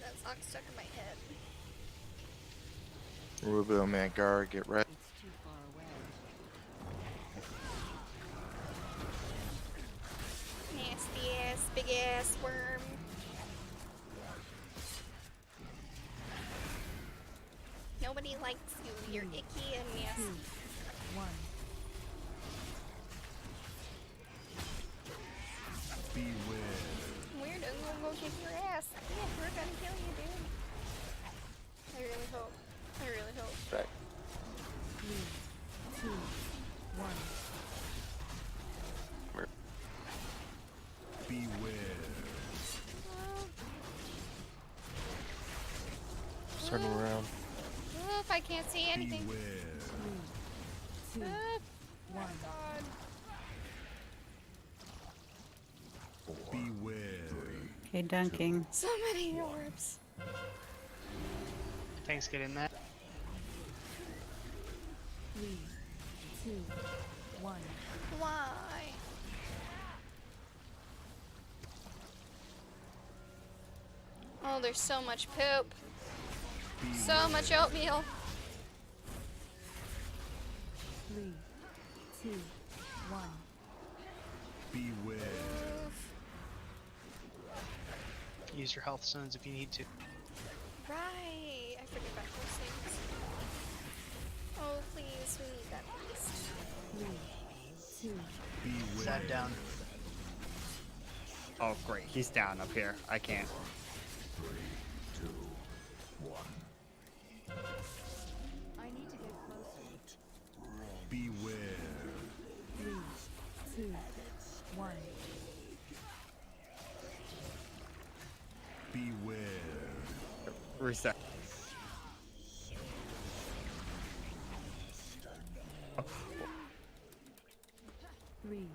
That song's stuck in my head. Rubio Mangar, get ready. It's too far away. Nasty ass, big ass worm. Nobody likes you. You're icky and nasty. 2, 1. Weird, I'm gonna go kick your ass. Yeah, we're gonna kill you, dude. I really hope. I really hope. Back. 3, 2, 1. Turn around. Oh, if I can't see anything. 3, 2, Oh 1. God. Okay, dunking. So many orbs. Tanks get in that. 3, 2, 1. Why? Oh, there's so much poop. So much oatmeal. 3, 2, 1. Use your health stones if you need to. Right. I forget about those things. Oh, please. We need that beast. 3, 2. Sad down. Oh, great. He's down up here. I can't. I need to get closer. 3, 2, 1. Reset. 3.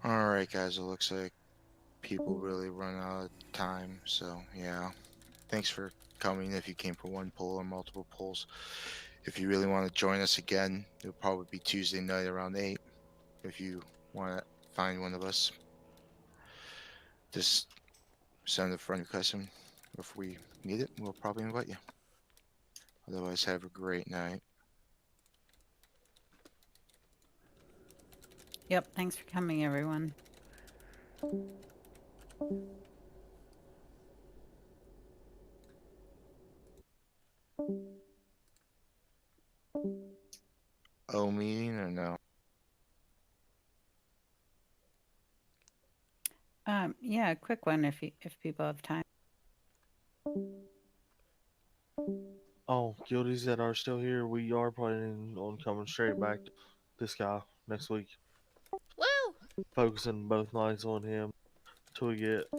Alright guys, it looks like people really run out of time, so yeah. Thanks for coming if you came for one pull or multiple pulls. If you really want to join us again, it'll probably be Tuesday night around 8. If you want to find one of us, just send a friend request, and if we need it, we'll probably invite you. Otherwise, have a great night. Yep, thanks for coming, everyone. O meeting or no? Yeah, a quick one if people have time. Oh, guilties that are still here, we are planning on coming straight back to this guy next week. Woo! Focusing both nights on him till we get